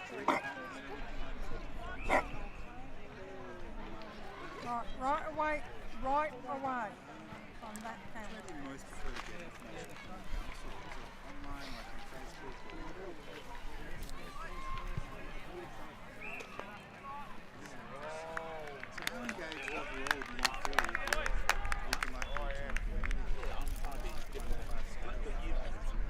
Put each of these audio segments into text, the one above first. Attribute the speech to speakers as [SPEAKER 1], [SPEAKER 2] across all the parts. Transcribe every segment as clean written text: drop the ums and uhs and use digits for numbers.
[SPEAKER 1] street. Right away on that camera.
[SPEAKER 2] Where do you most prefer to get information from the council? Is it online, like on Facebook? So how engaged overall do you feel with looking like the community?
[SPEAKER 3] I'm trying to be different at that scale, but you have some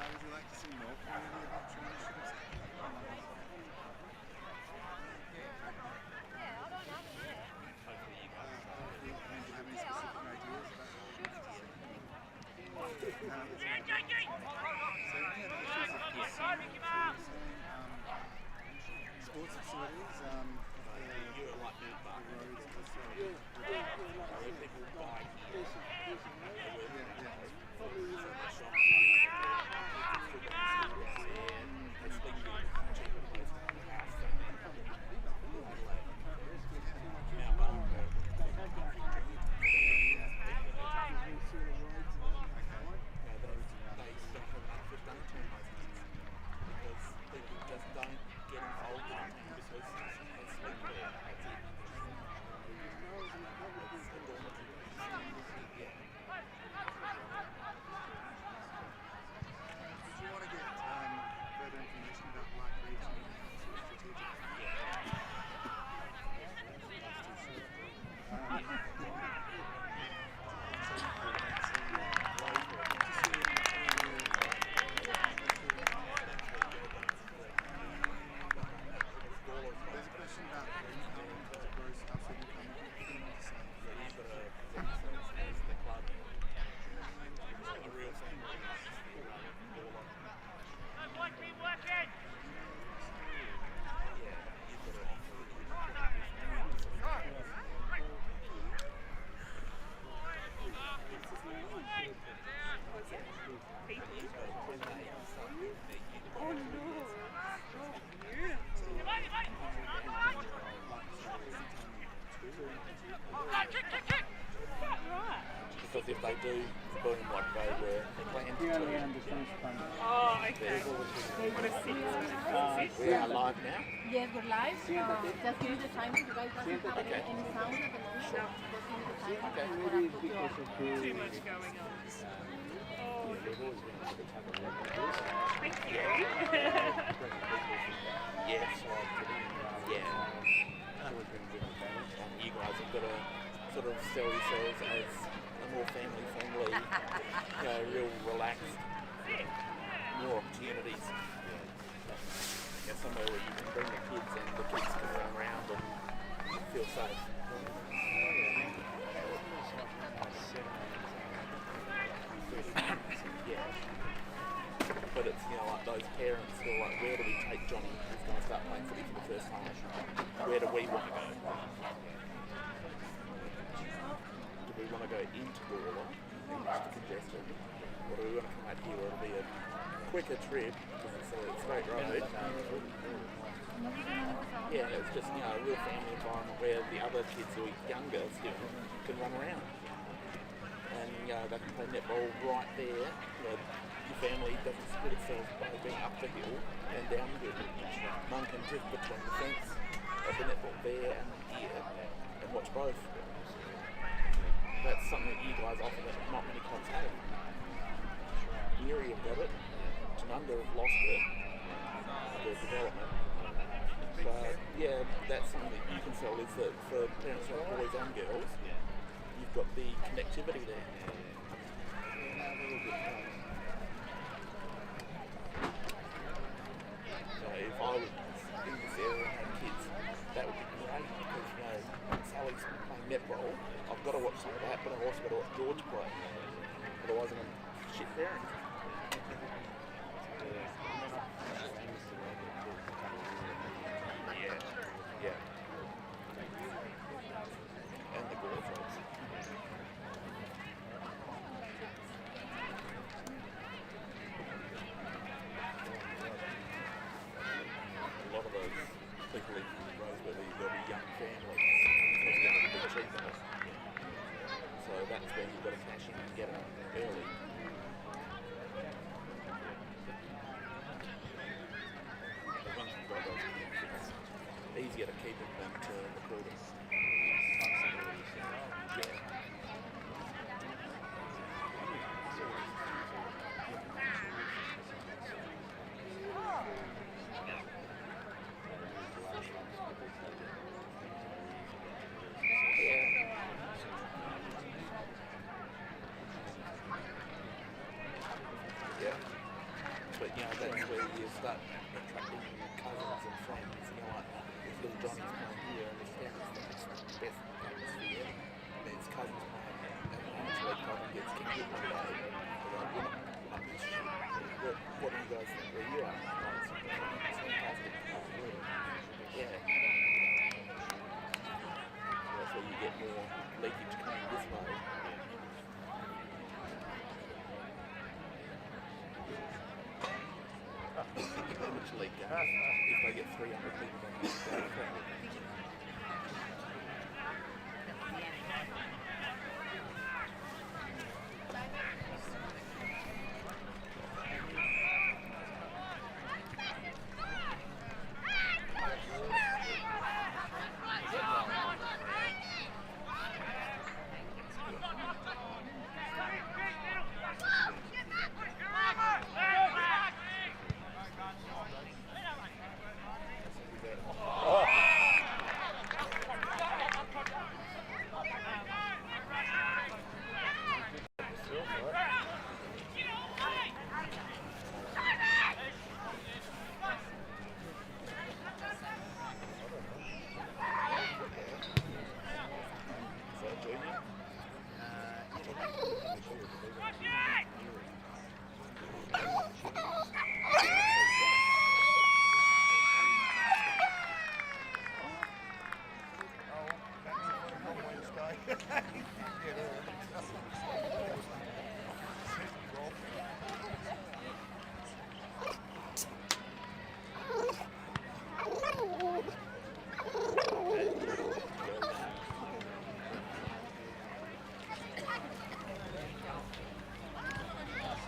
[SPEAKER 2] Would you like to see more community adoption initiatives? Do you have any specific ideas about what you'd like to see? Sports facilities, the roads,
[SPEAKER 3] because if they do boom like they were planned to.
[SPEAKER 4] Oh, okay. What a six.
[SPEAKER 3] We are live now.
[SPEAKER 5] Yes, we're live. Just give me the time. You guys doesn't have any sound at the moment.
[SPEAKER 4] No.
[SPEAKER 5] Just give me the time.
[SPEAKER 4] Too much going on. Oh, thank you.
[SPEAKER 3] Yes, yeah. You guys have got to sort of sell yourselves as a more family-friendly, real relaxed, more opportunities. Somewhere where you can bring the kids and the kids can run around and feel safe. Yeah. But it's, like those parents who are like, where do we take Johnny who's going to start playing footy for the first time? Where do we want to go? Do we want to go into Gawler and just congested? Or do we want to come out here where it'll be a quicker trip because it's a straight road? Yeah, it's just, a real family environment where the other kids who are younger still can run around. And, they can play netball right there. Your family doesn't split itself by being up the hill and down the hill. Mum can drift between the fence of the netball there and here and watch both. That's something that you guys offer that not many clubs have. Erie have got it. Tanunda have lost it, the development. But yeah, that's something that you can sell is that for parents who have boys and girls, you've got the connectivity there. So if I was in this area and had kids, that would be great because Sally's playing netball. I've got to watch some of that, but I've also got to watch George play. Otherwise I'm a shit parent. Yeah. And the girlfriends. than to recruit us. Yeah. Yeah. But you know, that's where you start attracting cousins and friends. You know, like if little Johnny's playing here and his parents think it's the best atmosphere, then his cousins playing and eventually Colin gets kicked in one day. They're like, we're not this shit. What do you guys think where you are? Like, it's fantastic. Yeah. That's where you get more leakage coming this way. Eventually, if they get 300 people on this day,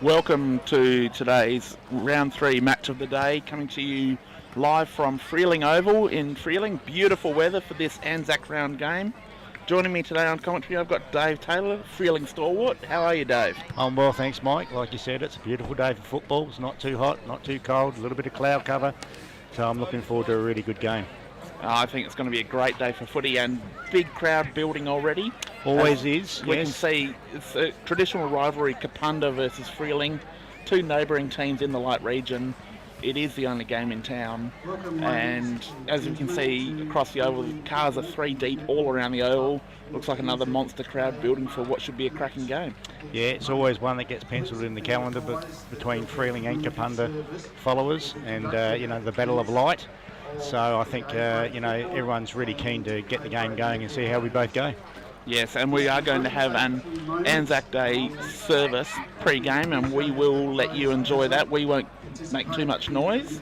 [SPEAKER 3] welcome to today's round 3 match of the day, coming to you live from Freeling Oval in Freeling. Beautiful weather for this Anzac round game. Joining me today on commentary, I've got Dave Taylor, Freeling stalwart. How are you, Dave?
[SPEAKER 6] I'm well, thanks, Mike. Like you said, it's a beautiful day for football. It's not too hot, not too cold, a little bit of cloud cover. So I'm looking forward to a really good game.
[SPEAKER 3] I think it's going to be a great day for footy, and big crowd building already.
[SPEAKER 6] Always is,
[SPEAKER 3] We
[SPEAKER 6] yes.
[SPEAKER 3] can see it's a traditional rivalry, Kapunda versus Freeling, two neighbouring teams in the Light region. It is the only game in town, and as you can see across the oval, cars are 3 deep all around the oval. Looks like another monster crowd building for what should be a cracking game.
[SPEAKER 6] Yeah, it's always one that gets penciled in the calendar, but between Freeling and Kapunda followers, and you know, the Battle of Light. So I think you know, everyone's really keen to get the game going and see how we both go.
[SPEAKER 3] Yes, and we are going to have an Anzac Day service pre-game, and we will let you enjoy that. We won't make too much noise.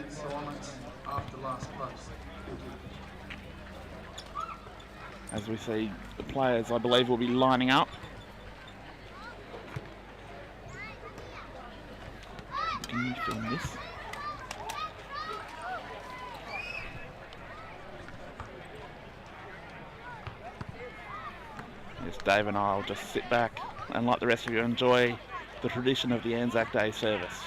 [SPEAKER 3] As we see the players, I believe, will be lining up. Can you film this? Yes, Dave and I will just sit back and, like the rest of you, enjoy the tradition of the Anzac Day service.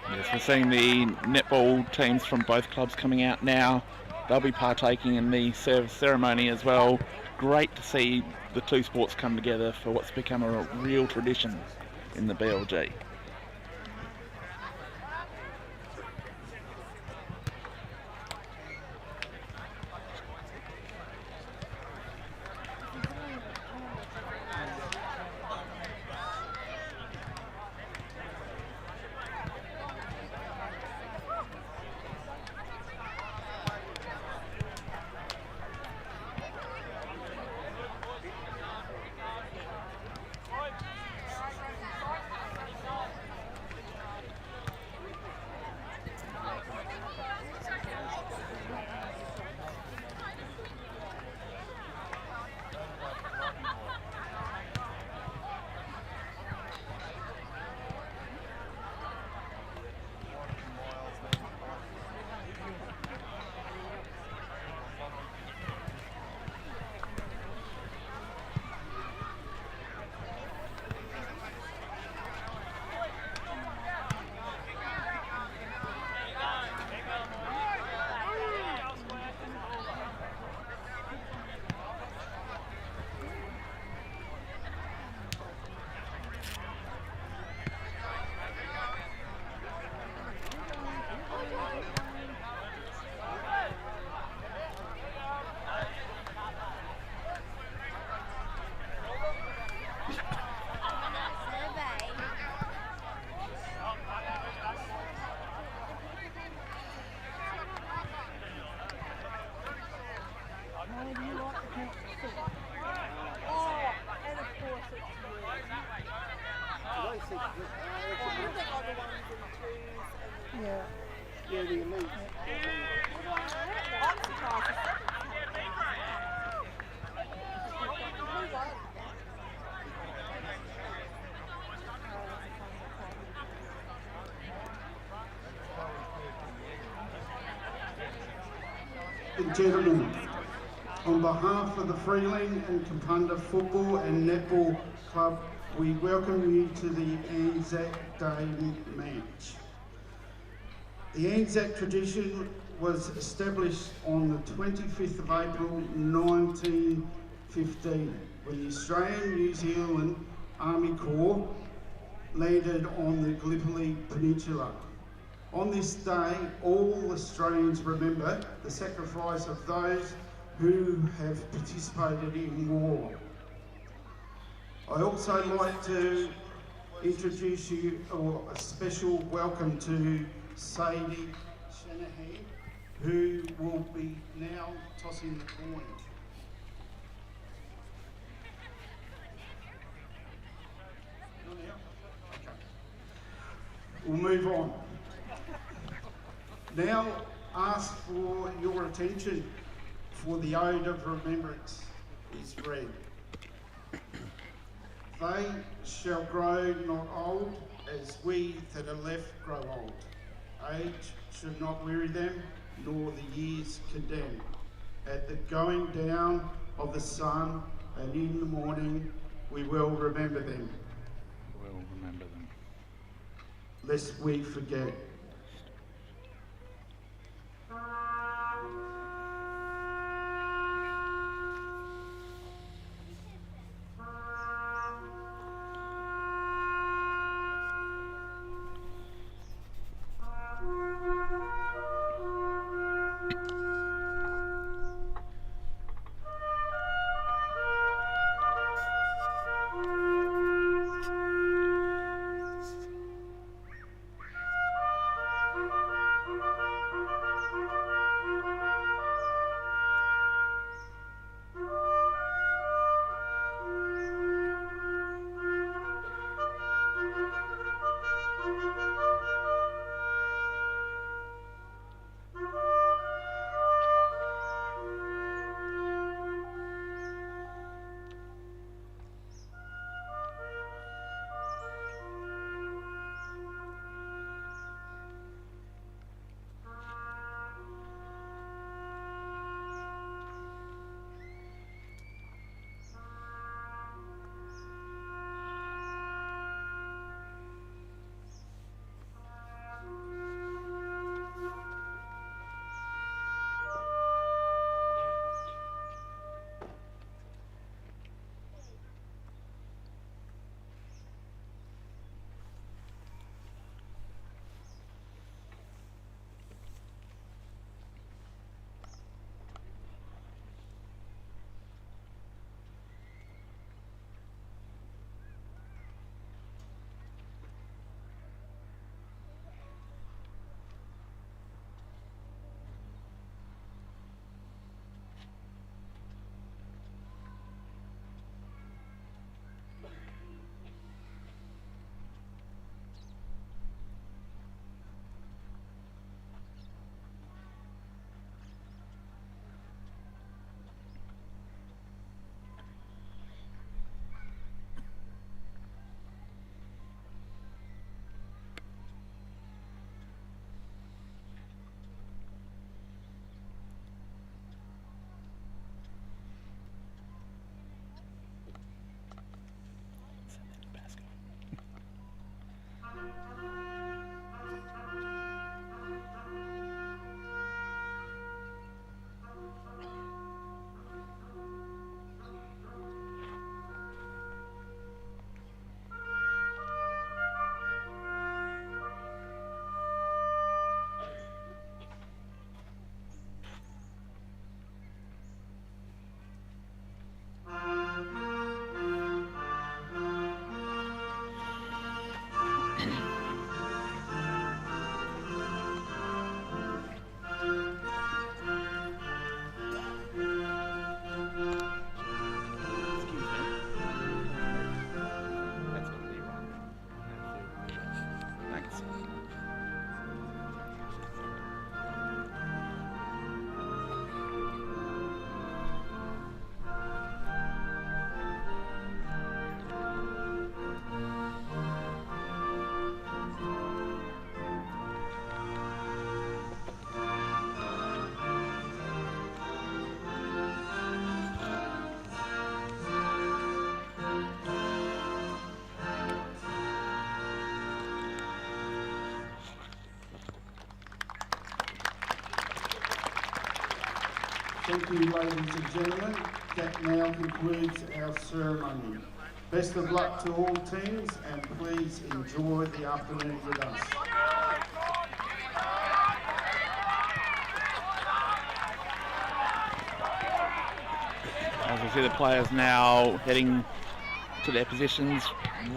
[SPEAKER 3] Yes, we're seeing the netball teams from both clubs coming out now. They'll be partaking in the service ceremony as well. Great to see
[SPEAKER 7] the two sports come together for what's become a real tradition in the BLG.
[SPEAKER 8] Gentlemen, on behalf of the Freeling and Kapunda Football and Netball Club, we welcome you to the Anzac Day match. The Anzac tradition was established on the 25th of April 1915 when the Australian New Zealand Army Corps landed on the Gallipoli Peninsula. On this day, all Australians remember the sacrifice of those who have participated in war. I also like to introduce you a special welcome to Sadie Shanahan, who will be now tossing the coin. Not now? Okay. We'll move on. Now ask for your attention for the Ode of Remembrance is read. They shall grow not old as we that are left grow old. Age should not weary them, nor the years condemn. At the going down of the sun and in the morning, we will remember them.
[SPEAKER 7] We'll remember them.
[SPEAKER 8] Lest we forget.
[SPEAKER 7] That's gonna be right. Thanks.
[SPEAKER 8] Thank you, ladies and gentlemen. That now concludes our ceremony. Best of luck to all teams, and please enjoy the afternoon with us.
[SPEAKER 7] As we see the players now heading to their positions,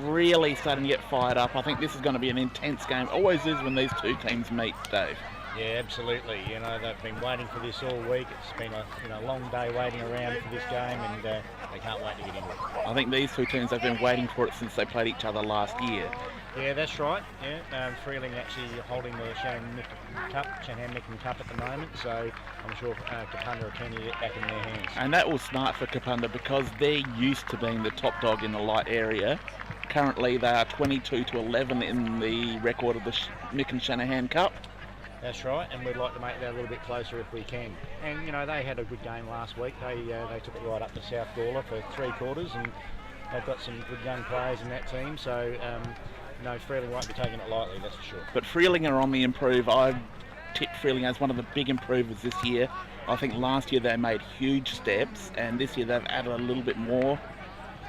[SPEAKER 7] really starting to get fired up. I think this is going to be an intense game. Always is when these two teams meet, Dave.
[SPEAKER 6] Yeah, absolutely. You know, they've been waiting for this all week. It's been a long day waiting around for this game, and they can't wait to get into it.
[SPEAKER 7] I think these two teams have been waiting for it since they played each other last year.
[SPEAKER 6] Yeah, that's right. Yeah, Freeling actually holding the Shanahan Mickin Cup at the moment, so I'm sure Kapunda are keen to get back in their hands.
[SPEAKER 7] And that was smart for Kapunda because they're used to being the top dog in the light area. Currently they are 22-11 in the record of the Mickin Shanahan Cup.
[SPEAKER 6] That's right, and we'd like to make that a little bit closer if we can. And you know, they had a good game last week. They took it right up to South Gawler for 3 quarters, and they've got some good young players in that team. So no, Freeling won't be taking it lightly, that's for sure.
[SPEAKER 7] But Freeling are on the improve. I tipped Freeling as one of the big improvers this year. I think last year they made huge steps, and this year they've added a little bit more.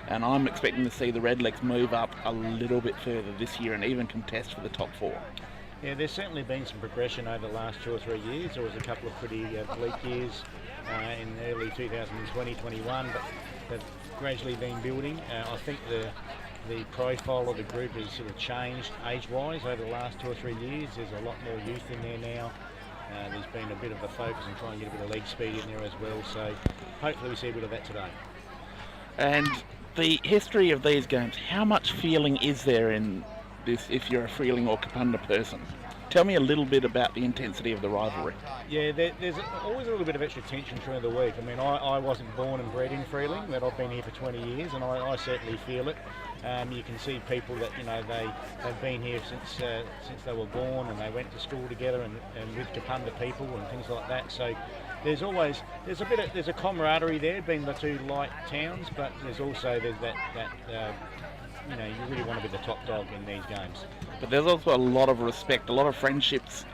[SPEAKER 7] And I'm expecting to see the Redlegs move up a little bit further this year and even contest for the top 4.
[SPEAKER 6] Yeah, there's certainly been some progression over the last 2 or 3 years. There was a couple of pretty bleak years in early 2020-21, but they've gradually been building. I think the profile of the group has sort of changed age-wise over the last 2 or 3 years. There's a lot more youth in there now. There's been a bit of a focus on trying to get a bit of leg speed in there as well. So hopefully we see a bit of that today.
[SPEAKER 7] And the history of these games, how much feeling is there in this if you're a Freeling or Kapunda person? Tell me a little bit about the intensity of the rivalry.
[SPEAKER 6] Yeah, there's always a little bit of extra tension during the week. I mean, I wasn't born and bred in Freeling, but I've been here for 20 years, and I certainly feel it. You can see people that, you know, they've been here since they were born, and they went to school together and with Kapunda people and things like that. So there's a camaraderie there, being the two light towns, but there's that you know, you really want to be the top dog in these games.
[SPEAKER 7] But there's also a lot of respect, a lot of friendships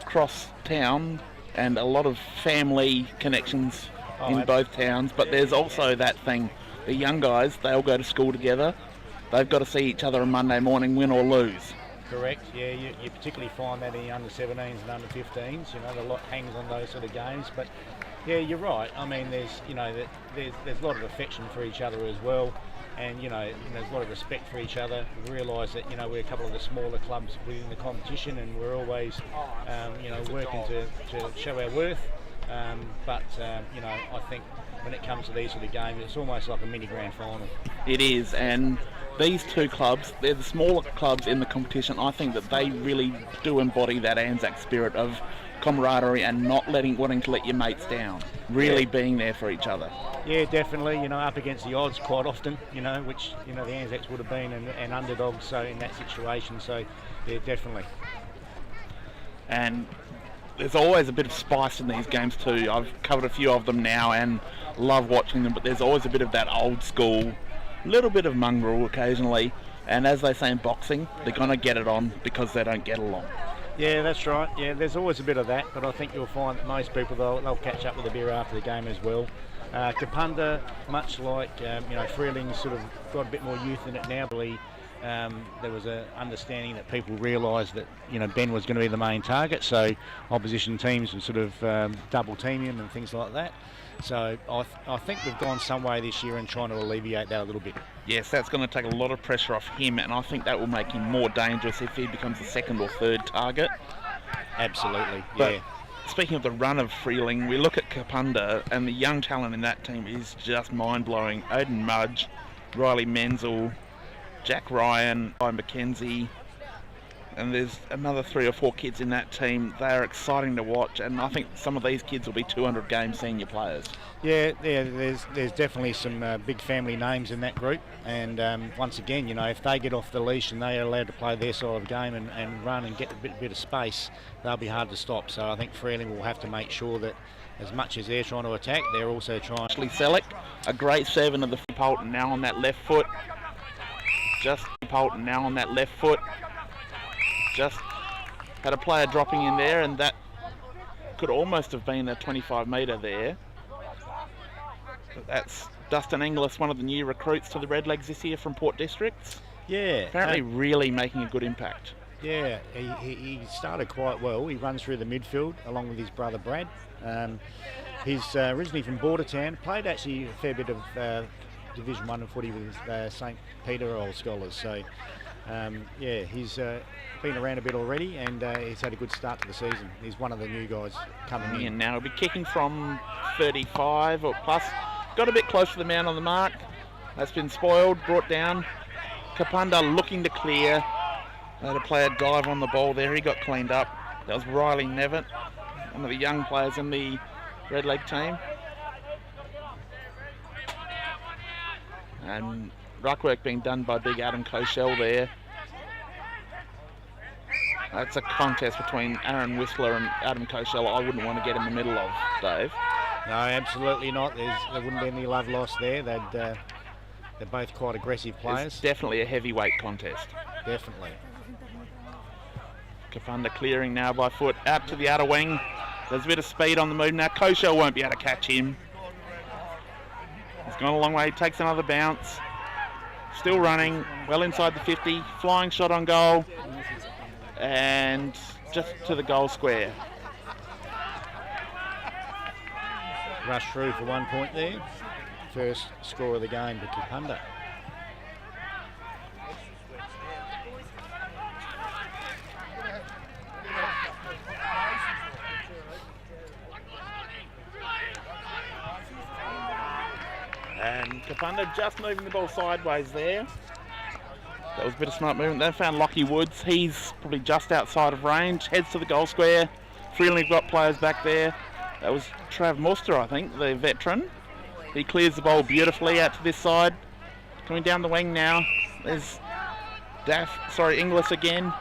[SPEAKER 7] across town, and a lot of family connections in both towns. But there's also that thing, the young guys, they all go to school together. They've got to see each other on Monday morning, win or lose.
[SPEAKER 6] Correct, yeah, you particularly find that in the under-17s and under-15s, you know, a lot hangs on those sort of games. But yeah, you're right. I mean, there's a lot of affection for each other as well. And you know, there's a lot of respect for each other. We realise that, you know, we're a couple of the smaller clubs within the competition, and we're always, you know, working to show our worth. But you know, I think when it comes to these sort of games, it's almost like a mini grand final.
[SPEAKER 7] It is, and these two clubs, they're the smaller clubs in the competition. I think that they really do embody that Anzac spirit of camaraderie and not wanting to let your mates down, really being there for each other.
[SPEAKER 6] Yeah, definitely, you know, up against the odds quite often, you know, which, you know, the Anzacs would have been an underdog, so in that situation, so yeah, definitely.
[SPEAKER 7] And there's always a bit of spice in these games too. I've covered a few of them now and love watching them, but there's always a bit of that old school, little bit of mongrel occasionally, and as they say in boxing, they're going to get it on because they don't get along.
[SPEAKER 6] Yeah, that's right. Yeah, there's always a bit of that, but I think you'll find that most people, they'll catch up with a beer after the game as well. Kapunda, much like Freeling, sort of got a bit more youth in it now. There was an understanding that people realised that Ben was going to be the main target, so opposition teams would sort of double team him and things like that. So I think we've gone some way this year in trying to alleviate that a little bit.
[SPEAKER 7] Yes, that's going to take a lot of pressure off him, and I think that will make him more dangerous if he becomes the second or third target.
[SPEAKER 6] Absolutely,
[SPEAKER 7] but
[SPEAKER 6] yeah.
[SPEAKER 7] Speaking of the run of Freeling, we look at Kapunda, and the young talent in that team is just mind-blowing. Odin Mudge, Riley Menzel, Jack Ryan, Ryan McKenzie, and there's another 3 or 4 kids in that team. They are exciting to watch, and I think some of these kids will be 200-game senior players.
[SPEAKER 6] Yeah, there's definitely some big family names in that group, and once again, if they get off the leash and they are allowed to play their side of the game and run and get a bit of space, they'll be hard to stop. So I think Freeling will have to make sure that as much as they're trying to attack, they're also trying.
[SPEAKER 7] Ashley Selleck, a great 7 of the Polton now on that left foot. Just Polton now on that left foot. Just had a player dropping in there, and that could almost have been a 25-metre there. But that's Dustin Inglis, one of the new recruits to the Redlegs this year from Port Districts.
[SPEAKER 6] Yeah.
[SPEAKER 7] Apparently really making a good impact.
[SPEAKER 6] Yeah, he started quite well. He runs through the midfield along with his brother Brad. He's originally from Bordertown, played actually a fair bit of Division 1 footy with St Peter Old Scholars. So, yeah, he's been around a bit already, and he's had a good start to the season. He's one of the new guys coming in.
[SPEAKER 7] Now he'll be kicking from 35 or plus. Got a bit close to the man on the mark. That's been spoiled, brought down. Kapunda looking to clear. They had a player dive on the ball there. He got cleaned up. That was Riley Nevitt, one of the young players in the Red Leg team. And ruck work being done by big Adam Koshel there. That's a contest between Aaron Whistler and Adam Koshel I wouldn't want to get in the middle of, Dave.
[SPEAKER 6] No, absolutely not. There wouldn't be any love lost there. They're both quite aggressive players.
[SPEAKER 7] It's definitely a heavyweight contest.
[SPEAKER 6] Definitely.
[SPEAKER 7] Kapunda clearing now by foot out to the outer wing. There's a bit of speed on the move now. Koshel won't be able to catch him. He's gone a long way. He takes another bounce. Still running, well inside the 50. Flying shot on goal. And just to the goal square.
[SPEAKER 6] Rush through for 1 point there. First score of the game to Kapunda.
[SPEAKER 7] And Kapunda just moving the ball sideways there. That was a bit of smart movement. They found Lockie Woods. He's probably just outside of range. Heads to the goal square. Freeling got players back there. That was Trav Muster, I think, the veteran. He clears the ball beautifully out to this side. Coming down the wing now. There's Inglis again.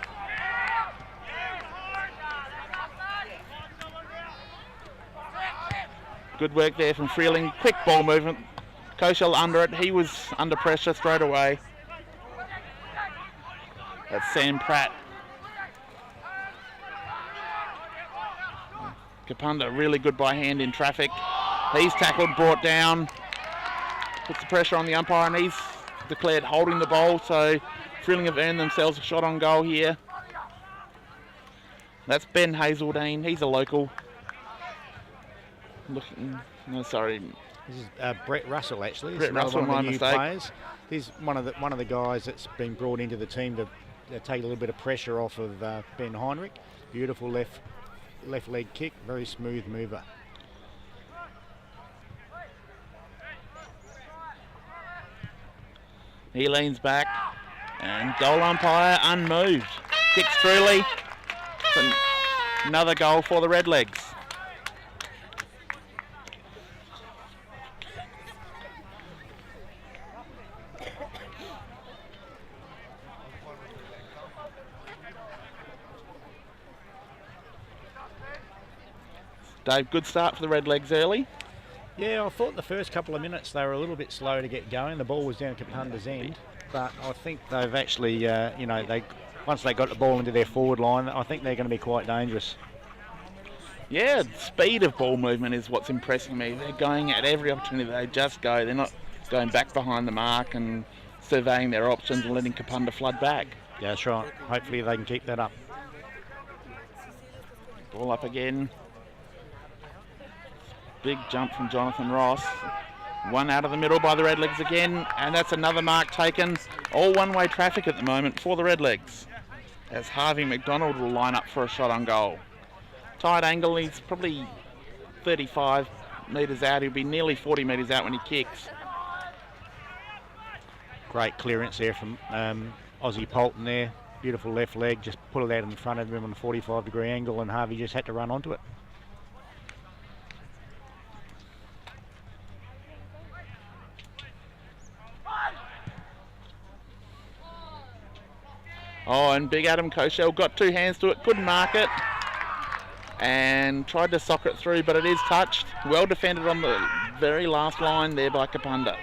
[SPEAKER 7] Good work there from Freeling. Quick ball movement. Koshel under it. He was under pressure straight away. That's Sam Pratt. Kapunda really good by hand in traffic. He's tackled, brought down. Puts the pressure on the umpire, and he's declared holding the ball. So Freeling have earned themselves a shot on goal here. That's Ben Hazeldine. He's a local.
[SPEAKER 6] This is Brett Russell, actually.
[SPEAKER 7] Brett Russell,
[SPEAKER 6] one of the new
[SPEAKER 7] mistake.
[SPEAKER 6] players. He's one of the guys that's been brought into the team to take a little bit of pressure off of Ben Heinrich. Beautiful left leg kick, very smooth mover.
[SPEAKER 7] He leans back, and goal umpire unmoved. Kicks truly. Another goal for the Redlegs. Dave, good start for the Redlegs early.
[SPEAKER 6] Yeah, I thought the first couple of minutes they were a little bit slow to get going. The ball was down Kapunda's end, but I think they've actually, once they got the ball into their forward line, I think they're going to be quite dangerous.
[SPEAKER 7] Yeah, speed of ball movement is what's impressing me. They're going at every opportunity they just go. They're not going back behind the mark and surveying their options and letting Kapunda flood back.
[SPEAKER 6] Yeah, that's right. Hopefully they can keep that up.
[SPEAKER 7] Ball up again. Big jump from Jonathan Ross. One out of the middle by the Redlegs again, and that's another mark taken. All one-way traffic at the moment for the Redlegs, as Harvey McDonald will line up for a shot on goal. Tight angle, he's probably 35 metres out. He'll be nearly 40 metres out when he kicks.
[SPEAKER 6] Great clearance there from Aussie Polton there. Beautiful left leg, just put it out in front of him on a 45-degree angle, and Harvey just had to run onto it.
[SPEAKER 7] Oh, and big Adam Koshel got two hands to it, couldn't mark it, and tried to sock it through, but it is touched. Well defended on the very last line there by Kapunda.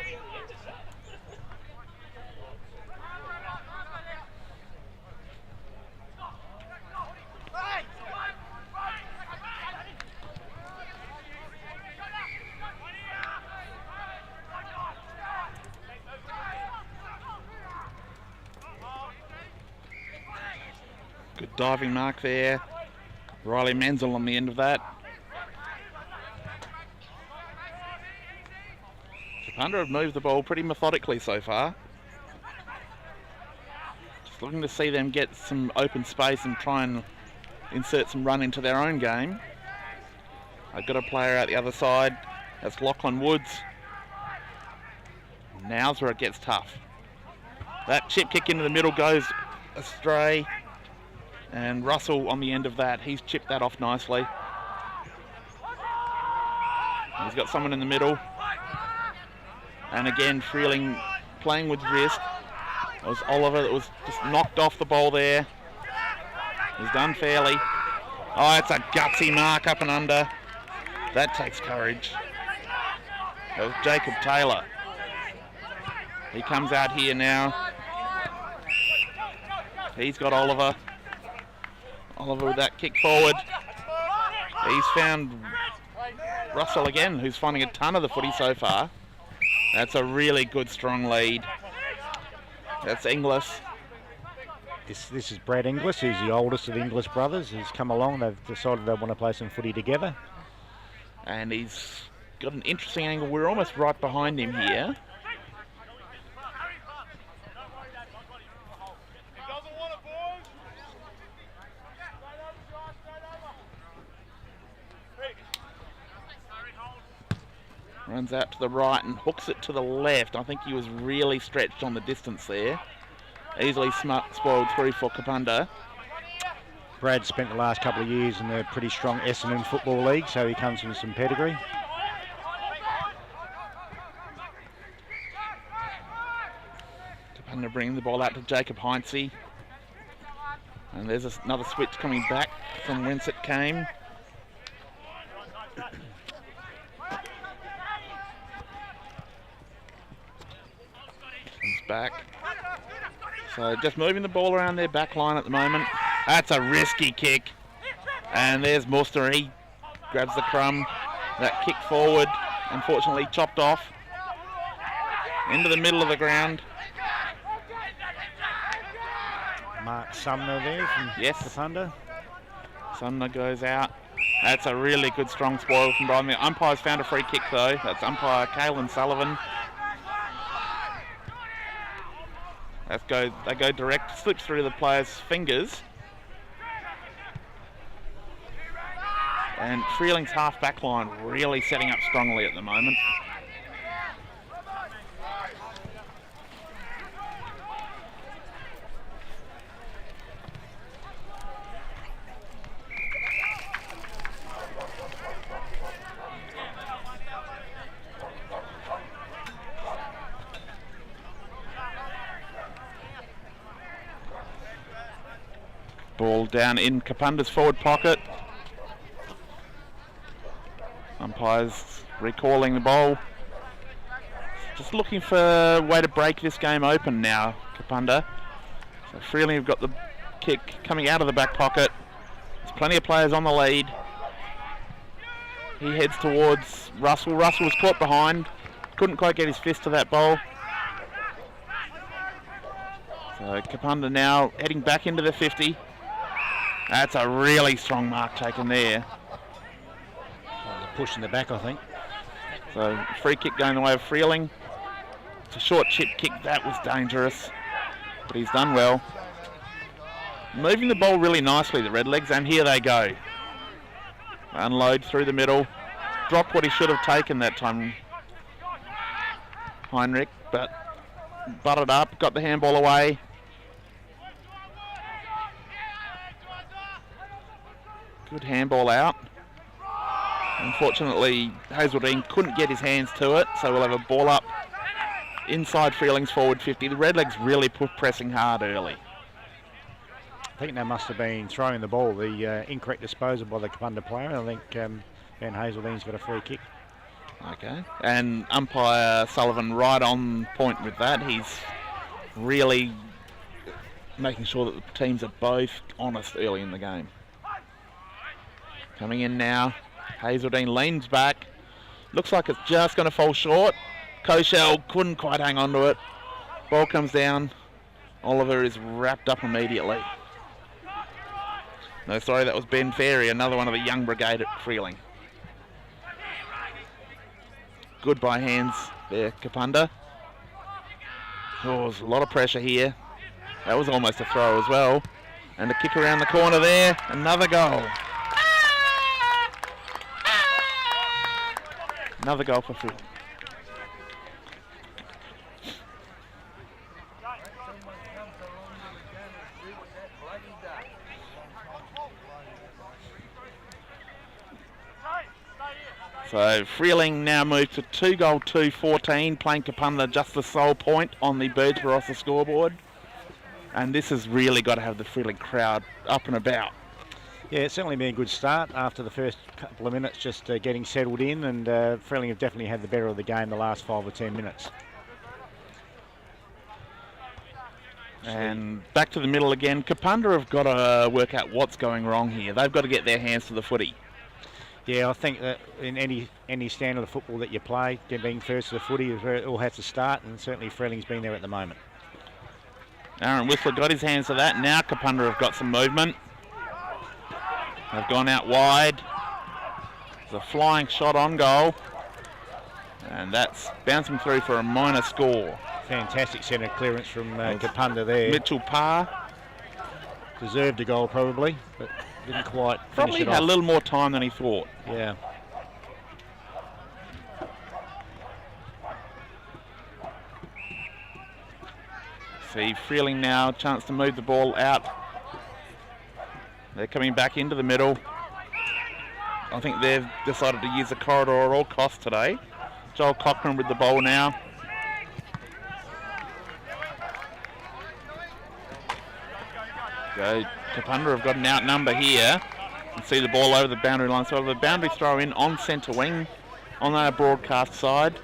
[SPEAKER 7] Good diving mark there. Riley Menzel on the end of that. Kapunda have moved the ball pretty methodically so far. Just looking to see them get some open space and try and insert some run into their own game. I've got a player out the other side. That's Lachlan Woods. Now's where it gets tough. That chip kick into the middle goes astray. And Russell on the end of that, he's chipped that off nicely. He's got someone in the middle. And again, Freeling playing with wrist. It was Oliver that was just knocked off the ball there. He's done fairly. Oh, it's a gutsy mark up and under. That takes courage. That was Jacob Taylor. He comes out here now. He's got Oliver. Oliver with that kick forward. He's found Russell again, who's finding a ton of the footy so far. That's a really good, strong lead. That's Inglis.
[SPEAKER 6] This is Brad Inglis, who's the oldest of the Inglis brothers. He's come along. They've decided they want to play some footy together.
[SPEAKER 7] And he's got an interesting angle. We're almost right behind him here. Runs out to the right and hooks it to the left. I think he was really stretched on the distance there. Easily spoiled through for Kapunda.
[SPEAKER 6] Brad spent the last couple of years in the pretty strong Essendon Football League, so he comes with some pedigree.
[SPEAKER 7] Kapunda bringing the ball out to Jacob Heinze. And there's another switch coming back from whence it came. Back. So just moving the ball around their back line at the moment. That's a risky kick. And there's Muster. He grabs the crumb. That kick forward, unfortunately chopped off. Into the middle of the ground.
[SPEAKER 6] Mark Sumner there from Kapunda.
[SPEAKER 7] Sumner goes out. That's a really good strong spoil from Brian. The umpire's found a free kick though. That's umpire Caelan Sullivan. They go direct, slips through the player's fingers. And Freeling's half back line really setting up strongly at the moment. Ball down in Kapunda's forward pocket. Umpires recalling the ball. Just looking for a way to break this game open now, Kapunda. So Freeling have got the kick coming out of the back pocket. There's plenty of players on the lead. He heads towards Russell. Russell was caught behind. Couldn't quite get his fist to that ball. So Kapunda now heading back into the 50. That's a really strong mark taken there.
[SPEAKER 6] Push in the back, I think.
[SPEAKER 7] So free kick going the way of Freeling. It's a short chip kick. That was dangerous. But he's done well. Moving the ball really nicely, the Redlegs, and here they go. Unload through the middle. Dropped what he should have taken that time, Heinrich, but butted up, got the handball away. Good handball out. Unfortunately, Hazeldean couldn't get his hands to it, so we'll have a ball up inside Freeling's forward 50. The Redlegs really pressing hard early.
[SPEAKER 6] I think they must have been throwing the ball, the incorrect disposal by the Kapunda player. I think Van Hazeldean's got a free kick.
[SPEAKER 7] Okay, and umpire Sullivan right on point with that. He's really making sure that the teams are both honest early in the game. Coming in now, Hazeldean leans back. Looks like it's just going to fall short. Koshel couldn't quite hang on to it. Ball comes down. Oliver is wrapped up immediately. No, sorry, that was Ben Ferry, another one of the young brigade at Freeling. Good by hands there, Kapunda. Oh, there's a lot of pressure here. That was almost a throw as well. And a kick around the corner there. Another goal. Another goal for Freeling. So Freeling now moves to 2-2-14, playing Kapunda just the sole point on the Birds Barossa scoreboard. And this has really got to have the Freeling crowd up and about.
[SPEAKER 6] Yeah, it's certainly been a good start after the first couple of minutes, just getting settled in, and Freeling have definitely had the better of the game the last 5 or 10 minutes.
[SPEAKER 7] And back to the middle again. Kapunda have got to work out what's going wrong here. They've got to get their hands to the footy.
[SPEAKER 6] Yeah, I think that in any standard of football that you play, being first to the footy is where it all has to start, and certainly Freeling's been there at the moment.
[SPEAKER 7] Aaron Whistler got his hands to that. Now Kapunda have got some movement. They've gone out wide. There's a flying shot on goal. And that's bouncing through for a minor score.
[SPEAKER 6] Fantastic centre clearance from Kapunda there.
[SPEAKER 7] Mitchell Parr.
[SPEAKER 6] Deserved a goal probably, but didn't quite finish
[SPEAKER 7] Probably
[SPEAKER 6] it
[SPEAKER 7] had
[SPEAKER 6] off.
[SPEAKER 7] a little more time than he thought.
[SPEAKER 6] Yeah.
[SPEAKER 7] See Freeling now, chance to move the ball out. They're coming back into the middle. I think they've decided to use the corridor at all costs today. Joel Cochran with the ball now. Go, Kapunda have got an outnumber here. You can see the ball over the boundary line. So the boundary throw in on centre wing on our broadcast side.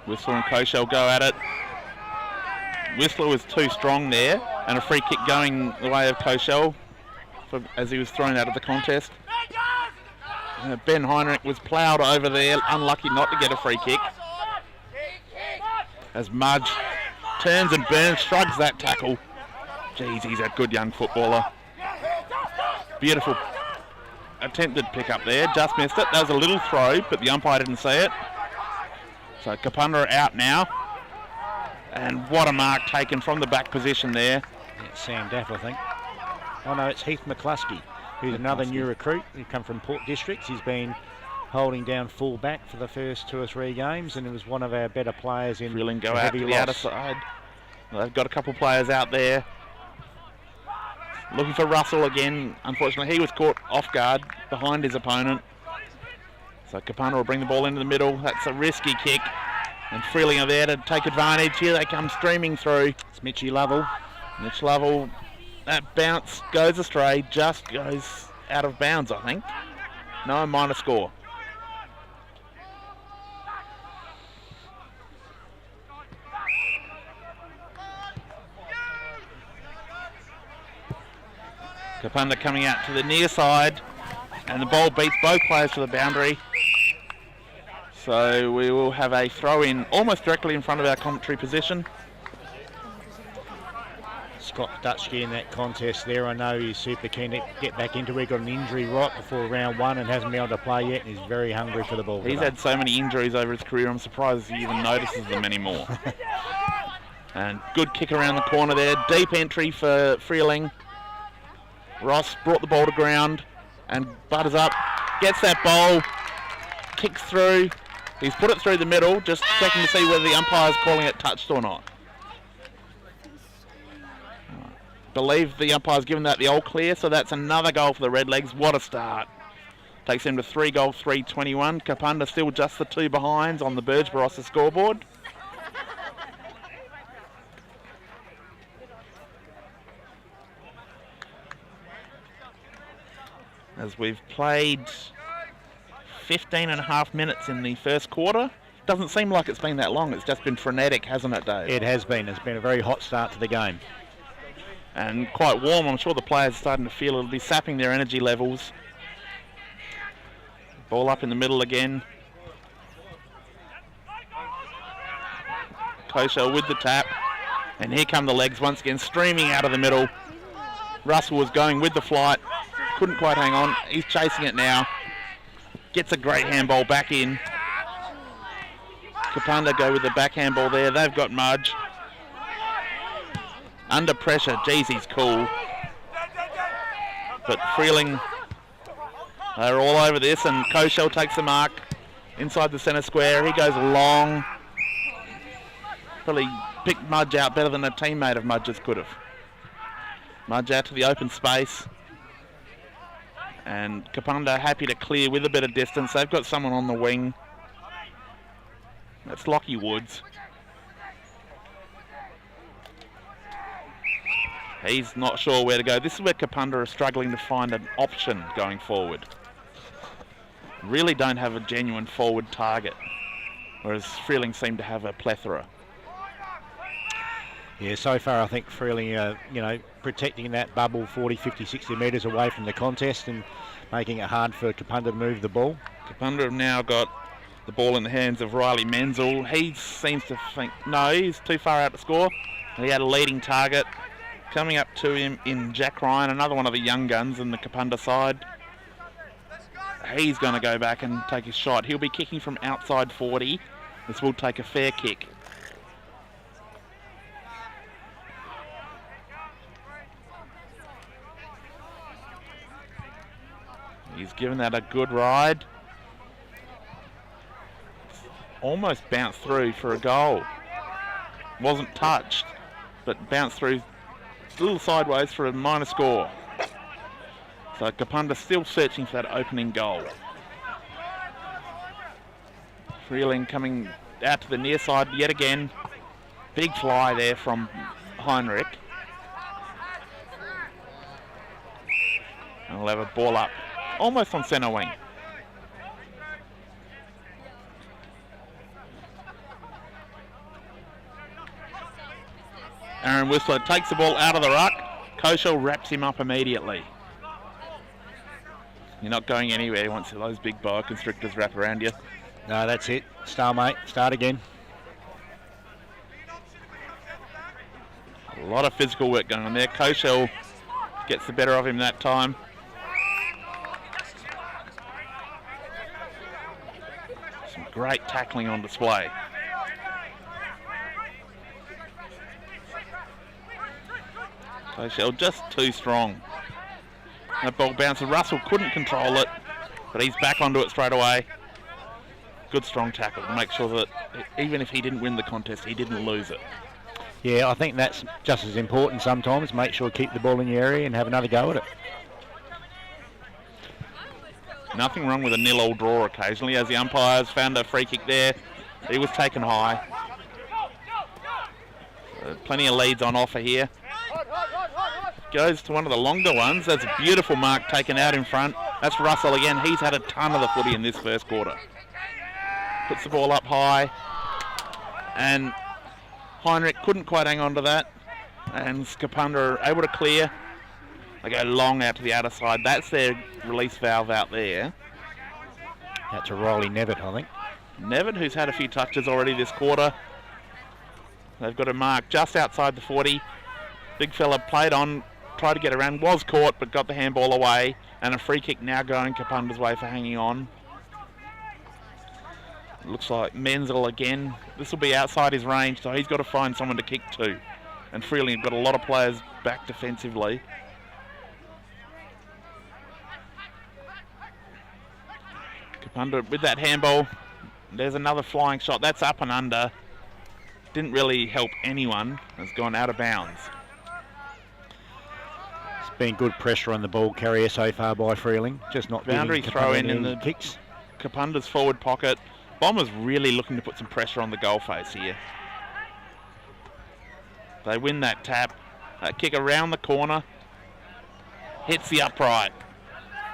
[SPEAKER 7] Whistler and Koshel go at it. Whistler was too strong there, and a free kick going the way of Koshel as he was thrown out of the contest. Ben Heinrich was ploughed over there, unlucky not to get a free kick. As Mudge turns and Burns shrugs that tackle. Jeez, he's a good young footballer. Beautiful attempted pick up there, just missed it. That was a little throw, but the umpire didn't see it. So Kapunda are out now. And what a mark taken from the back position there.
[SPEAKER 6] Yeah, Sam Daff, I think. Oh no, it's Heath McCluskey, who's another new recruit. He's come from Port Districts. He's been holding down full back for the first 2 or 3 games, and it was one of our better players in
[SPEAKER 7] Freeling go
[SPEAKER 6] the
[SPEAKER 7] out
[SPEAKER 6] heavy
[SPEAKER 7] to the
[SPEAKER 6] loss.
[SPEAKER 7] outer side. Well, they've got a couple players out there. Looking for Russell again. Unfortunately, he was caught off guard behind his opponent. So Kapunda will bring the ball into the middle. That's a risky kick. And Freeling are there to take advantage. Here they come streaming through.
[SPEAKER 6] It's Mitchy Lovell.
[SPEAKER 7] Mitch Lovell. That bounce goes astray. Just goes out of bounds, I think. No, minor score. Kapunda coming out to the near side, and the ball beats both players to the boundary. So we will have a throw-in almost directly in front of our commentary position.
[SPEAKER 6] Scott Dutchke in that contest there. I know he's super keen to get back into it. He got an injury right before round one and hasn't been able to play yet, and he's very hungry for the ball.
[SPEAKER 7] He's had so many injuries over his career, I'm surprised he even notices them anymore. And good kick around the corner there. Deep entry for Freeling. Ross brought the ball to ground and butters up. Gets that ball. Kicks through. He's put it through the middle, just checking to see whether the umpire's calling it touched or not. Believe the umpire's given that the all clear, so that's another goal for the Redlegs. What a start. Takes them to 3 goals, 3-21. Kapunda still just the 2 behinds on the Burge Barossa scoreboard. As we've played 15 and a half minutes in the first quarter. Doesn't seem like it's been that long. It's just been frenetic, hasn't it, Dave?
[SPEAKER 6] It has been. It's been a very hot start to the game.
[SPEAKER 7] And quite warm. I'm sure the players are starting to feel it'll be sapping their energy levels. Ball up in the middle again. Koshel with the tap. And here come the legs once again, streaming out of the middle. Russell was going with the flight. Couldn't quite hang on. He's chasing it now. Gets a great handball back in. Kapunda go with the back handball there. They've got Mudge. Under pressure. Geez, he's cool. But Freeling, they're all over this, and Koshel takes the mark inside the centre square. He goes long. Probably picked Mudge out better than a teammate of Mudge's could have. Mudge out to the open space. And Kapunda happy to clear with a bit of distance. They've got someone on the wing. That's Lockie Woods. He's not sure where to go. This is where Kapunda are struggling to find an option going forward. Really don't have a genuine forward target, whereas Freeling seem to have a plethora.
[SPEAKER 6] Yeah, so far I think Freeling, protecting that bubble 40, 50, 60 metres away from the contest and making it hard for Kapunda to move the ball.
[SPEAKER 7] Kapunda have now got the ball in the hands of Riley Menzel. He seems to think, no, he's too far out to score. He had a leading target. Coming up to him in Jack Ryan, another one of the young guns in the Kapunda side. He's going to go back and take his shot. He'll be kicking from outside 40. This will take a fair kick. He's given that a good ride. Almost bounced through for a goal. Wasn't touched, but bounced through a little sideways for a minor score. So Kapunda still searching for that opening goal. Freeling coming out to the near side yet again. Big fly there from Heinrich. And we'll have a ball up almost on centre wing. Aaron Whistler takes the ball out of the ruck. Koshel wraps him up immediately. You're not going anywhere once those big boa constrictors wrap around you.
[SPEAKER 6] No, that's it. Stalemate. Start again.
[SPEAKER 7] A lot of physical work going on there. Koshel gets the better of him that time. Some great tackling on display. Koshel just too strong. That ball bounces. Russell couldn't control it, but he's back onto it straight away. Good strong tackle to make sure that even if he didn't win the contest, he didn't lose it.
[SPEAKER 6] Yeah, I think that's just as important sometimes. Make sure you keep the ball in your area and have another go at it.
[SPEAKER 7] Nothing wrong with a 0-0 draw occasionally, as the umpires found a free kick there. He was taken high. Plenty of leads on offer here. Goes to one of the longer ones. That's a beautiful mark taken out in front. That's Russell again. He's had a ton of the footy in this first quarter. Puts the ball up high. And Heinrich couldn't quite hang on to that. And Kapunda are able to clear. They go long out to the outer side. That's their release valve out there.
[SPEAKER 6] Out to Riley Nevitt, I think.
[SPEAKER 7] Nevitt, who's had a few touches already this quarter. They've got a mark just outside the 40. Big fella played on, tried to get around, was caught, but got the handball away. And a free kick now going Kapunda's way for hanging on. It looks like Menzel again. This will be outside his range, so he's got to find someone to kick to. And Freeling have got a lot of players back defensively. Kapunda with that handball. There's another flying shot. That's up and under. Didn't really help anyone. It's gone out of bounds.
[SPEAKER 6] It's been good pressure on the ball carrier so far by Freeling. Just not
[SPEAKER 7] boundary
[SPEAKER 6] giving
[SPEAKER 7] throw
[SPEAKER 6] Kapunda
[SPEAKER 7] in
[SPEAKER 6] any
[SPEAKER 7] the
[SPEAKER 6] kicks.
[SPEAKER 7] Kapunda's forward pocket. Bombers really looking to put some pressure on the goal face here. They win that tap. Kick around the corner. Hits the upright.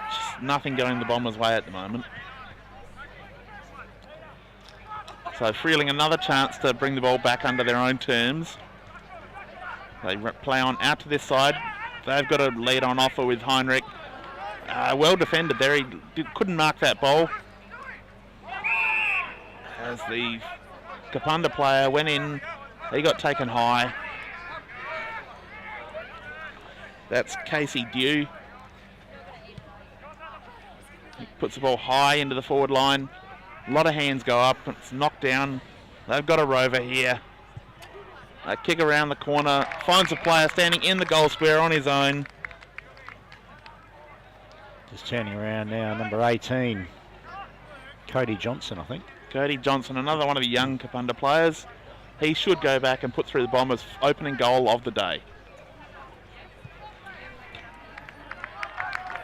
[SPEAKER 7] Just nothing going the Bombers' way at the moment. So Freeling another chance to bring the ball back under their own terms. They play on out to this side. They've got a lead on offer with Heinrich. Well defended there. He couldn't mark that ball. As the Kapunda player went in, he got taken high. That's Casey Dew. He puts the ball high into the forward line. A lot of hands go up. It's knocked down. They've got a rover here. A kick around the corner. Finds a player standing in the goal square on his own.
[SPEAKER 6] Just turning around now, number 18. Cody Johnson, I think.
[SPEAKER 7] Cody Johnson, another one of the young Kapunda players. He should go back and put through the Bombers' opening goal of the day.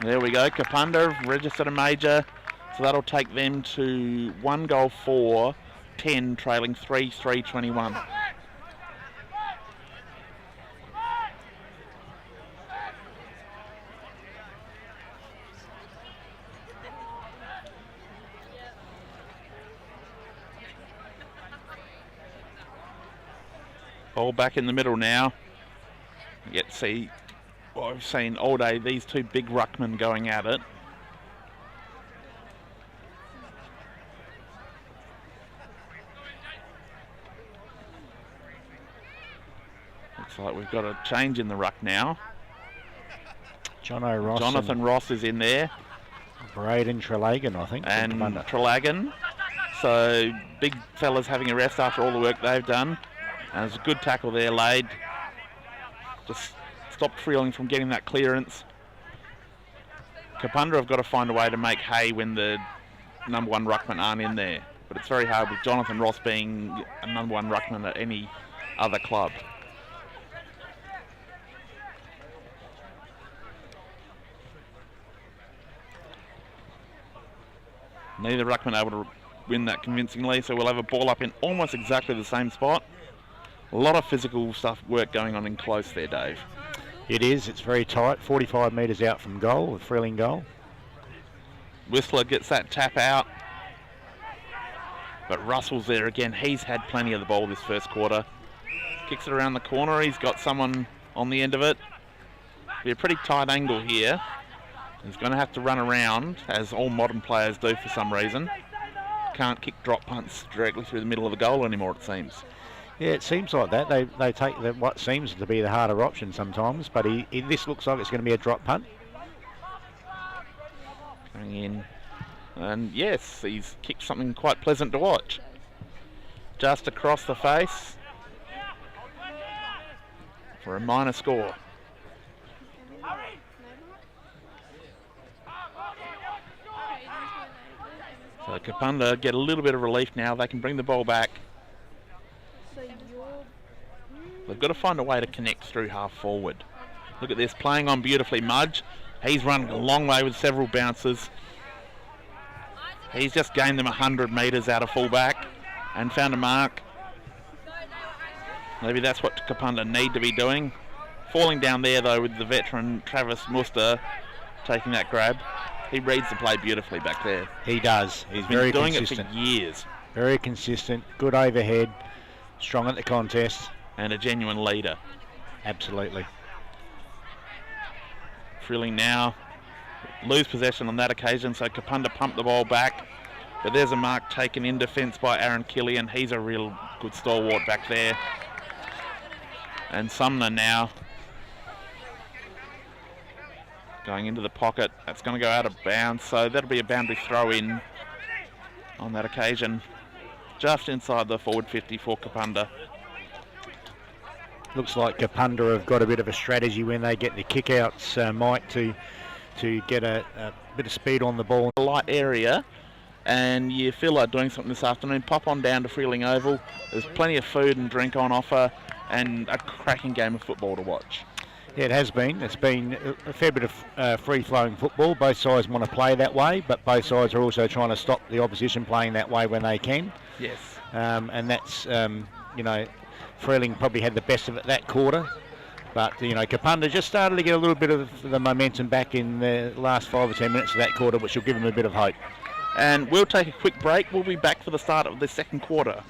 [SPEAKER 7] There we go. Kapunda have registered a major. So that'll take them to 1 goal 4, 10, trailing 3-3-21. Ball back in the middle now. You get to see what I've seen all day, these two big ruckmen going at it. Looks like we've got a change in the ruck now. Jonathan Ross is in there.
[SPEAKER 6] Braden Trelagan, I think.
[SPEAKER 7] And Trelagan. So big fellas having a rest after all the work they've done. And there's a good tackle there laid. Just stopped Freeling from getting that clearance. Kapunda have got to find a way to make hay when the number 1 ruckman aren't in there. But it's very hard with Jonathan Ross being a number 1 ruckman at any other club. Neither ruckman able to win that convincingly, so we'll have a ball up in almost exactly the same spot. A lot of physical work going on in close there, Dave.
[SPEAKER 6] It is. It's very tight. 45 metres out from goal, the Freeling goal.
[SPEAKER 7] Whistler gets that tap out. But Russell's there again. He's had plenty of the ball this first quarter. Kicks it around the corner. He's got someone on the end of it. Be a pretty tight angle here. He's going to have to run around, as all modern players do for some reason. Can't kick drop punts directly through the middle of the goal anymore, it seems.
[SPEAKER 6] Yeah, it seems like that. They take what seems to be the harder option sometimes, but this looks like it's going to be a drop punt.
[SPEAKER 7] Going in. And yes, he's kicked something quite pleasant to watch. Just across the face for a minor score. So Kapunda get a little bit of relief now. They can bring the ball back. They've got to find a way to connect through half forward. Look at this, playing on beautifully, Mudge. He's run a long way with several bounces. He's just gained them 100 metres out of fullback and found a mark. Maybe that's what Kapunda need to be doing. Falling down there though with the veteran Travis Muster taking that grab. He reads the play beautifully back there.
[SPEAKER 6] He does. He's
[SPEAKER 7] been
[SPEAKER 6] very
[SPEAKER 7] doing
[SPEAKER 6] consistent.
[SPEAKER 7] it for years.
[SPEAKER 6] Very consistent, good overhead, strong at the contest.
[SPEAKER 7] And a genuine leader.
[SPEAKER 6] Absolutely.
[SPEAKER 7] Freeling now lose possession on that occasion, so Kapunda pumped the ball back. But there's a mark taken in defence by Aaron Killian. He's a real good stalwart back there. And Sumner now going into the pocket. That's going to go out of bounds, so that'll be a boundary throw in on that occasion. Just inside the forward 50 for Kapunda.
[SPEAKER 6] Looks like Kapunda have got a bit of a strategy when they get the kick-outs, Mike, to get a bit of speed on the ball.
[SPEAKER 7] A light area, and you feel like doing something this afternoon, pop on down to Freeling Oval. There's plenty of food and drink on offer, and a cracking game of football to watch.
[SPEAKER 6] Yeah, it has been. It's been a fair bit of free-flowing football. Both sides want to play that way, but both sides are also trying to stop the opposition playing that way when they can.
[SPEAKER 7] Yes.
[SPEAKER 6] And that's, you know, Freeling probably had the best of it that quarter. But, you know, Kapunda just started to get a little bit of the momentum back in the last 5 or 10 minutes of that quarter, which will give them a bit of hope.
[SPEAKER 7] And we'll take a quick break. We'll be back for the start of the second quarter.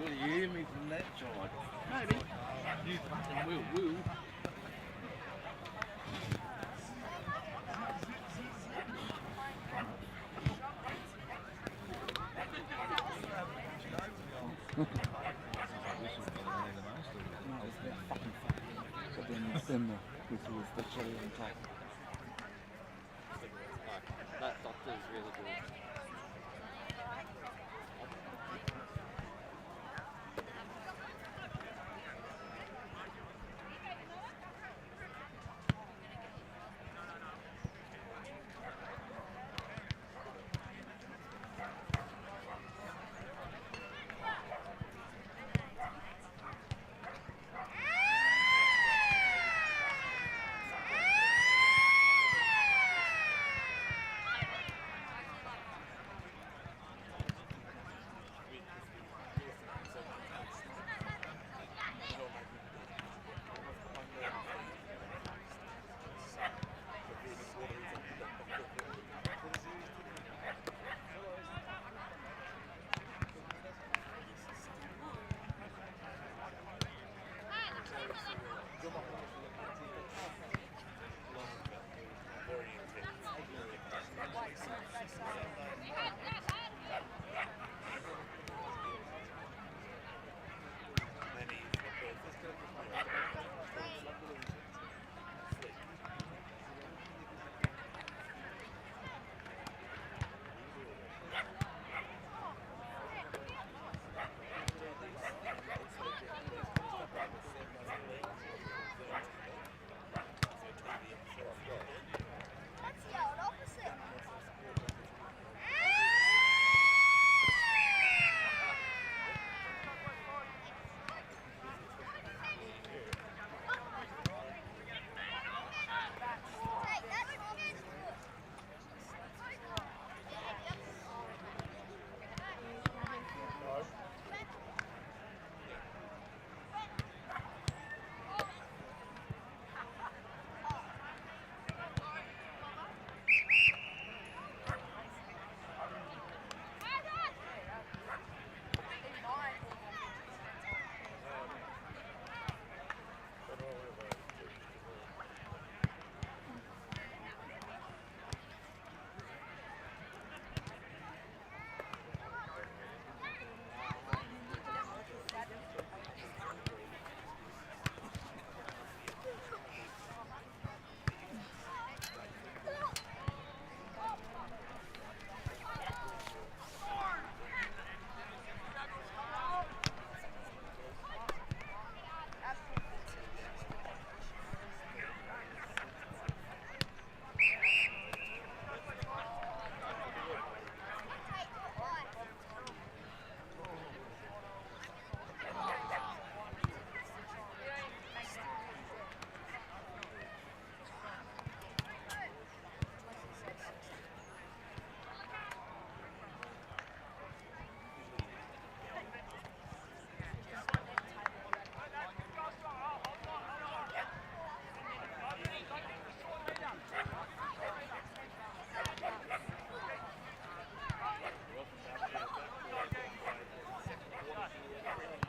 [SPEAKER 2] Will you hear me from that side? Maybe. You fucking will.
[SPEAKER 3] That doctor is really good.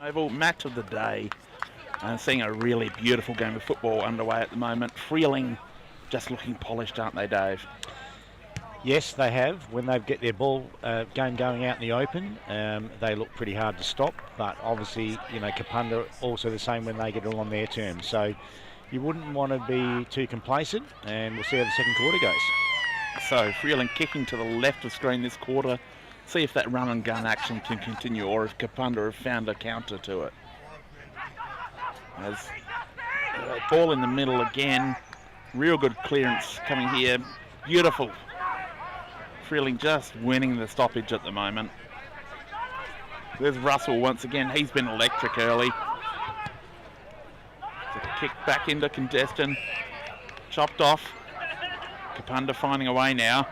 [SPEAKER 7] Oval match of the day. And seeing a really beautiful game of football underway at the moment. Freeling just looking polished, aren't they, Dave?
[SPEAKER 6] Yes, they have. When they get their ball game going out in the open, they look pretty hard to stop. But obviously, you know, Kapunda also the same when they get it all on their terms. So you wouldn't want to be too complacent, and we'll see how the second quarter goes.
[SPEAKER 7] So Freeling kicking to the left of screen this quarter. See if that run and gun action can continue, or if Kapunda have found a counter to it. As ball in the middle again. Real good clearance coming here. Beautiful. Freeling just winning the stoppage at the moment. There's Russell once again. He's been electric early. So kick back into congestion. Chopped off. Kapunda finding a way now.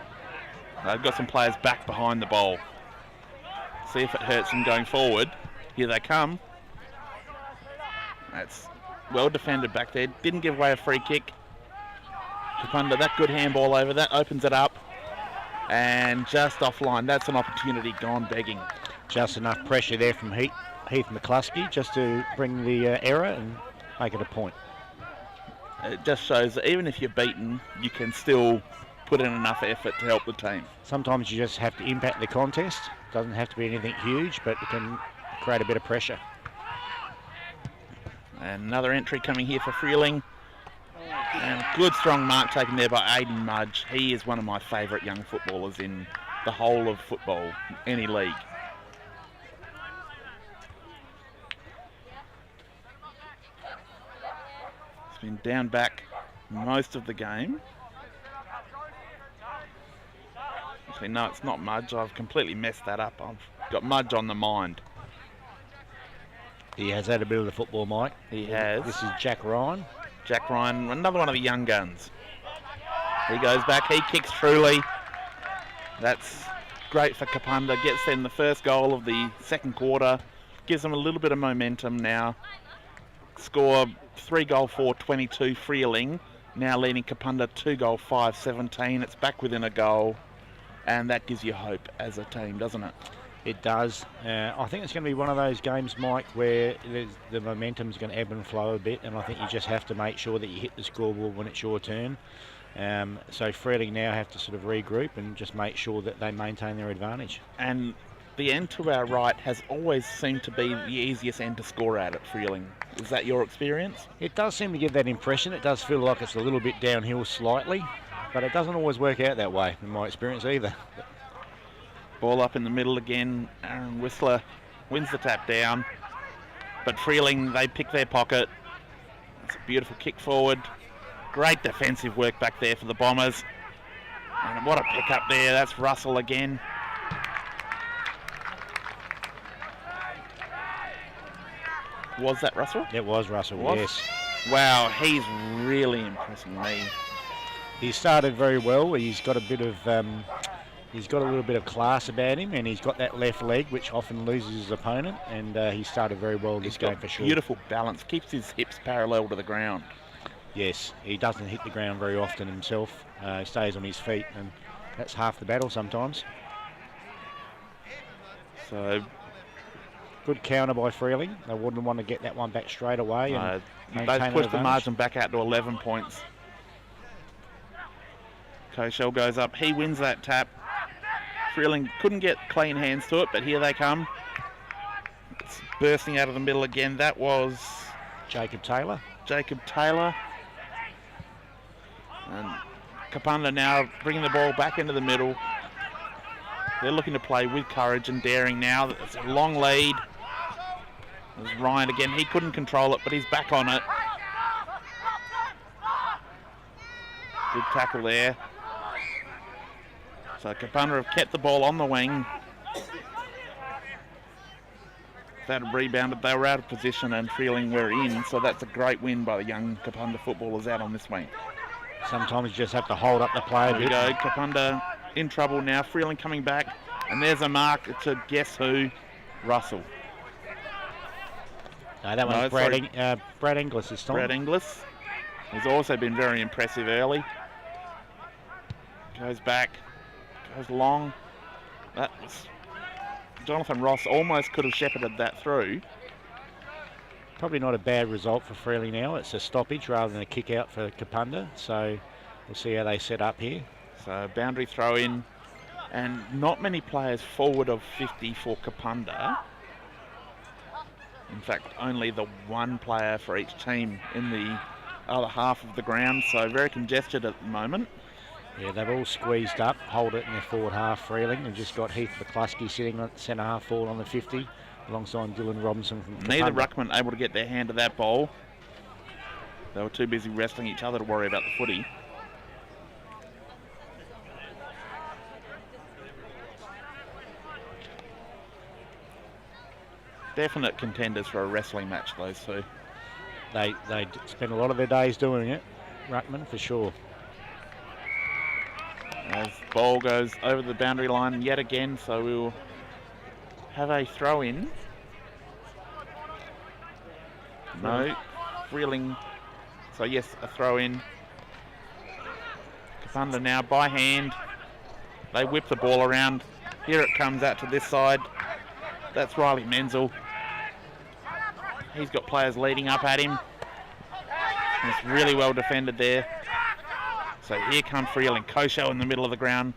[SPEAKER 7] They've got some players back behind the ball. See if it hurts them going forward. Here they come. That's well defended back there. Didn't give away a free kick. Kapunda, that good handball over. That opens it up. And just offline. That's an opportunity gone begging.
[SPEAKER 6] Just enough pressure there from Heath McCluskey just to bring the error and make it a point.
[SPEAKER 7] It just shows that even if you're beaten, you can still put in enough effort to help the team.
[SPEAKER 6] Sometimes you just have to impact the contest. Doesn't have to be anything huge, but it can create a bit of pressure.
[SPEAKER 7] And another entry coming here for Freeling. And good strong mark taken there by Aidan Mudge. He is one of my favourite young footballers in the whole of football, any league. He's been down back most of the game. Actually, no, it's not Mudge. I've completely messed that up. I've got Mudge on the mind.
[SPEAKER 6] He has had a bit of the football, Mike.
[SPEAKER 7] He has.
[SPEAKER 6] This is Jack Ryan.
[SPEAKER 7] Jack Ryan, another one of the young guns. He goes back, he kicks truly. That's great for Kapunda. Gets them the first goal of the second quarter. Gives them a little bit of momentum now. Score 3-goal 4-22 Freeling. Now leading Kapunda 2-goal 5-17. It's back within a goal. And that gives you hope as a team, doesn't it?
[SPEAKER 6] It does. I think it's going to be one of those games, Mike, where the momentum's going to ebb and flow a bit, and I think you just have to make sure that you hit the scoreboard when it's your turn. So Freeling now have to sort of regroup and just make sure that they maintain their advantage.
[SPEAKER 7] And the end to our right has always seemed to be the easiest end to score at Freeling. Is that your experience?
[SPEAKER 6] It does seem to give that impression. It does feel like it's a little bit downhill slightly, but it doesn't always work out that way in my experience either.
[SPEAKER 7] Ball up in the middle again. Aaron Whistler wins the tap down. But Freeling, they pick their pocket. It's a beautiful kick forward. Great defensive work back there for the Bombers. And what a pick up there. That's Russell again. Was that Russell?
[SPEAKER 6] It was Russell, yes.
[SPEAKER 7] Wow, he's really impressing me.
[SPEAKER 6] He started very well. He's got a bit of... he's got a little bit of class about him, and he's got that left leg, which often loses his opponent, and he started very well this game for sure.
[SPEAKER 7] Beautiful balance, keeps his hips parallel to the ground.
[SPEAKER 6] Yes, he doesn't hit the ground very often himself. He stays on his feet, and that's half the battle sometimes.
[SPEAKER 7] So,
[SPEAKER 6] good counter by Freeling. They wouldn't want to get that one back straight away.
[SPEAKER 7] They've pushed the margin back out to 11 points. Koshel goes up, he wins that tap. Freeling couldn't get clean hands to it, but here they come. It's bursting out of the middle again. That was
[SPEAKER 6] Jacob Taylor.
[SPEAKER 7] And Kapunda now bringing the ball back into the middle. They're looking to play with courage and daring now. It's a long lead. There's Ryan again. He couldn't control it, but he's back on it. Good tackle there. So Kapunda have kept the ball on the wing. If they had rebounded, they were out of position and Freeling were in, so that's a great win by the young Kapunda footballers out on this wing.
[SPEAKER 6] Sometimes you just have to hold up the play a bit.
[SPEAKER 7] There we go, Kapunda in trouble now, Freeling coming back, and there's a mark to guess who? Russell.
[SPEAKER 6] No, that one's Brad Inglis this time.
[SPEAKER 7] Brad Inglis has also been very impressive early. Goes back, goes long. That was Jonathan Ross almost could have shepherded that through.
[SPEAKER 6] Probably not a bad result for Freeling now. It's a stoppage rather than a kick out for Kapunda. So we'll see how they set up here.
[SPEAKER 7] So boundary throw in, and not many players forward of 50 for Kapunda. In fact, only the one player for each team in the other half of the ground, so very congested at the moment.
[SPEAKER 6] Yeah, they've all squeezed up, hold it in their forward half, Freeling, and just got Heath McCluskey sitting at centre half forward on the 50, alongside Dylan Robinson from Kapunda.
[SPEAKER 7] Neither ruckman able to get their hand to that ball. They were too busy wrestling each other to worry about the footy. Definite contenders for a wrestling match, those two.
[SPEAKER 6] They spend a lot of their days doing it, ruckman, for sure.
[SPEAKER 7] As ball goes over the boundary line yet again, so we will have a throw in. No, Freeling. So yes, a throw in. Kapunda now by hand. They whip the ball around. Here it comes out to this side. That's Riley Menzel. He's got players leading up at him. It's really well defended there. So here comes Freeling. Kosho in the middle of the ground.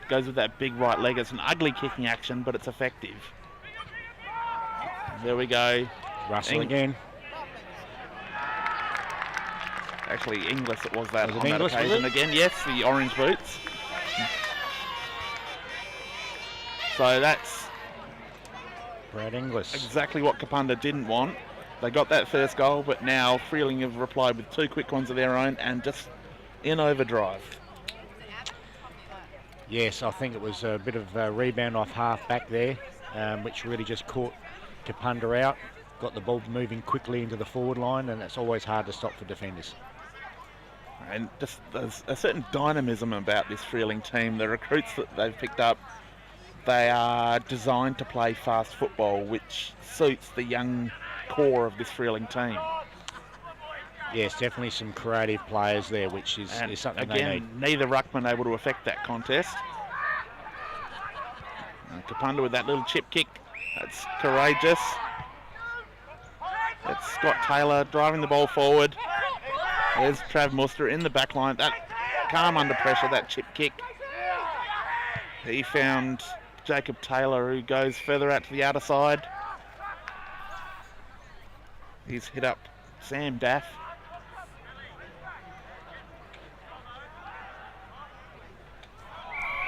[SPEAKER 7] Goes with that big right leg. It's an ugly kicking action, but it's effective. There we go.
[SPEAKER 6] Russell again.
[SPEAKER 7] Actually, Inglis it was that
[SPEAKER 6] Was it
[SPEAKER 7] on
[SPEAKER 6] Inglis,
[SPEAKER 7] that occasion again. Yes, the orange boots. So that's
[SPEAKER 6] Brad Inglis.
[SPEAKER 7] exactly what Kapunda didn't want. They got that first goal, but now Freeling have replied with two quick ones of their own and just in overdrive.
[SPEAKER 6] Yes, I think it was a bit of a rebound off half back there, which really just caught Kapunda out. Got the ball moving quickly into the forward line, and it's always hard to stop for defenders.
[SPEAKER 7] And just there's a certain dynamism about this Freeling team. The recruits that they've picked up, they are designed to play fast football, which suits the young core of this Freeling team.
[SPEAKER 6] Yes, definitely some creative players there, which is something they need.
[SPEAKER 7] Again, neither ruckman able to affect that contest. Kapunda with that little chip kick. That's courageous. It's Scott Taylor driving the ball forward. There's Trav Muster in the back line. That calm under pressure, that chip kick. He found Jacob Taylor, who goes further out to the outer side. He's hit up Sam Daff.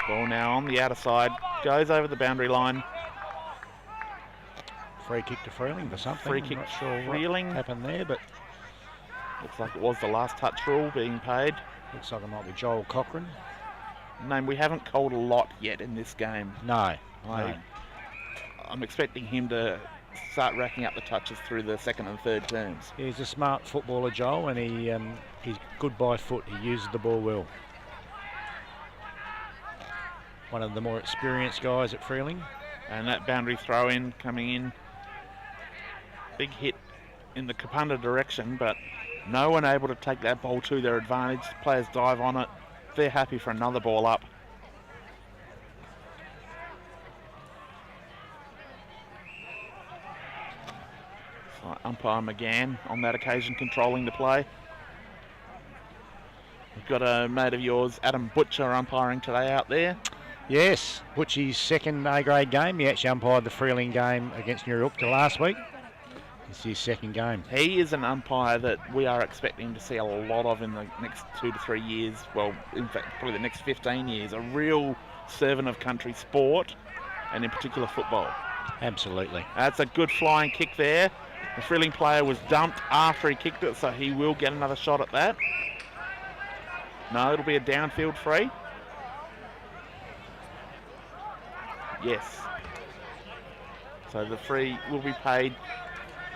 [SPEAKER 7] Ball now on the outer side, goes over the boundary line.
[SPEAKER 6] Free kick to Freeling for something.
[SPEAKER 7] Free kick
[SPEAKER 6] I'm not sure
[SPEAKER 7] Freeling.
[SPEAKER 6] what happened there, but
[SPEAKER 7] Looks like it was the last touch rule being paid.
[SPEAKER 6] looks like it might be Joel Cochran.
[SPEAKER 7] Name we haven't called a lot yet in this game.
[SPEAKER 6] No.
[SPEAKER 7] I'm expecting him to start racking up the touches through the second and third terms.
[SPEAKER 6] He's a smart footballer, Joel, and he's good by foot. He uses the ball well. One of the more experienced guys at Freeling.
[SPEAKER 7] And that boundary throw in coming in. Big hit in the Kapunda direction, but no one able to take that ball to their advantage. Players dive on it. They're happy for another ball up. So umpire McGann on that occasion controlling the play. We've got a mate of yours, Adam Butcher, umpiring today out there.
[SPEAKER 6] Yes, Butchie's second A-grade game. He actually umpired the Freeling game against New York last week. It's his second game.
[SPEAKER 7] He is an umpire that we are expecting to see a lot of in the next 2 to 3 years. Well, in fact, probably the next 15 years. A real servant of country sport, and in particular football.
[SPEAKER 6] Absolutely.
[SPEAKER 7] That's a good flying kick there. The Freeling player was dumped after he kicked it, so he will get another shot at that. No, it'll be a downfield free. Yes. So the free will be paid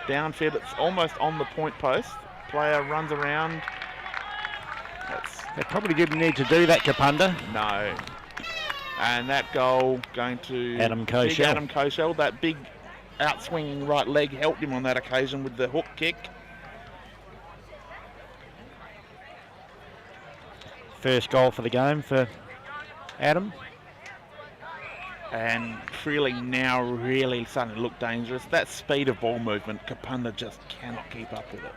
[SPEAKER 7] downfield. It's almost on the point post. Player runs around.
[SPEAKER 6] They probably didn't need to do that, Kapunda.
[SPEAKER 7] No. And that goal going to
[SPEAKER 6] Adam
[SPEAKER 7] big
[SPEAKER 6] Koshel.
[SPEAKER 7] Adam Koshel. That big outswinging right leg helped him on that occasion with the hook kick.
[SPEAKER 6] First goal for the game for Adam.
[SPEAKER 7] And Freeling now really starting to look dangerous. That speed of ball movement, Kapunda just cannot keep up with it.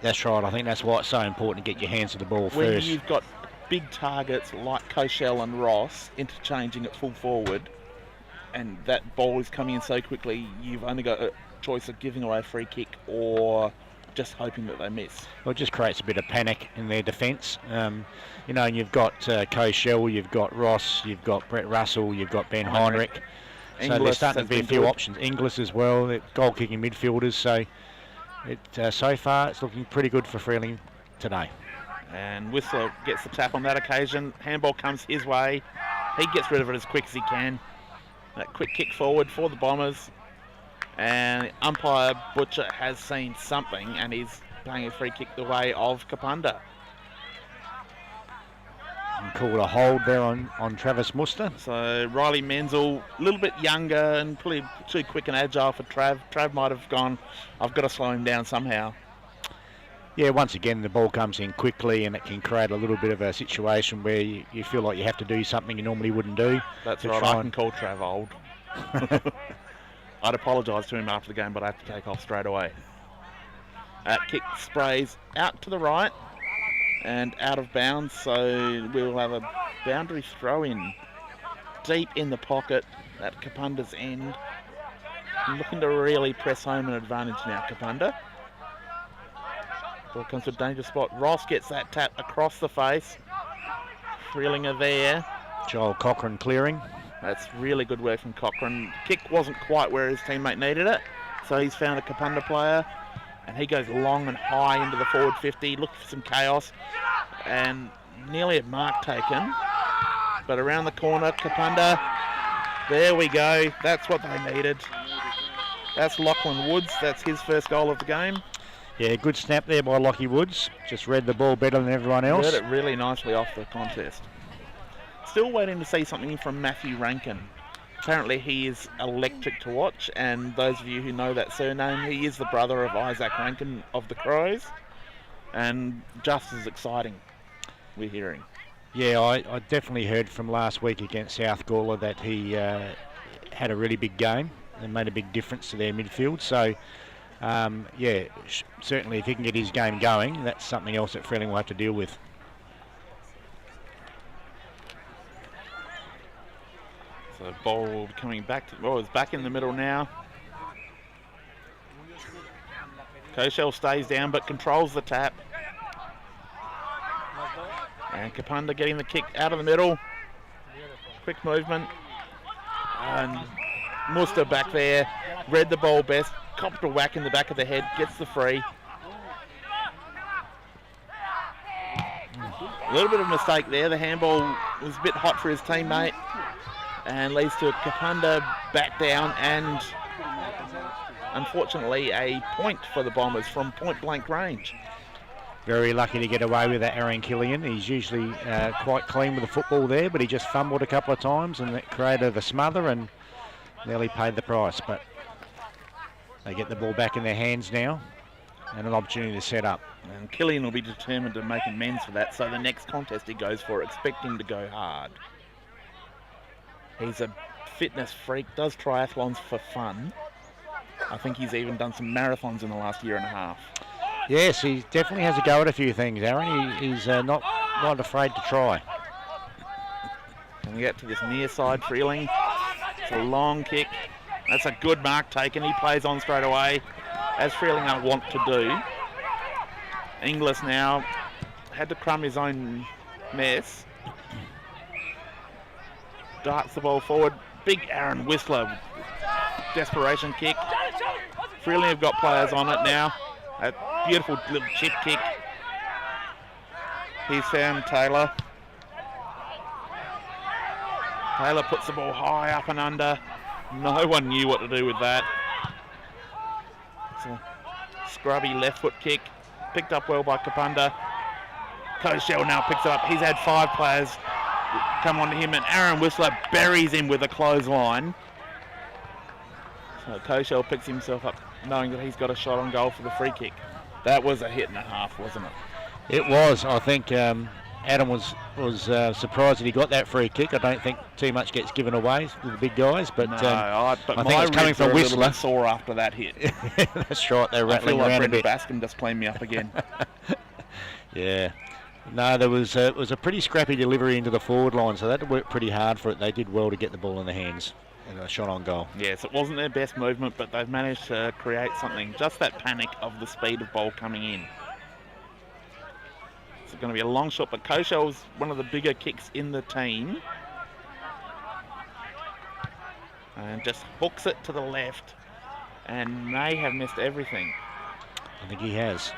[SPEAKER 6] That's right. I think that's why it's so important to get your hands to the ball
[SPEAKER 7] When
[SPEAKER 6] first.
[SPEAKER 7] you've got big targets like Koshel and Ross interchanging at full forward, and that ball is coming in so quickly, you've only got a choice of giving away a free kick or just hoping that they miss.
[SPEAKER 6] Well, it just creates a bit of panic in their defence. You know, and you've got Koshel, you've got Ross, you've got Brett Russell, you've got Ben Heinrich. So there's
[SPEAKER 7] Inglis
[SPEAKER 6] starting
[SPEAKER 7] has
[SPEAKER 6] to be a
[SPEAKER 7] been
[SPEAKER 6] few
[SPEAKER 7] good.
[SPEAKER 6] options. Inglis as well, they're goal-kicking midfielders. So so far it's looking pretty good for Freeling today.
[SPEAKER 7] And Whistler gets the tap on that occasion. Handball comes his way. He gets rid of it as quick as he can. That quick kick forward for the Bombers. And umpire Butcher has seen something and he's playing a free kick the way of Kapunda.
[SPEAKER 6] And called a hold there on Travis Muster.
[SPEAKER 7] So Riley Menzel, a little bit younger and probably too quick and agile for Trav. Trav might have gone, I've got to slow him down somehow.
[SPEAKER 6] Yeah, once again, the ball comes in quickly and it can create a little bit of a situation where you feel like you have to do something you normally wouldn't do.
[SPEAKER 7] That's
[SPEAKER 6] to
[SPEAKER 7] right,
[SPEAKER 6] try
[SPEAKER 7] I can
[SPEAKER 6] and-
[SPEAKER 7] call Trav old. I'd apologise to him after the game, but I have to take off straight away. Kick sprays out to the right and out of bounds, so we'll have a boundary throw in deep in the pocket at Kapunda's end. Looking to really press home an advantage now, Kapunda. Ball comes to a dangerous spot. Ross gets that tap across the face. Freeling are there.
[SPEAKER 6] Joel Cochran clearing.
[SPEAKER 7] That's really good work from Cochran. Kick wasn't quite where his teammate needed it, so he's found a Kapunda player, and he goes long and high into the forward 50, looking for some chaos, and nearly a mark taken. But around the corner, Kapunda, there we go. That's what they needed. That's Lachlan Woods. That's his first goal of the game.
[SPEAKER 6] Yeah, good snap there by Lockie Woods. Just read the ball better than everyone else.
[SPEAKER 7] Read it really nicely off the contest. Still waiting to see something from Matthew Rankin. Apparently he is electric to watch, and those of you who know that surname, he is the brother of Isaac Rankin of the Crows, and just as exciting, we're hearing.
[SPEAKER 6] Yeah, I definitely heard from last week against South Gawler that he had a really big game and made a big difference to their midfield. So, yeah, certainly if he can get his game going, that's something else that Freeling will have to deal with.
[SPEAKER 7] So ball coming back to, well, it's back in the middle now. Koshel stays down but controls the tap. And Kapunda getting the kick out of the middle. Quick movement. And Muster back there. Read the ball best. Copped a whack in the back of the head. Gets the free. A little bit of a mistake there. The handball was a bit hot for his teammate. And leads to a Kapunda back down, and unfortunately a point for the Bombers from point blank range.
[SPEAKER 6] Very lucky to get away with that, Aaron Killian. He's usually quite clean with the football there, but he just fumbled a couple of times and that created a smother and nearly paid the price. But they get the ball back in their hands now and an opportunity to set up.
[SPEAKER 7] And Killian will be determined to make amends for that, so the next contest he goes for, expecting to go hard. He's a fitness freak, does triathlons for fun. I think he's even done some marathons in the last year and a half.
[SPEAKER 6] Yes, he definitely has a go at a few things, Aaron. He's not afraid to try.
[SPEAKER 7] And we get to this near side, Freeling. It's a long kick. That's a good mark taken. He plays on straight away, as Freeling want to do. Inglis now had to crumb his own mess. Darts the ball forward. Big Aaron Whistler. Desperation kick. Freeling have got players on it now. A beautiful little chip kick. He's found Taylor. Taylor puts the ball high up and under. No one knew what to do with that. It's a scrubby left foot kick. Picked up well by Kapunda. Koshel now picks it up. He's had 5 players come on to him, and Aaron Whistler buries him with a clothesline. So Koshel picks himself up, knowing that he's got a shot on goal for the free kick. That was a hit and a half, wasn't it?
[SPEAKER 6] It was. I think Adam was surprised that he got that free kick. I don't think too much gets given away to the big guys, but
[SPEAKER 7] No, but
[SPEAKER 6] I think it's coming from
[SPEAKER 7] a little
[SPEAKER 6] Whistler.
[SPEAKER 7] bit sore after that hit.
[SPEAKER 6] That's right, they're
[SPEAKER 7] I feel
[SPEAKER 6] rattling
[SPEAKER 7] like
[SPEAKER 6] around a
[SPEAKER 7] Brendan
[SPEAKER 6] bit.
[SPEAKER 7] Bascom just cleaned me up again.
[SPEAKER 6] Yeah. No, it was a pretty scrappy delivery into the forward line, so that worked pretty hard for it. They did well to get the ball in the hands and a shot on goal.
[SPEAKER 7] Yes, it wasn't their best movement, but they've managed to create something. Just that panic of the speed of ball coming in. It's going to be a long shot, but Koshel's one of the bigger kicks in the team. And just hooks it to the left and may have missed everything.
[SPEAKER 6] I think he has.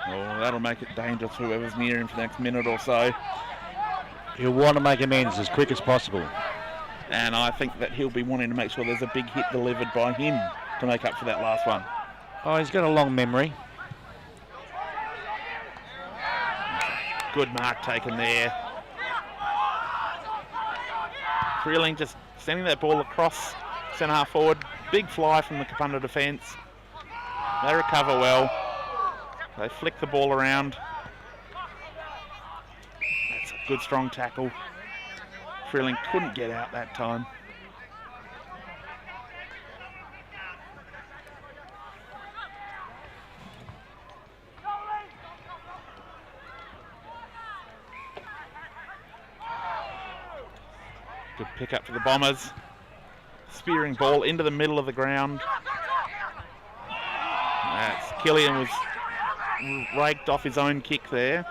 [SPEAKER 7] Oh, that'll make it dangerous whoever's near him for the next minute or so.
[SPEAKER 6] He'll want to make amends as quick as possible.
[SPEAKER 7] And I think that he'll be wanting to make sure there's a big hit delivered by him to make up for that last one.
[SPEAKER 6] Oh, he's got a long memory.
[SPEAKER 7] Good mark taken there. Freeling just sending that ball across centre half forward. Big fly from the Kapunda defence. They recover well. They flick the ball around. That's a good strong tackle. Freeling couldn't get out that time. Good pick up for the Bombers. Spearing ball into the middle of the ground. Killian was raked off his own kick there.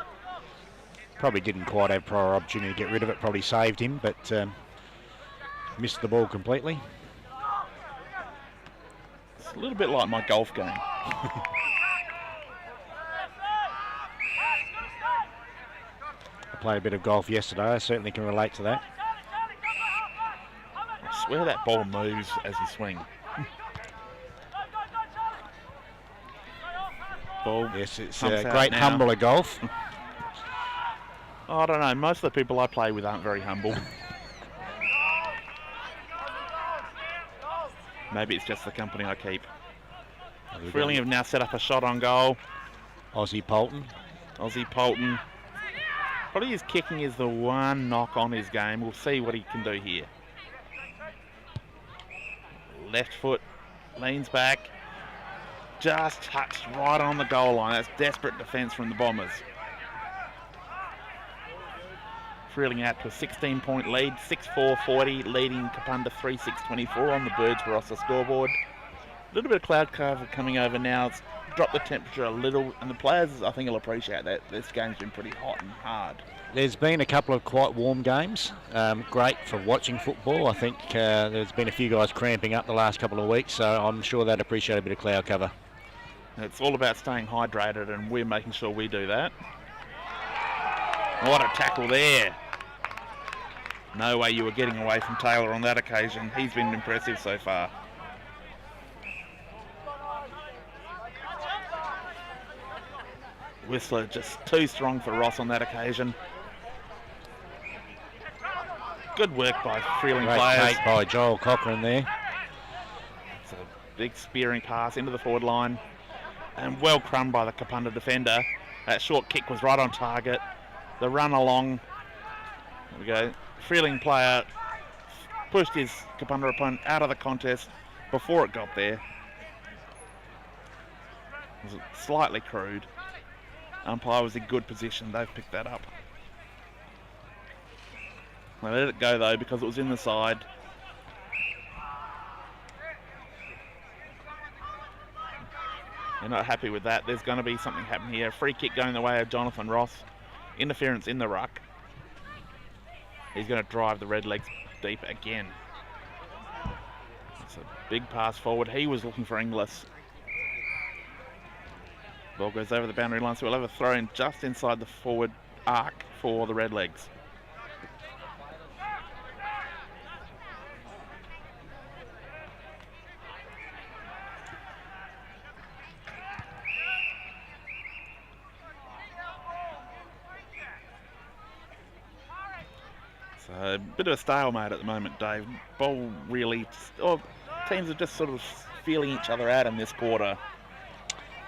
[SPEAKER 6] Probably didn't quite have prior opportunity to get rid of it. Probably saved him, but missed the ball completely.
[SPEAKER 7] It's a little bit like my golf game.
[SPEAKER 6] I played a bit of golf yesterday. I certainly can relate to that.
[SPEAKER 7] I swear that ball moves as you swing. Ball
[SPEAKER 6] Yes, it's
[SPEAKER 7] comes
[SPEAKER 6] a
[SPEAKER 7] out
[SPEAKER 6] great
[SPEAKER 7] now.
[SPEAKER 6] humbler golf.
[SPEAKER 7] I don't know, most of the people I play with aren't very humble. Maybe it's just the company I keep. Freeling have now set up a shot on goal.
[SPEAKER 6] Aussie Polton.
[SPEAKER 7] Aussie Polton. Probably his kicking is the one knock on his game. We'll see what he can do here. Left foot, leans back. Just touched right on the goal line. That's desperate defence from the Bombers. Freeling out to a 16-point lead, 6-4-40, leading Kapunda 3-6-24 on the Birds Barossa scoreboard. A little bit of cloud cover coming over now. It's dropped the temperature a little, and the players, I think, will appreciate that. This game's been pretty hot and hard.
[SPEAKER 6] There's been a couple of quite warm games. Great for watching football. I think there's been a few guys cramping up the last couple of weeks, so I'm sure they'd appreciate a bit of cloud cover.
[SPEAKER 7] It's all about staying hydrated, and we're making sure we do that. What a tackle there. No way you were getting away from Taylor on that occasion. He's been impressive so far. Whistler just too strong for Ross on that occasion. Good work by Freeling
[SPEAKER 6] Great
[SPEAKER 7] players.
[SPEAKER 6] take by Joel Cochran there.
[SPEAKER 7] It's a big spearing pass into the forward line. And well crumbed by the Kapunda defender. That short kick was right on target. The run along. There we go. Freeling player pushed his Kapunda opponent out of the contest before it got there. It was slightly crude. Umpire was in good position. They've picked that up. They let it go though because it was in the side. They're not happy with that. There's going to be something happening here. Free kick going the way of Jonathan Ross. Interference in the ruck. He's going to drive the Redlegs deep again. It's a big pass forward. He was looking for Inglis. Ball goes over the boundary line, so we'll have a throw in just inside the forward arc for the Redlegs. So a bit of a stalemate at the moment, Dave. Ball really, teams are just sort of feeling each other out in this quarter.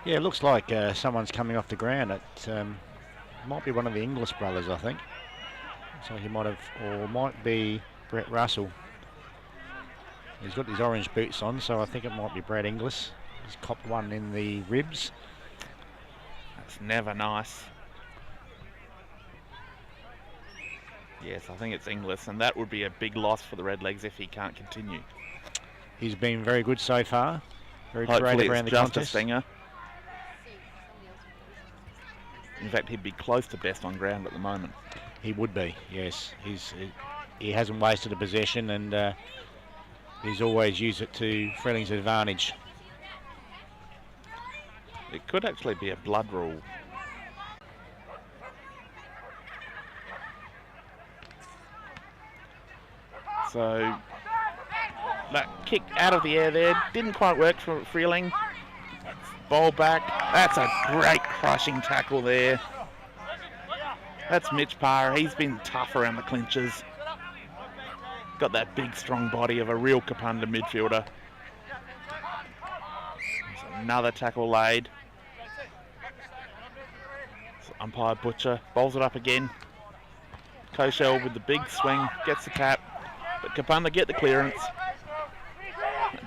[SPEAKER 6] Yeah, it looks like someone's coming off the ground. It might be one of the Inglis brothers, I think. So he might have, or might be Brett Russell. He's got his orange boots on, so I think it might be Brad Inglis. He's copped one in the ribs.
[SPEAKER 7] That's never nice. Yes, I think it's Inglis, and that would be a big loss for the Redlegs if he can't continue.
[SPEAKER 6] He's been very good so far. Very
[SPEAKER 7] Hopefully
[SPEAKER 6] creative around
[SPEAKER 7] it's
[SPEAKER 6] the
[SPEAKER 7] just
[SPEAKER 6] contest.
[SPEAKER 7] a stinger. In fact, he'd be close to best on ground at the moment.
[SPEAKER 6] He would be, yes. He hasn't wasted a possession, and he's always used it to Freeling's advantage.
[SPEAKER 7] It could actually be a blood rule. So that kick out of the air there didn't quite work for Freeling. Ball back. That's a great crushing tackle there. That's Mitch Parr. He's been tough around the clinches. Got that big, strong body of a real Kapunda midfielder. There's another tackle laid. So umpire Butcher bowls it up again. Koshel with the big swing, gets the tap. But Kapunda get the clearance.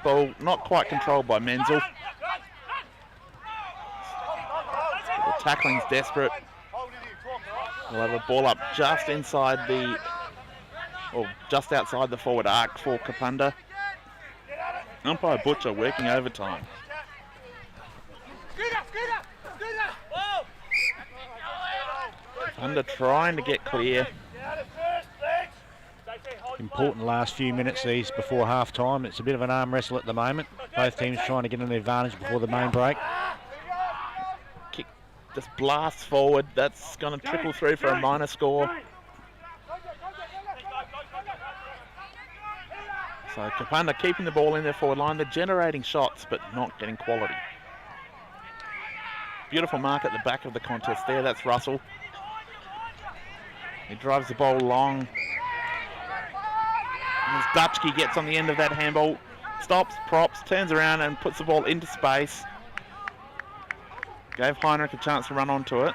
[SPEAKER 7] Ball not quite controlled by Menzel. The tackling's desperate. We'll have a ball up just inside the, or just outside the forward arc for Kapunda. Umpire Butcher working overtime. Kapunda trying to get clear.
[SPEAKER 6] Important last few minutes these before half time. It's a bit of an arm wrestle at the moment. Both teams trying to get an advantage before the main break.
[SPEAKER 7] Kick just blasts forward. That's going to trickle through for a minor score. So Kapunda keeping the ball in their forward line. They're generating shots but not getting quality. Beautiful mark at the back of the contest there. That's Russell. He drives the ball long. As Dutchke gets on the end of that handball, stops, props, turns around and puts the ball into space. Gave Heinrich a chance to run onto it.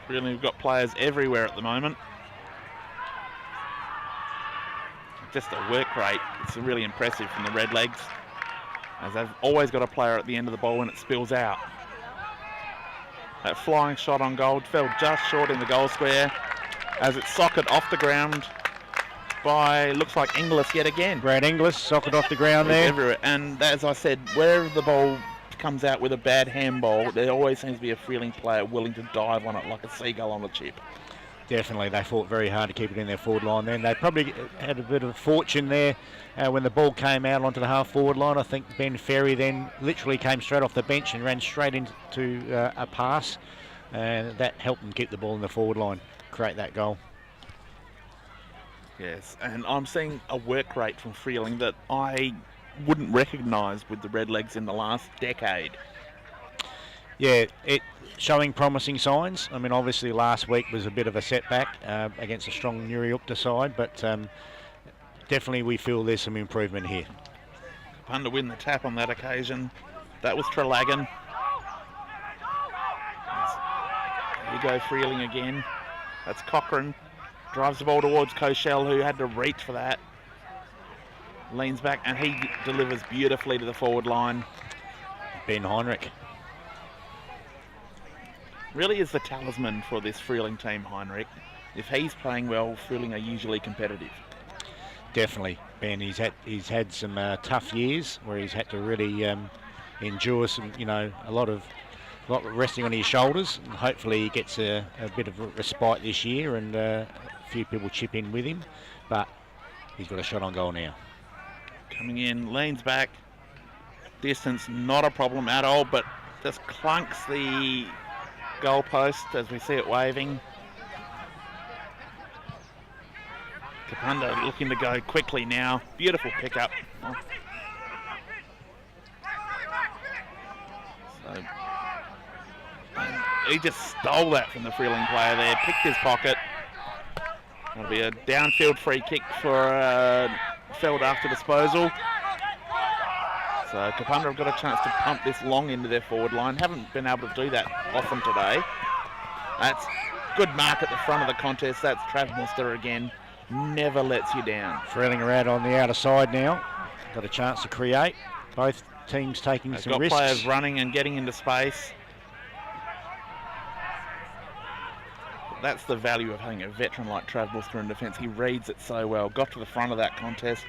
[SPEAKER 7] Really, we've got players everywhere at the moment. Just a work rate, it's really impressive from the Redlegs, as they've always got a player at the end of the ball when it spills out. That flying shot on goal fell just short in the goal square as it's socket off the ground by, looks like Inglis yet again.
[SPEAKER 6] Brad Inglis, socket off the ground there.
[SPEAKER 7] Everywhere. And as I said, wherever the ball comes out with a bad handball, there always seems to be a Freeling player willing to dive on it like a seagull on a chip.
[SPEAKER 6] Definitely, they fought very hard to keep it in their forward line then. They probably had a bit of fortune there when the ball came out onto the half forward line. I think Ben Ferry then literally came straight off the bench and ran straight into a pass, and that helped them keep the ball in the forward line, create that goal.
[SPEAKER 7] Yes, and I'm seeing a work rate from Freeling that I wouldn't recognise with the Redlegs in the last decade.
[SPEAKER 6] Yeah, it showing promising signs. I mean, obviously last week was a bit of a setback against a strong Nuriukta side, but definitely we feel there's some improvement here.
[SPEAKER 7] Kapunda win the tap on that occasion. That was Trelagan. Here you go, Freeling again. That's Cochrane. Drives the ball towards Koshel, who had to reach for that. Leans back and he delivers beautifully to the forward line.
[SPEAKER 6] Ben Heinrich.
[SPEAKER 7] Really is the talisman for this Freeling team, Heinrich. If he's playing well, Freeling are usually competitive.
[SPEAKER 6] Definitely, Ben. He's had some tough years where he's had to really endure some, a lot of resting on his shoulders. And hopefully he gets a bit of a respite this year, and a few people chip in with him. But he's got a shot on goal now.
[SPEAKER 7] Coming in, leans back. Distance not a problem at all, but just clunks the goalpost as we see it waving. Kapunda looking to go quickly now. Beautiful pickup. So, he just stole that from the Freeling player there, picked his pocket. That'll be a downfield free kick for spelled after disposal. So Kapunda have got a chance to pump this long into their forward line. Haven't been able to do that often today. That's good mark at the front of the contest. That's Travminster again. Never lets you down.
[SPEAKER 6] Freeling are out on the outer side now. Got a chance to create. Both teams taking
[SPEAKER 7] They've
[SPEAKER 6] some
[SPEAKER 7] got
[SPEAKER 6] risks.
[SPEAKER 7] players running and getting into space. That's the value of having a veteran like Travminster in defence. He reads it so well. Got to the front of that contest.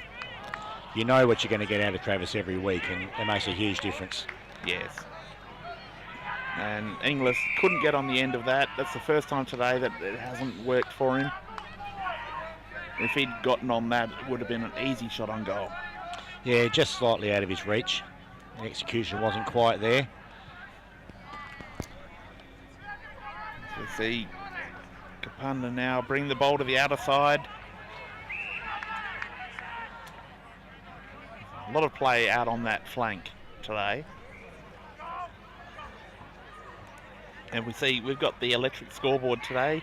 [SPEAKER 6] You know what you're going to get out of Travis every week, and it makes a huge difference.
[SPEAKER 7] Yes. And Inglis couldn't get on the end of that. That's the first time today that it hasn't worked for him. If he'd gotten on that, it would have been an easy shot on goal.
[SPEAKER 6] Yeah, just slightly out of his reach. The execution wasn't quite there.
[SPEAKER 7] So we see Kapunda now bring the ball to the outer side. A lot of play out on that flank today. And we see we've got the electric scoreboard today.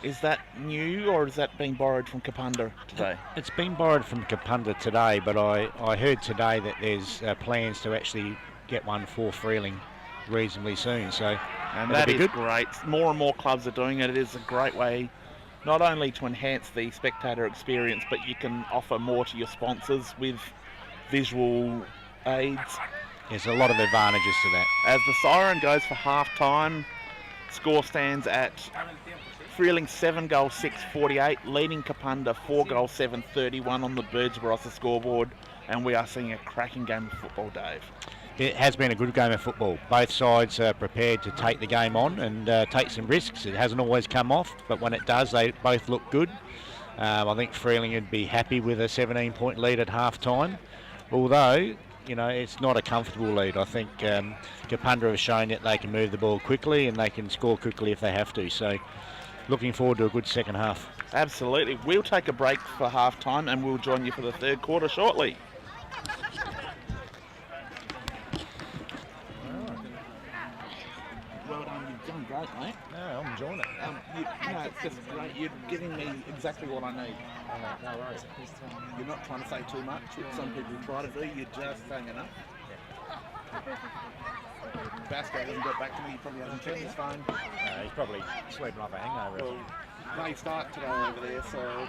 [SPEAKER 7] Is that new or is that being borrowed from Kapunda today?
[SPEAKER 6] It's been borrowed from Kapunda today, but I heard today that there's plans to actually get one for Freeling reasonably soon. So
[SPEAKER 7] And that is great. More and more clubs are doing it. It is a great way not only to enhance the spectator experience, but you can offer more to your sponsors with visual aids.
[SPEAKER 6] There's a lot of advantages to that.
[SPEAKER 7] As the siren goes for half time, score stands at Freeling 7 goals 6-48, leading Kapunda 4 goals 7-31 on the Birds Barossa scoreboard, and we are seeing a cracking game of football, Dave.
[SPEAKER 6] It has been a good game of football. Both sides are prepared to take the game on and take some risks. It hasn't always come off, but when it does, they both look good. I think Freeling would be happy with a 17-point lead at half-time, although, you know, it's not a comfortable lead. I think Kapunda have shown that they can move the ball quickly and they can score quickly if they have to. So looking forward to a good second half.
[SPEAKER 7] Absolutely. We'll take a break for half-time and we'll join you for the third quarter shortly. Well done, you've done great, mate.
[SPEAKER 6] No, I'm enjoying it.
[SPEAKER 7] It's just great. You're giving me exactly what I need.
[SPEAKER 2] No worries.
[SPEAKER 7] You're not trying to say too much, which some people try to do. You're just saying enough. Basco hasn't got back to me. He probably hasn't checked his phone.
[SPEAKER 6] He's probably sleeping off a hangover.
[SPEAKER 7] Well, they start today over there, so...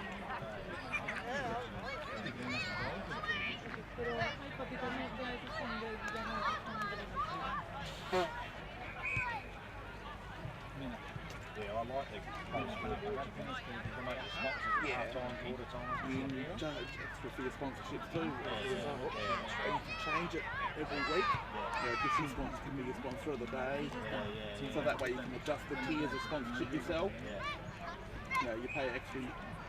[SPEAKER 2] Yeah, I like the close group. I got tennis you can make the sponsors at half-time, quarter time.
[SPEAKER 7] You charge extra for your sponsorships too. You can change it every week. This sponsor can be your sponsor of the day. So that way you can adjust the tiers of sponsorship yourself. You know, you pay extra,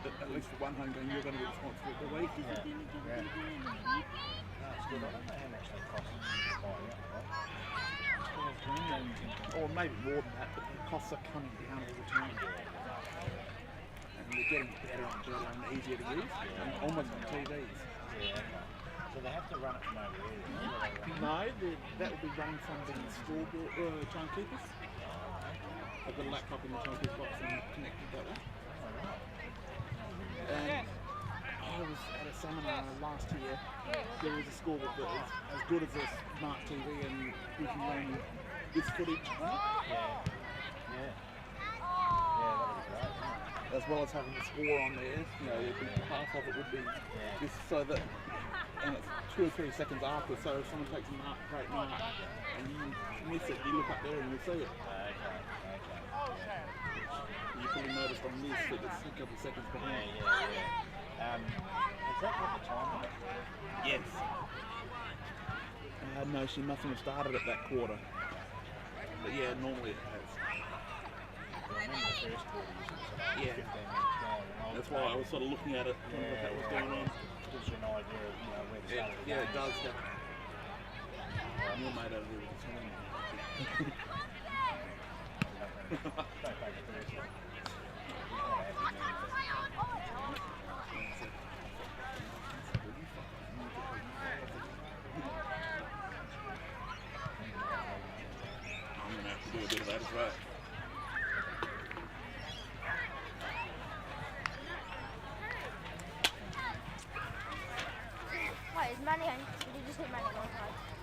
[SPEAKER 7] at least for one home game, you're going to be the sponsor of the week.
[SPEAKER 2] That's good. I don't know how much they cost to buy it, right?
[SPEAKER 7] Or maybe more than that, but the costs are coming down all the time. And they're getting better and better and easier to use, and almost on TVs.
[SPEAKER 2] So they have to run it from over here.
[SPEAKER 7] No, that will be running from the scoreboard, timekeepers. I've got a laptop in the timekeeper box and connected that way. And I was at a seminar last year. There was a scoreboard that is as good as a smart TV, and we can run this footage on it.
[SPEAKER 2] That'd be great.
[SPEAKER 7] As well as having the score on there. You know, half of it would be just so that, and it's 2 or 3 seconds after, so if someone takes a great mark and you miss it, you look up there and you see it. You probably noticed on this that it's a couple of seconds behind.
[SPEAKER 2] Is that what the time is?
[SPEAKER 7] Yes. No, she mustn't have started at that quarter. But yeah, normally it has.
[SPEAKER 2] I remember the first quarter, you said 15 minutes gone.
[SPEAKER 7] That's why I was sort of looking at it, trying to look at what was going on.
[SPEAKER 2] Gives you an idea of, you know, where to start.
[SPEAKER 7] Yeah, it does. You're made over here with the time.
[SPEAKER 2] Don't take it seriously.
[SPEAKER 7] I'm going to have to do a bit of that as well.
[SPEAKER 9] Oh, it's money on. Did you just hit money on one side?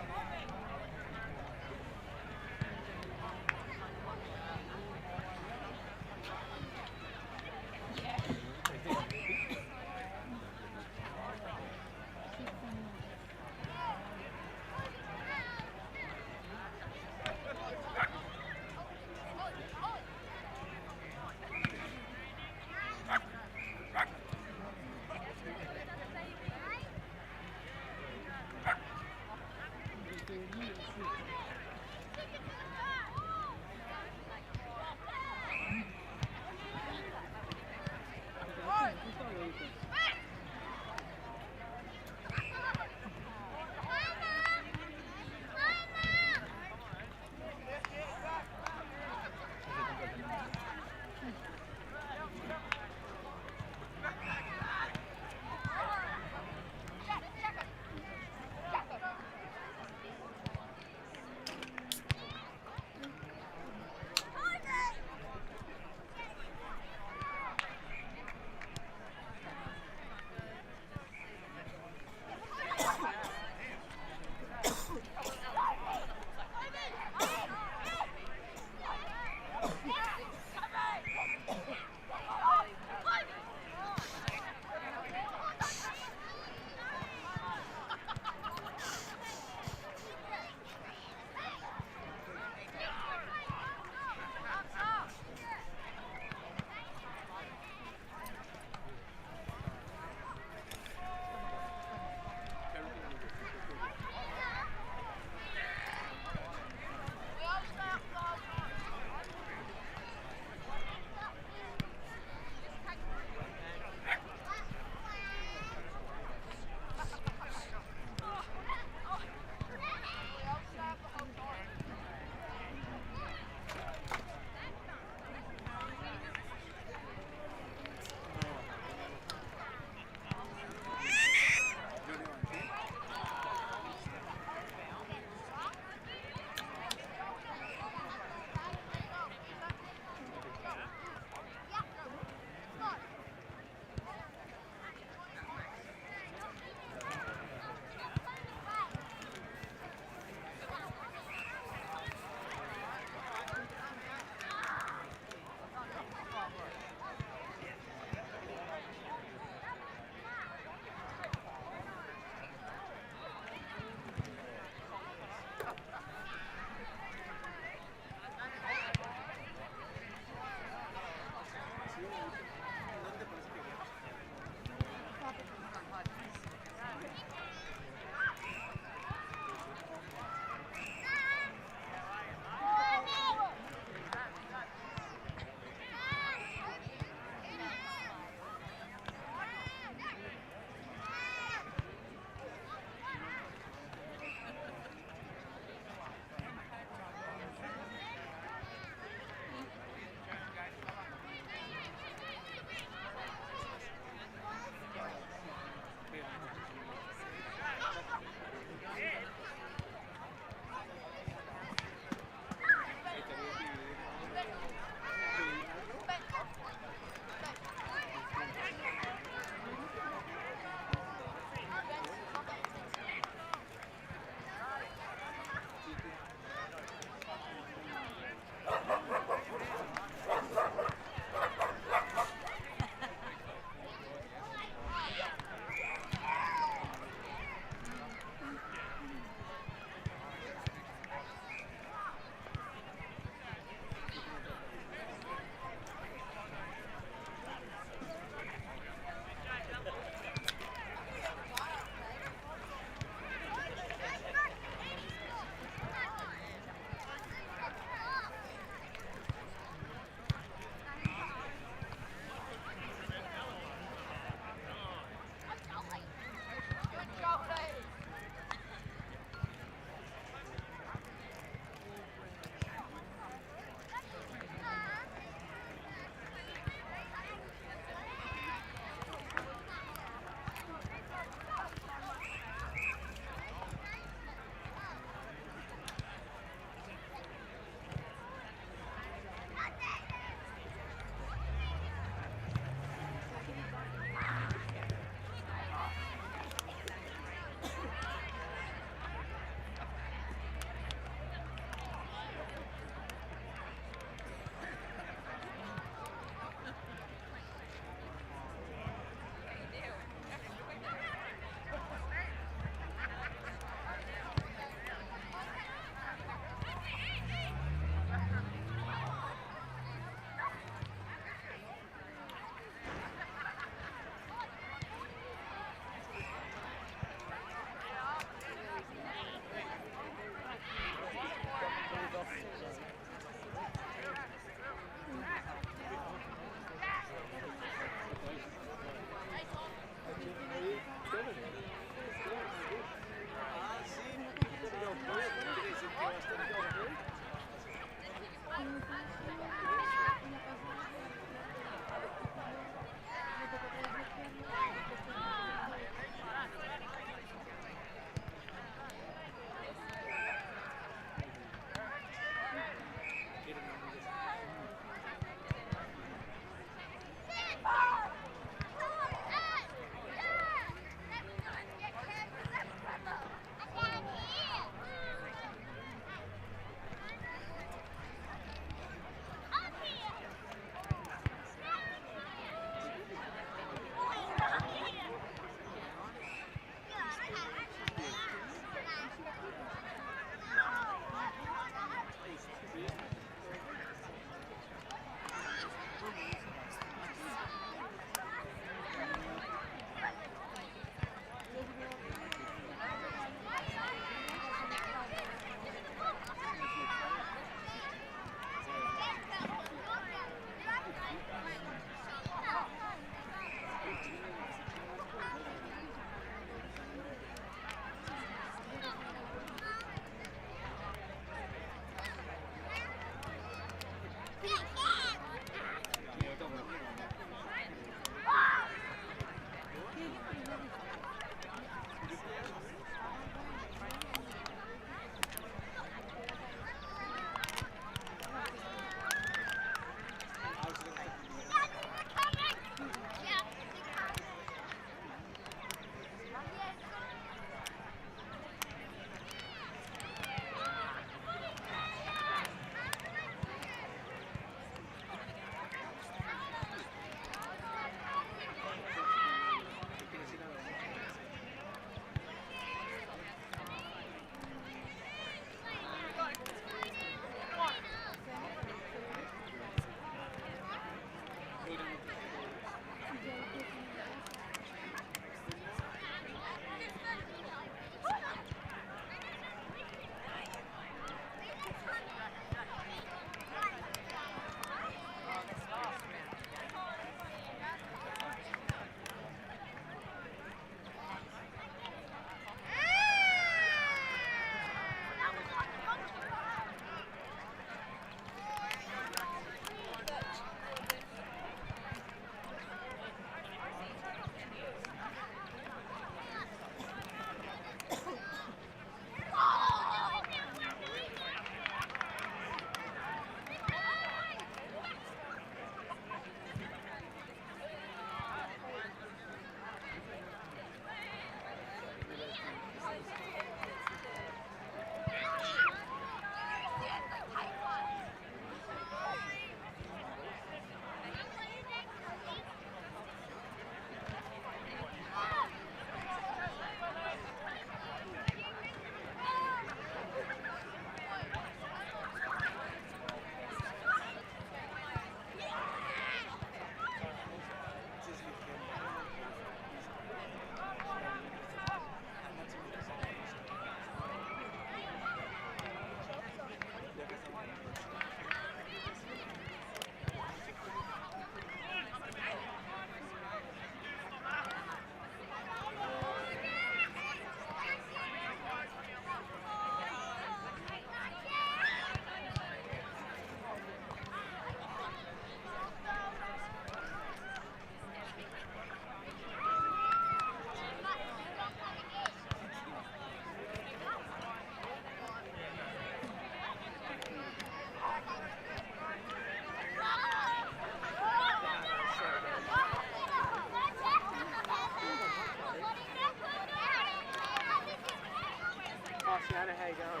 [SPEAKER 10] you going?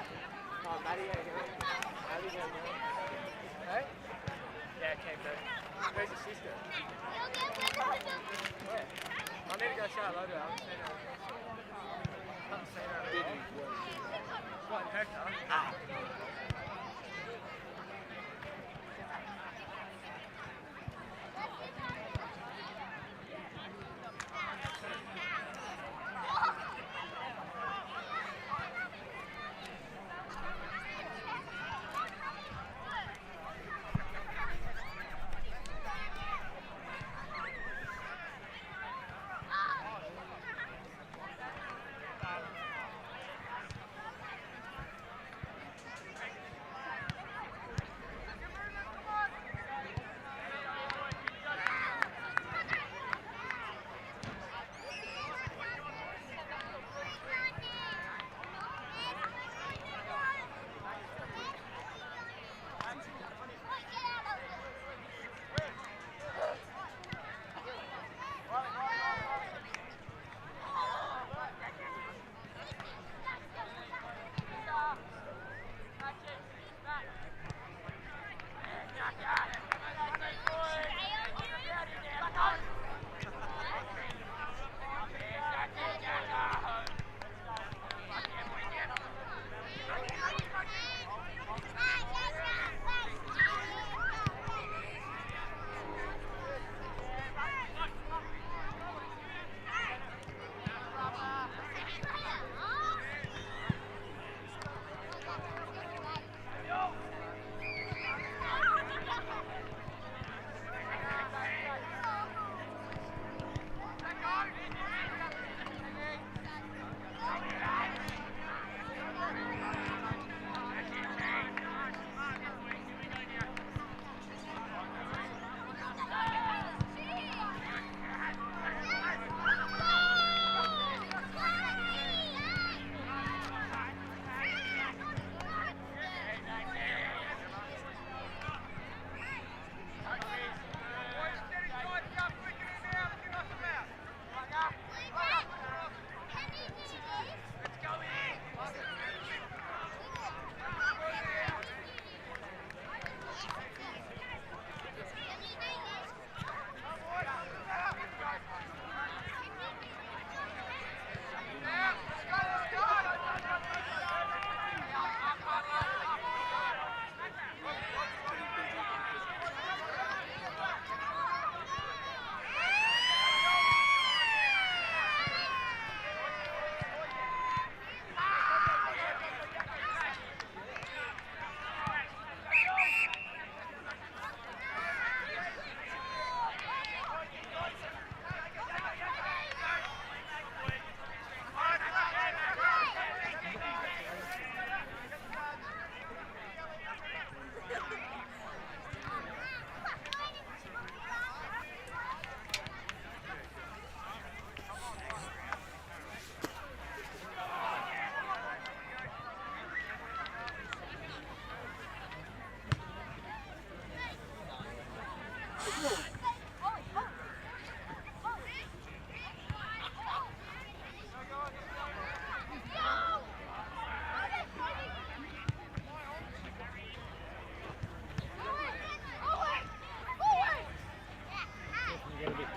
[SPEAKER 10] Oh, Maddie, how you going? Maddie, how you going? Hey? Yeah, okay, good. Where's your sister? Where? I need to go say hello to her. I haven't seen her. What, in her car?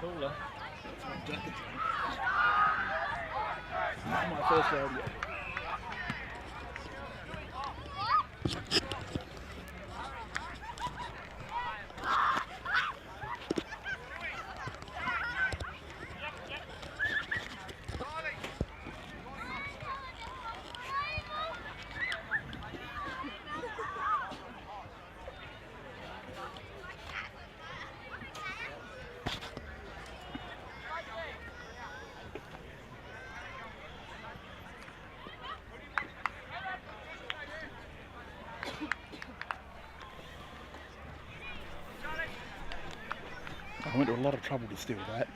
[SPEAKER 7] Cooler. Not my first rodeo. I went to a lot of trouble to steal that.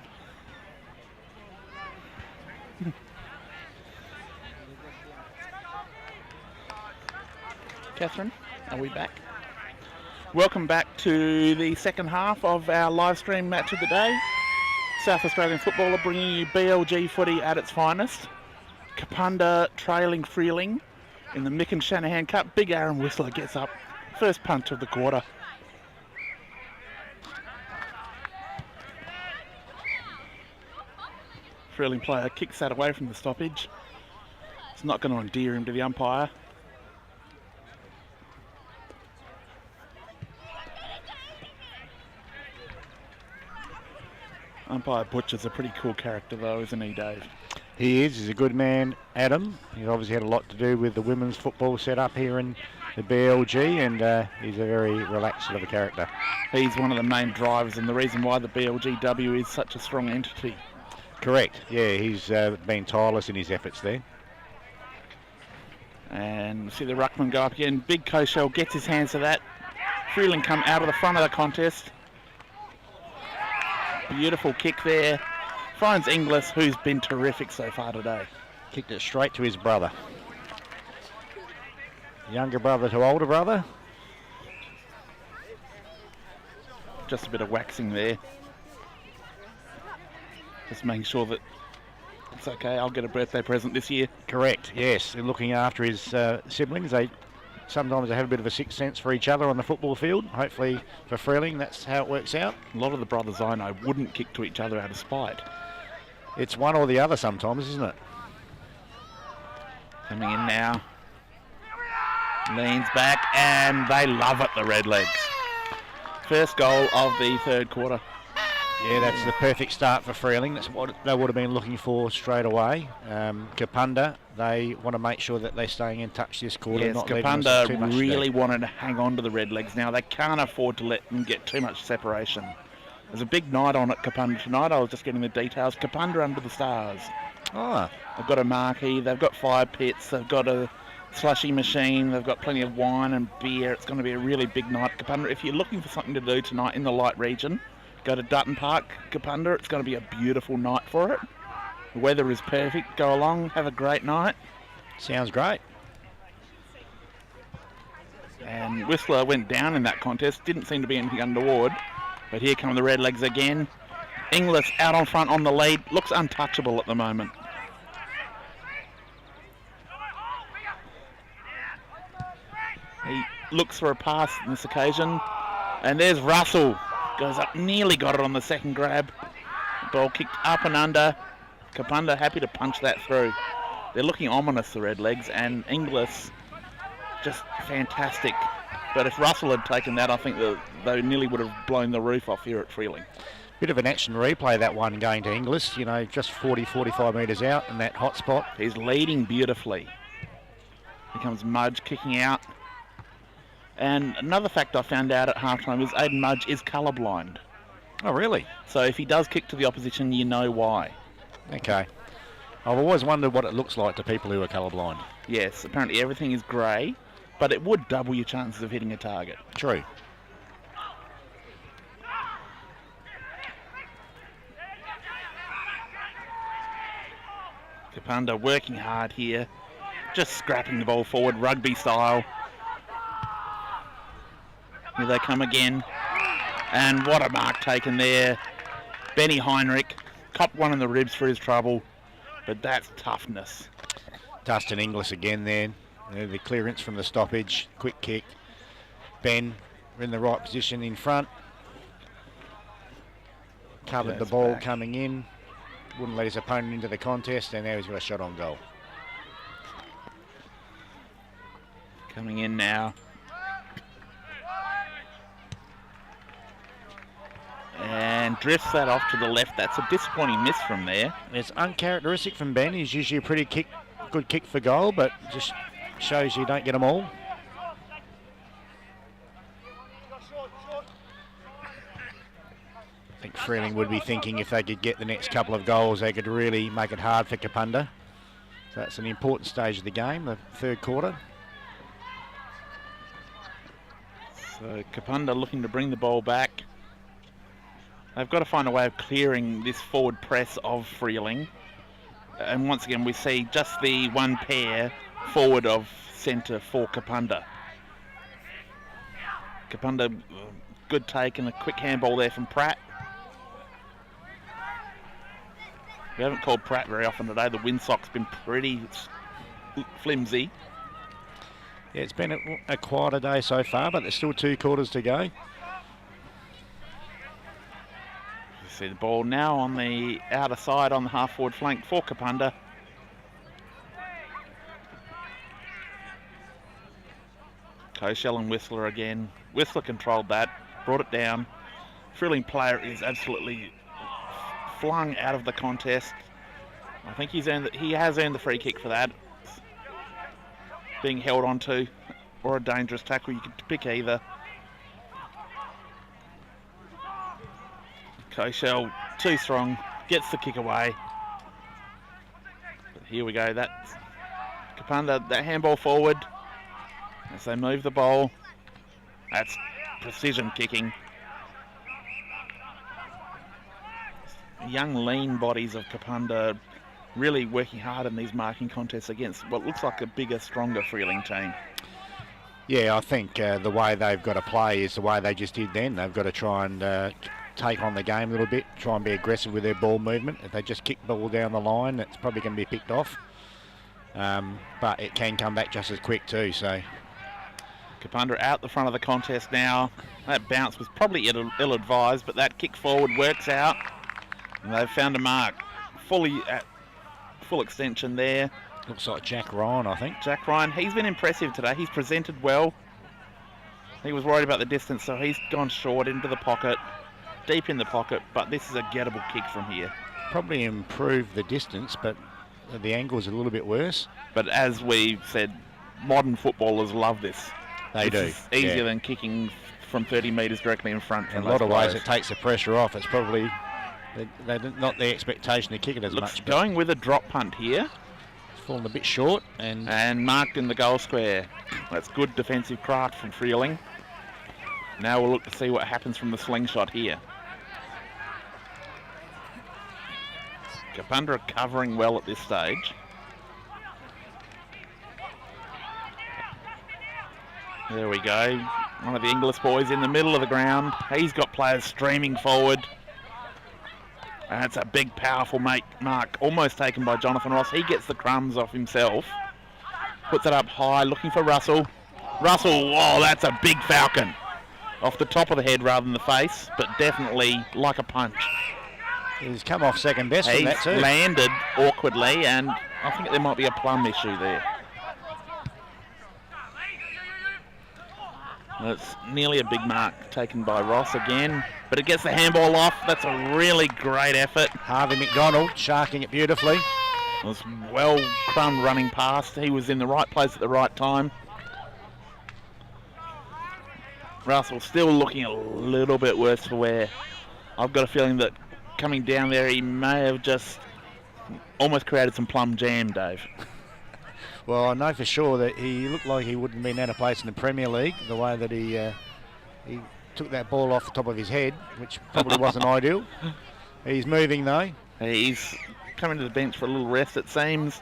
[SPEAKER 7] Catherine, are we back? Welcome back to the second half of our live stream match of the day. South Australian footballer bringing you BLG footy at its finest. Kapunda trailing Freeling in the Mick and Shanahan Cup. Big Aaron Whistler gets up. First punch of the quarter. Freeling player kicks that away from the stoppage. It's not going to endear him to the umpire. Umpire Butcher's a pretty cool character though, isn't he, Dave?
[SPEAKER 6] He is. He's a good man, Adam. He's obviously had a lot to do with the women's football set up here in the BLG, and he's a very relaxed sort of a character.
[SPEAKER 7] He's one of the main drivers and the reason why the BLGW is such a strong entity.
[SPEAKER 6] Correct. Yeah, he's been tireless in his efforts there.
[SPEAKER 7] And see the ruckman go up again. Big Koshel gets his hands to that. Freeling come out of the front of the contest. Beautiful kick there. Finds Inglis, who's been terrific so far today.
[SPEAKER 6] Kicked it straight to his brother. Younger brother to older brother.
[SPEAKER 7] Just a bit of waxing there. Just making sure that it's okay. I'll get a birthday present this year.
[SPEAKER 6] Correct, yes. And looking after his siblings. Sometimes they have a bit of a sixth sense for each other on the football field. Hopefully for Freeling, that's how it works out.
[SPEAKER 7] A lot of the brothers I know wouldn't kick to each other out of spite.
[SPEAKER 6] It's one or the other sometimes, isn't it?
[SPEAKER 7] Coming in now. Leans back, and they love it, the Redlegs. First goal of the third quarter.
[SPEAKER 6] Yeah, that's the perfect start for Freeling. That's what they would have been looking for straight away. Kapunda, they want to make sure that they're staying in touch this quarter.
[SPEAKER 7] Yes, Kapunda really wanted to hang on to the Redlegs. Now, they can't afford to let them get too much separation. There's a big night on at Kapunda tonight. I was just getting the details. Kapunda under the stars.
[SPEAKER 6] Oh.
[SPEAKER 7] They've got a marquee. They've got fire pits. They've got a slushy machine. They've got plenty of wine and beer. It's going to be a really big night at Kapunda. If you're looking for something to do tonight in the light region, go to Dutton Park, Kapunda. It's going to be a beautiful night for it. The weather is perfect. Go along, have a great night.
[SPEAKER 6] Sounds great.
[SPEAKER 7] And Whistler went down in that contest. Didn't seem to be anything untoward. But here come the Redlegs again. Inglis out on front on the lead. Looks untouchable at the moment. He looks for a pass on this occasion. And there's Russell. Goes up, nearly got it on the second grab. Ball kicked up and under. Kapunda happy to punch that through. They're looking ominous, the Redlegs, and Inglis just fantastic. But if Russell had taken that, I think they nearly would have blown the roof off here at Freeling.
[SPEAKER 6] Bit of an action replay, that one going to Inglis, you know, just 40-45 metres out in that hot spot.
[SPEAKER 7] He's leading beautifully. Here comes Mudge kicking out. And another fact I found out at halftime is Aidan Mudge is colourblind.
[SPEAKER 6] Oh, really?
[SPEAKER 7] So if he does kick to the opposition, you know why.
[SPEAKER 6] Okay. I've always wondered what it looks like to people who are colourblind.
[SPEAKER 7] Yes, apparently everything is grey, but it would double your chances of hitting a target.
[SPEAKER 6] True.
[SPEAKER 7] Kapunda working hard here, just scrapping the ball forward, rugby style. Here they come again. And what a mark taken there. Benny Heinrich copped one in the ribs for his trouble, but that's toughness.
[SPEAKER 6] Dustin Inglis again there. The clearance from the stoppage, quick kick. Ben in the right position in front. Covered the ball coming in. Wouldn't let his opponent into the contest, and now he's got a shot on goal.
[SPEAKER 7] Coming in now. And drifts that off to the left. That's a disappointing miss from there.
[SPEAKER 6] It's uncharacteristic from Ben. He's usually a pretty good kick for goal, but just shows you don't get them all. I think Freeling would be thinking if they could get the next couple of goals, they could really make it hard for Kapunda. So that's an important stage of the game, the third quarter.
[SPEAKER 7] So Kapunda looking to bring the ball back. They've got to find a way of clearing this forward press of Freeling. And once again, we see just the one pair forward of centre for Kapunda. Kapunda, good take and a quick handball there from Pratt. We haven't called Pratt very often today. The windsock's been pretty flimsy.
[SPEAKER 6] Yeah, it's been a quieter day so far, but there's still 2 quarters to go.
[SPEAKER 7] You see the ball now on the outer side on the half-forward flank for Kapunda. Koshel and Whistler again. Whistler controlled that, brought it down. Freeling player is absolutely flung out of the contest. I think he has earned the free kick for that. Being held onto, or a dangerous tackle, you could pick either. Koshel, too strong, gets the kick away. But here we go, that's Kapunda, that handball forward. As they move the ball, that's precision kicking. Young, lean bodies of Kapunda really working hard in these marking contests against what looks like a bigger, stronger Freeling team.
[SPEAKER 6] Yeah, I think the way they've got to play is the way they just did then. They've got to try and take on the game a little bit, try and be aggressive with their ball movement. If they just kick the ball down the line, it's probably going to be picked off. But it can come back just as quick too, so...
[SPEAKER 7] Kapunda out the front of the contest now. That bounce was probably ill-advised, but that kick forward works out. And they've found a mark fully at full extension there.
[SPEAKER 6] Looks like Jack Ryan, I think.
[SPEAKER 7] Jack Ryan, he's been impressive today. He's presented well. He was worried about the distance, so he's gone short into the pocket, deep in the pocket, but this is a gettable kick from here.
[SPEAKER 6] Probably improved the distance, but the angle's a little bit worse.
[SPEAKER 7] But as we said, modern footballers love this.
[SPEAKER 6] They do.
[SPEAKER 7] It's easier than kicking from 30 metres directly in front.
[SPEAKER 6] In a lot of ways, it takes the pressure off. It's probably not the expectation to kick it as much.
[SPEAKER 7] Going with a drop punt here.
[SPEAKER 6] It's fallen a bit short
[SPEAKER 7] and marked in the goal square. That's good defensive craft from Freeling. Now we'll look to see what happens from the slingshot here. Kapunda are covering well at this stage. There we go. One of the Inglis boys in the middle of the ground. He's got players streaming forward. That's a big, powerful mark, almost taken by Jonathan Ross. He gets the crumbs off himself. Puts it up high, looking for Russell. Russell, oh, that's a big falcon. Off the top of the head rather than the face, but definitely like a punch.
[SPEAKER 6] He's come off second best from that too.
[SPEAKER 7] He's landed awkwardly, and I think there might be a plumb issue there. That's nearly a big mark taken by Ross again, but it gets the handball off. That's a really great effort.
[SPEAKER 6] Harvey McDonald sharking it beautifully.
[SPEAKER 7] It was well crumbed running past. He was in the right place at the right time. Russell still looking a little bit worse for wear. I've got a feeling that coming down there, he may have just almost created some plum jam, Dave.
[SPEAKER 6] Well, I know for sure that he looked like he wouldn't have been out of place in the Premier League, the way that he took that ball off the top of his head, which probably wasn't ideal. He's moving though.
[SPEAKER 7] He's coming to the bench for a little rest, it seems.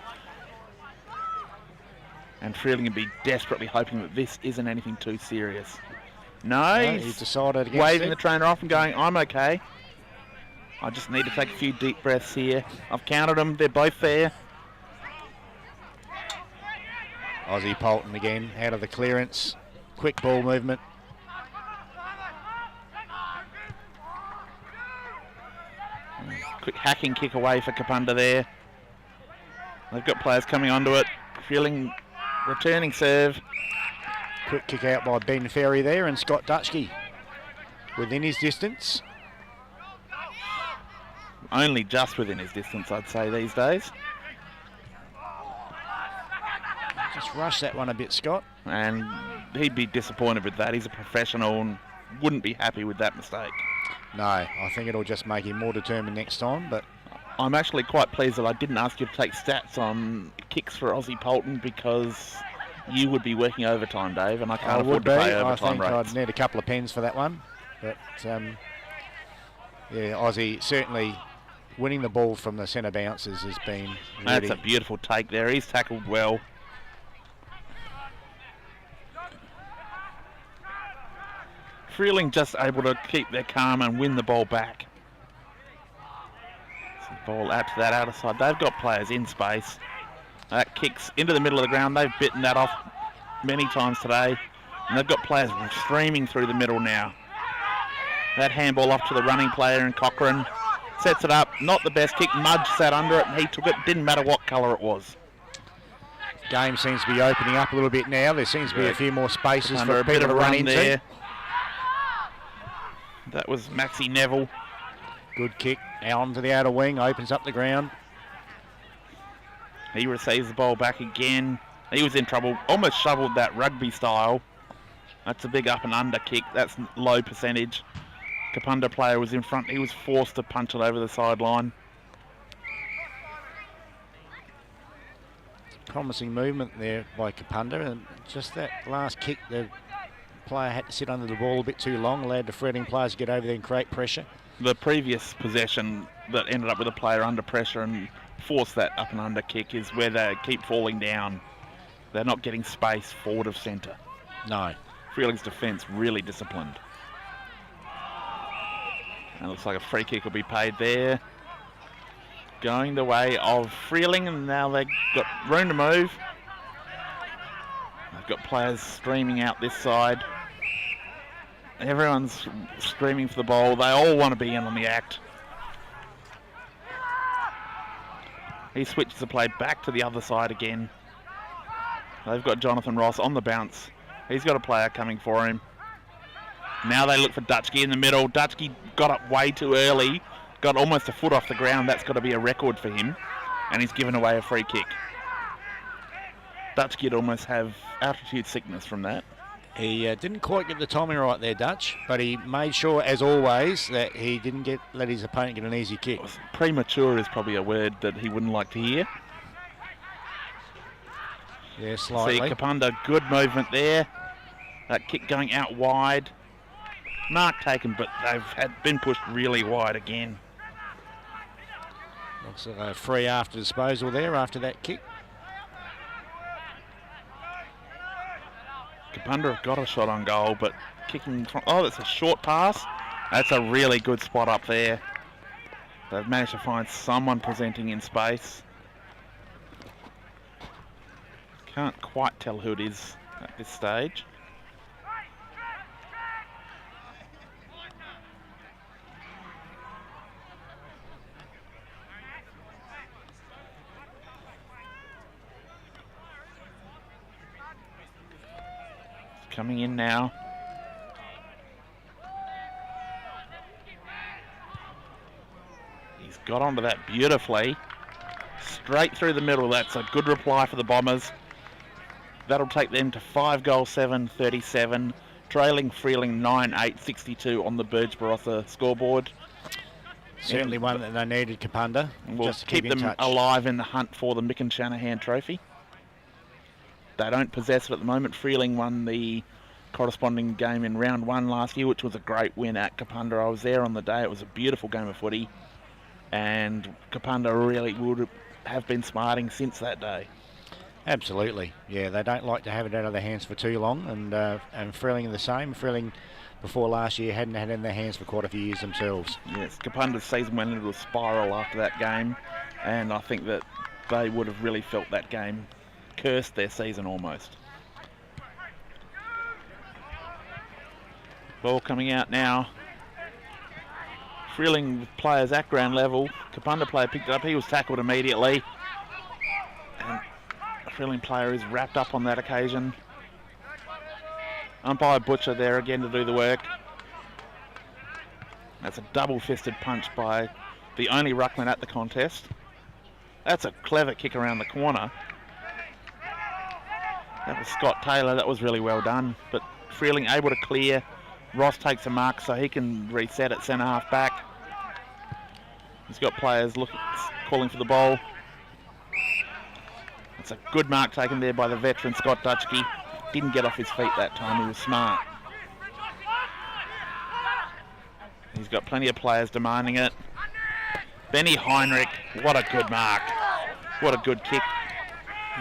[SPEAKER 7] And Freeling would be desperately hoping that this isn't anything too serious. No,
[SPEAKER 6] he's decided against
[SPEAKER 7] waving the trainer off and going, I'm okay. I just need to take a few deep breaths here. I've counted them, they're both there.
[SPEAKER 6] Aussie Polton again, out of the clearance. Quick ball movement.
[SPEAKER 7] Quick hacking kick away for Kapunda there. They've got players coming onto it. Freeling returning serve.
[SPEAKER 6] Quick kick out by Ben Ferry there, and Scott Dutchke within his distance.
[SPEAKER 7] Only just within his distance, I'd say, these days.
[SPEAKER 6] Just rush that one a bit, Scott.
[SPEAKER 7] And he'd be disappointed with that. He's a professional and wouldn't be happy with that mistake.
[SPEAKER 6] No, I think it'll just make him more determined next time. But
[SPEAKER 7] I'm actually quite pleased that I didn't ask you to take stats on kicks for Aussie Polton, because you would be working overtime, Dave, and I can't afford to pay overtime rates.
[SPEAKER 6] I think I'd need a couple of pens for that one. But, yeah, Aussie certainly winning the ball from the centre bounces has been really...
[SPEAKER 7] That's a beautiful take there. He's tackled well. Freeling just able to keep their calm and win the ball back. So ball out to that outer side. They've got players in space. That kicks into the middle of the ground. They've bitten that off. many times today. And they've got players streaming through the middle now. That handball off to the running player in Cochrane. Sets it up. Not the best kick. Mudge sat under it and he took it. Didn't matter what colour it was.
[SPEAKER 6] Game seems to be opening up a little bit now. There seems to be a few more spaces for
[SPEAKER 7] a bit
[SPEAKER 6] people
[SPEAKER 7] of
[SPEAKER 6] to
[SPEAKER 7] a
[SPEAKER 6] run
[SPEAKER 7] run
[SPEAKER 6] into.
[SPEAKER 7] there. That was Maxie Neville.
[SPEAKER 6] Good kick. Now onto the outer wing. Opens up the ground.
[SPEAKER 7] He receives the ball back again. He was in trouble. Almost shoveled that rugby style. That's a big up and under kick. That's low percentage. Kapunda player was in front. He was forced to punch it over the sideline.
[SPEAKER 6] Promising movement there by Kapunda, and just that last kick, the player had to sit under the ball a bit too long, allowed the Freeling players to get over there and create pressure.
[SPEAKER 7] The previous possession that ended up with a player under pressure and forced that up and under kick is where they keep falling down. They're not getting space forward of centre.
[SPEAKER 6] No.
[SPEAKER 7] Freeling's defence really disciplined. And it looks like a free kick will be paid there. Going the way of Freeling, and now they've got room to move. They've got players streaming out this side. Everyone's screaming for the ball. They all want to be in on the act. He switches the play back to the other side again. They've got Jonathan Ross on the bounce. He's got a player coming for him. Now they look for Dutchke in the middle. Dutchke got up way too early. Got almost a foot off the ground. That's got to be a record for him. And he's given away a free kick. Dutchke would almost have altitude sickness from that.
[SPEAKER 6] He didn't quite get the timing right there, Dutch, but he made sure, as always, that he didn't let his opponent get an easy kick.
[SPEAKER 7] Premature is probably a word that he wouldn't like to hear.
[SPEAKER 6] Yeah, slightly.
[SPEAKER 7] See, Kapunda, good movement there. That kick going out wide. Mark taken, but they've been pushed really wide again.
[SPEAKER 6] Looks like a free after disposal there after that kick.
[SPEAKER 7] Kapunda have got a shot on goal, but kicking from... Oh, that's a short pass. That's a really good spot up there. They've managed to find someone presenting in space. Can't quite tell who it is at this stage. Coming in now. He's got onto that beautifully. Straight through the middle. That's a good reply for the Bombers. That'll take them to 5-7-37, trailing Freeling 9-8-62 on the Burge Barossa scoreboard.
[SPEAKER 6] Certainly one that they needed, Kapunda.
[SPEAKER 7] We'll
[SPEAKER 6] just to
[SPEAKER 7] keep them
[SPEAKER 6] touch.
[SPEAKER 7] alive in the hunt for the Mick and Shanahan Trophy. They don't possess it at the moment. Freeling won the corresponding game in round 1 last year, which was a great win at Kapunda. I was there on the day. It was a beautiful game of footy. And Kapunda really would have been smarting since that day.
[SPEAKER 6] Absolutely. Yeah, they don't like to have it out of their hands for too long. And Freeling the same. Freeling, before last year, hadn't had it in their hands for quite a few years themselves.
[SPEAKER 7] Yes, Kapunda's season went into a spiral after that game. And I think that they would have really felt that game cursed their season almost. Ball coming out now. Freeling with players at ground level. Kapunda player picked it up. He was tackled immediately. And a Freeling player is wrapped up on that occasion. Umpire Butcher there again to do the work. That's a double-fisted punch by the only ruckman at the contest. That's a clever kick around the corner. That was Scott Taylor. That was really well done. But Freeling able to clear. Ross takes a mark so he can reset at centre half back. He's got players calling for the ball. It's a good mark taken there by the veteran Scott Dutchke. Didn't get off his feet that time. He was smart. He's got plenty of players demanding it. Benny Heinrich, what a good mark. What a good kick.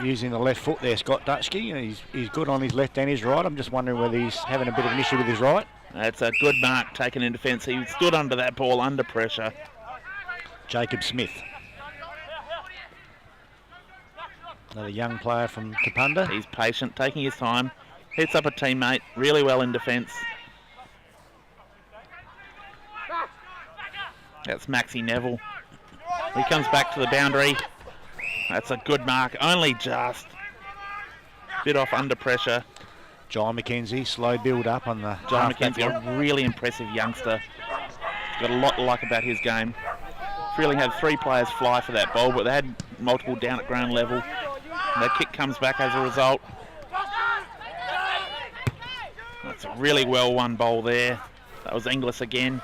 [SPEAKER 6] Using the left foot there, Scott Dutchke. He's good on his left and his right. I'm just wondering whether he's having a bit of an issue with his right.
[SPEAKER 7] That's a good mark taken in defence. He stood under that ball under pressure.
[SPEAKER 6] Jacob Smith. Another young player from Kapunda.
[SPEAKER 7] He's patient, taking his time. Hits up a teammate really well in defence. That's Maxie Neville. He comes back to the boundary. That's a good mark, only just. Bit off under pressure.
[SPEAKER 6] John McKenzie, slow build up on the
[SPEAKER 7] John McKenzie, a really impressive youngster. Got a lot to like about his game. Freeling had 3 players fly for that ball, but they had multiple down at ground level. And that kick comes back as a result. That's a really well won ball there. That was Inglis again.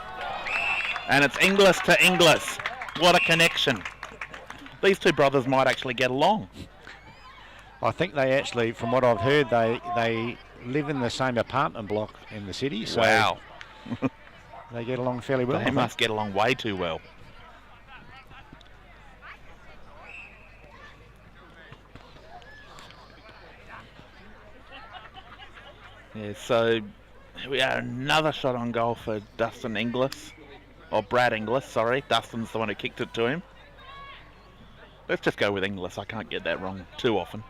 [SPEAKER 7] And it's Inglis to Inglis. What a connection. These two brothers might actually get along.
[SPEAKER 6] I think they actually, from what I've heard, they live in the same apartment block in the city. So
[SPEAKER 7] wow.
[SPEAKER 6] They get along fairly well.
[SPEAKER 7] They must get along way too well. Yeah, so we have another shot on goal for Dustin Inglis. Or Brad Inglis, sorry. Dustin's the one who kicked it to him. Let's just go with Inglis. I can't get that wrong too often.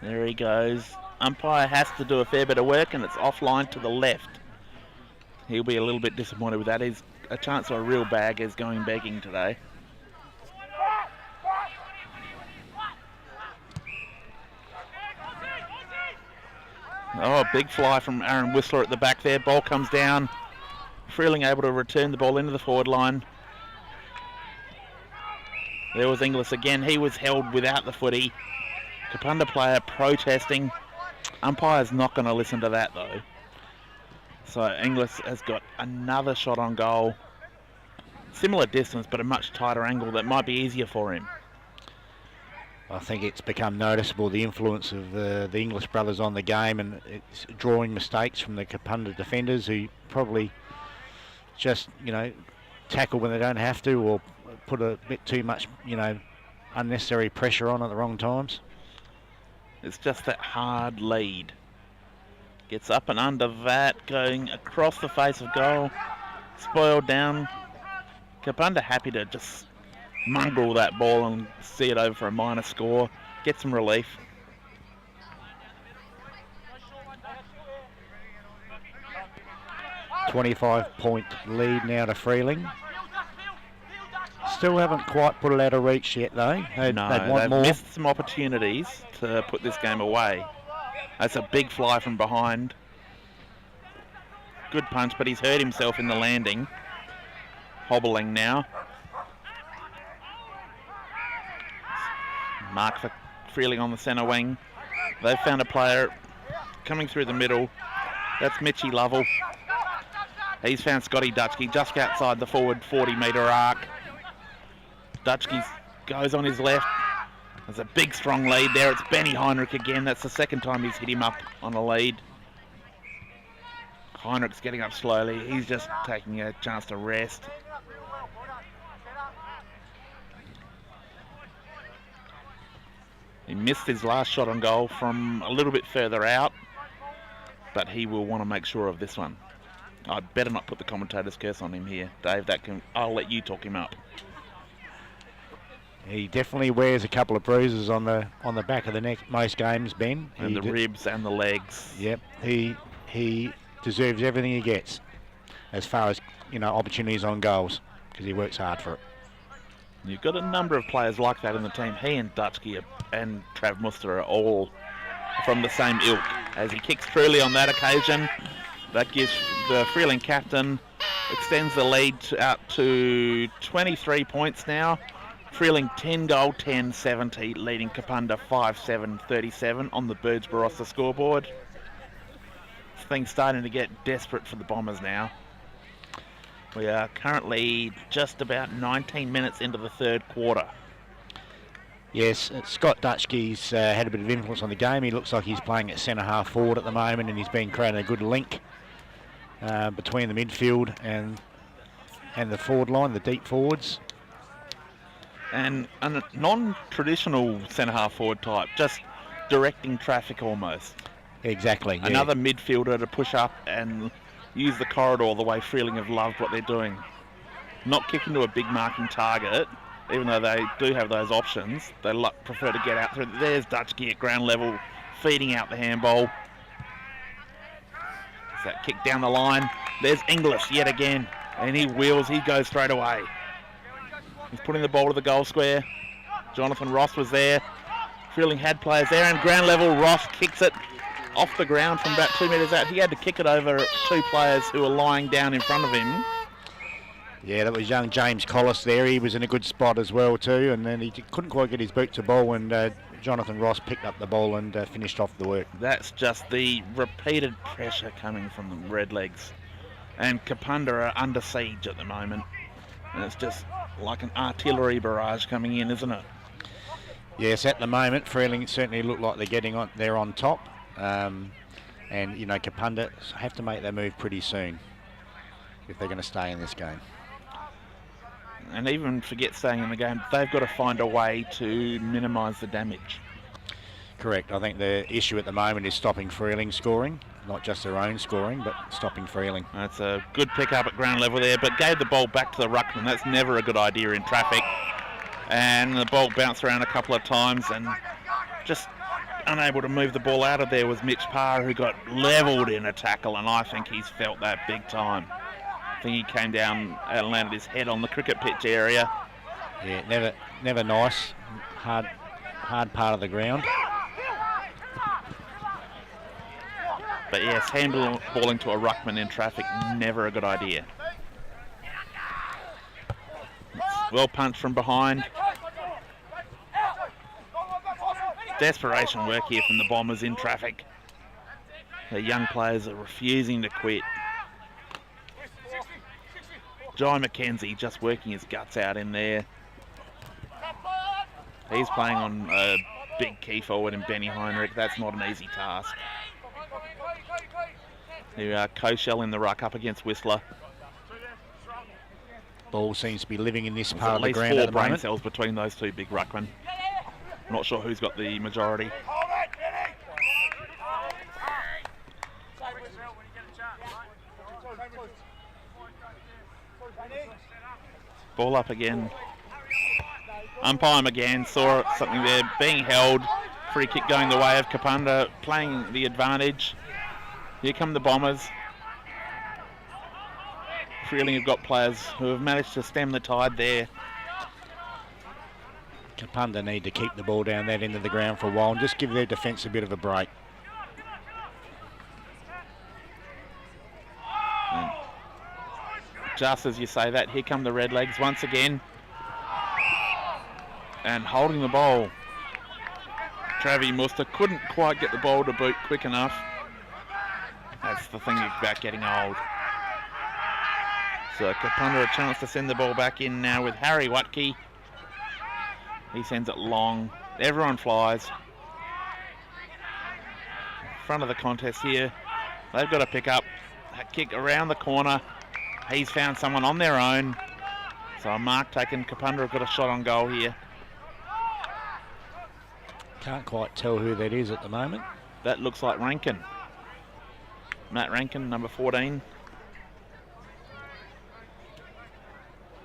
[SPEAKER 7] There he goes. Umpire has to do a fair bit of work, and it's offline to the left. He'll be a little bit disappointed with that. He's a chance of a real bag is going begging today. Oh, big fly from Aaron Whistler at the back there. Ball comes down. Freeling able to return the ball into the forward line. There was Inglis again. He was held without the footy. Kapunda player protesting. Umpire's not going to listen to that though. So Inglis has got another shot on goal. Similar distance but a much tighter angle that might be easier for him.
[SPEAKER 6] I think it's become noticeable the influence of the English brothers on the game, and it's drawing mistakes from the Kapunda defenders who probably just, tackle when they don't have to, or put a bit too much, unnecessary pressure on at the wrong times.
[SPEAKER 7] It's just that hard lead. Gets up and under that, going across the face of goal. Spoiled down. Kapunda happy to just mongrel that ball and see it over for a minor score. Get some relief.
[SPEAKER 6] .25 lead now to Freeling. Still haven't quite put it out of reach yet though. They'd want more.
[SPEAKER 7] Missed some opportunities to put this game away. That's a big fly from behind. Good punch, but he's hurt himself in the landing. Hobbling now. Mark for Freeling on the centre wing. They've found a player coming through the middle. That's Mitchie Lovell. He's found Scotty Dutchke just outside the forward 40-metre arc. Dutchke goes on his left. There's a big strong lead there. It's Benny Heinrich again. That's the second time he's hit him up on a lead. Heinrich's getting up slowly. He's just taking a chance to rest. He missed his last shot on goal from a little bit further out, but he will want to make sure of this one. I'd better not put the commentator's curse on him here, Dave. I'll let you talk him up.
[SPEAKER 6] He definitely wears a couple of bruises on the back of the neck most games, Ben.
[SPEAKER 7] And the ribs and the legs.
[SPEAKER 6] Yep, he deserves everything he gets as far as opportunities on goals, because he works hard for it.
[SPEAKER 7] You've got a number of players like that in the team. He and Dutchke and Trav Muster are all from the same ilk. As he kicks truly on that occasion, that gives the Freeling captain, extends the lead out to 23 points now. Freeling 10 goal, 10-70, leading Kapunda 5-7-37 on the Birds Barossa scoreboard. Things starting to get desperate for the Bombers now. We are currently just about 19 minutes into the third quarter.
[SPEAKER 6] Yes, Scott Dutchke's had a bit of influence on the game. He looks like he's playing at centre half forward at the moment, and he's been creating a good link between the midfield and the forward line, the deep forwards.
[SPEAKER 7] And a non-traditional centre half forward type, just directing traffic almost.
[SPEAKER 6] Exactly. Yeah.
[SPEAKER 7] Another midfielder to push up and use the corridor the way Freeling have loved what they're doing. not kicking to a big marking target, even though they do have those options. They prefer to get out through. There's Dutchke at ground level, feeding out the handball. It's that kick down the line. There's Inglis yet again, and he wheels, he goes straight away. He's putting the ball to the goal square. Jonathan Ross was there. Freeling had players there, and ground level, Ross kicks it off the ground from about 2 metres out. He had to kick it over 2 players who were lying down in front of him.
[SPEAKER 6] Yeah, that was young James Collis there. He was in a good spot as well too, and then he couldn't quite get his boot to ball, and Jonathan Ross picked up the ball and finished off the work.
[SPEAKER 7] That's just the repeated pressure coming from the Redlegs. And Kapunda are under siege at the moment. And it's just like an artillery barrage coming in, isn't it?
[SPEAKER 6] Yes, at the moment, Freeling certainly look like they're on top. And, you know, Kapunda have to make their move pretty soon if they're going to stay in this game.
[SPEAKER 7] And even forget staying in the game, they've got to find a way to minimise the damage.
[SPEAKER 6] Correct. I think the issue at the moment is stopping Freeling scoring, not just their own scoring, but stopping Freeling.
[SPEAKER 7] That's a good pick up at ground level there, but gave the ball back to the ruckman. That's never a good idea in traffic. And the ball bounced around a couple of times, and just unable to move the ball out of there was Mitch Parr, who got levelled in a tackle, and I think he's felt that big time. I think he came down and landed his head on the cricket pitch area.
[SPEAKER 6] Yeah, never nice. Hard part of the ground.
[SPEAKER 7] But yes, handballing to a ruckman in traffic, never a good idea. Well punched from behind. Desperation work here from the Bombers in traffic. The young players are refusing to quit. Jai McKenzie just working his guts out in there. He's playing on a big key forward in Benny Heinrich. That's not an easy task. Here we are, Koshel in the ruck up against Whistler.
[SPEAKER 6] Ball seems to be living in this part of the
[SPEAKER 7] At least
[SPEAKER 6] ground
[SPEAKER 7] 4
[SPEAKER 6] at the
[SPEAKER 7] brain
[SPEAKER 6] moment.
[SPEAKER 7] cells between those 2 big ruckmen. Not sure who's got the majority. Ball up again. Umpire again saw something there, being held. Free kick going the way of Kapunda, playing the advantage. Here come the Bombers. Freeling have got players who have managed to stem the tide there.
[SPEAKER 6] Kapunda need to keep the ball down that end of the ground for a while and just give their defence a bit of a break.
[SPEAKER 7] And just as you say that, here come the Redlegs once again. And holding the ball. Travi Muster couldn't quite get the ball to boot quick enough. That's the thing about getting old. So Kapunda a chance to send the ball back in now with Harry Watke. He sends it long. Everyone flies. Front of the contest here. They've got to pick up a kick around the corner. He's found someone on their own. So a mark taken. Kapunda have got a shot on goal here.
[SPEAKER 6] Can't quite tell who that is at the moment.
[SPEAKER 7] That looks like Rankin. Matt Rankin, number 14.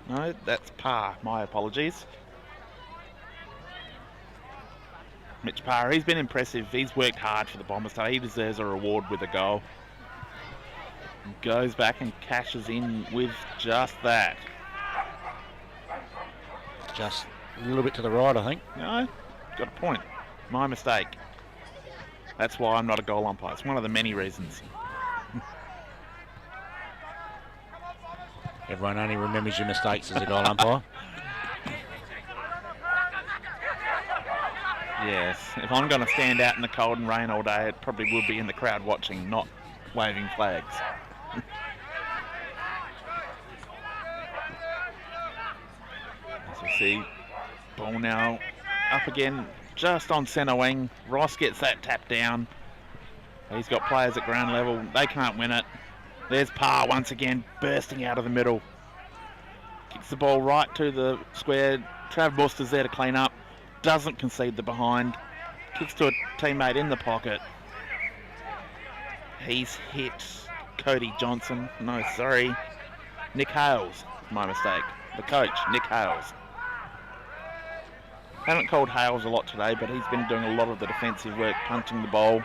[SPEAKER 7] No, that's Parr. My apologies. Mitch Parr, he's been impressive. He's worked hard for the Bombers today. He deserves a reward with a goal. Goes back and cashes in with just that.
[SPEAKER 6] Just a little bit to the right, I think.
[SPEAKER 7] No, got a point. My mistake. That's why I'm not a goal umpire. It's one of the many reasons.
[SPEAKER 6] Everyone only remembers your mistakes as a goal umpire.
[SPEAKER 7] Yes, if I'm going to stand out in the cold and rain all day, it probably would be in the crowd watching, not waving flags. As we see, ball now up again, just on centre wing. Ross gets that tap down. He's got players at ground level. They can't win it. There's Parr once again, bursting out of the middle. Kicks the ball right to the square. Trav Buster's there to clean up. Doesn't concede the behind. Kicks to a teammate in the pocket. He's hit Cody Johnson. No, sorry. Nick Hales. my mistake. The coach, Nick Hales. Haven't called Hales a lot today, but he's been doing a lot of the defensive work, punching the ball.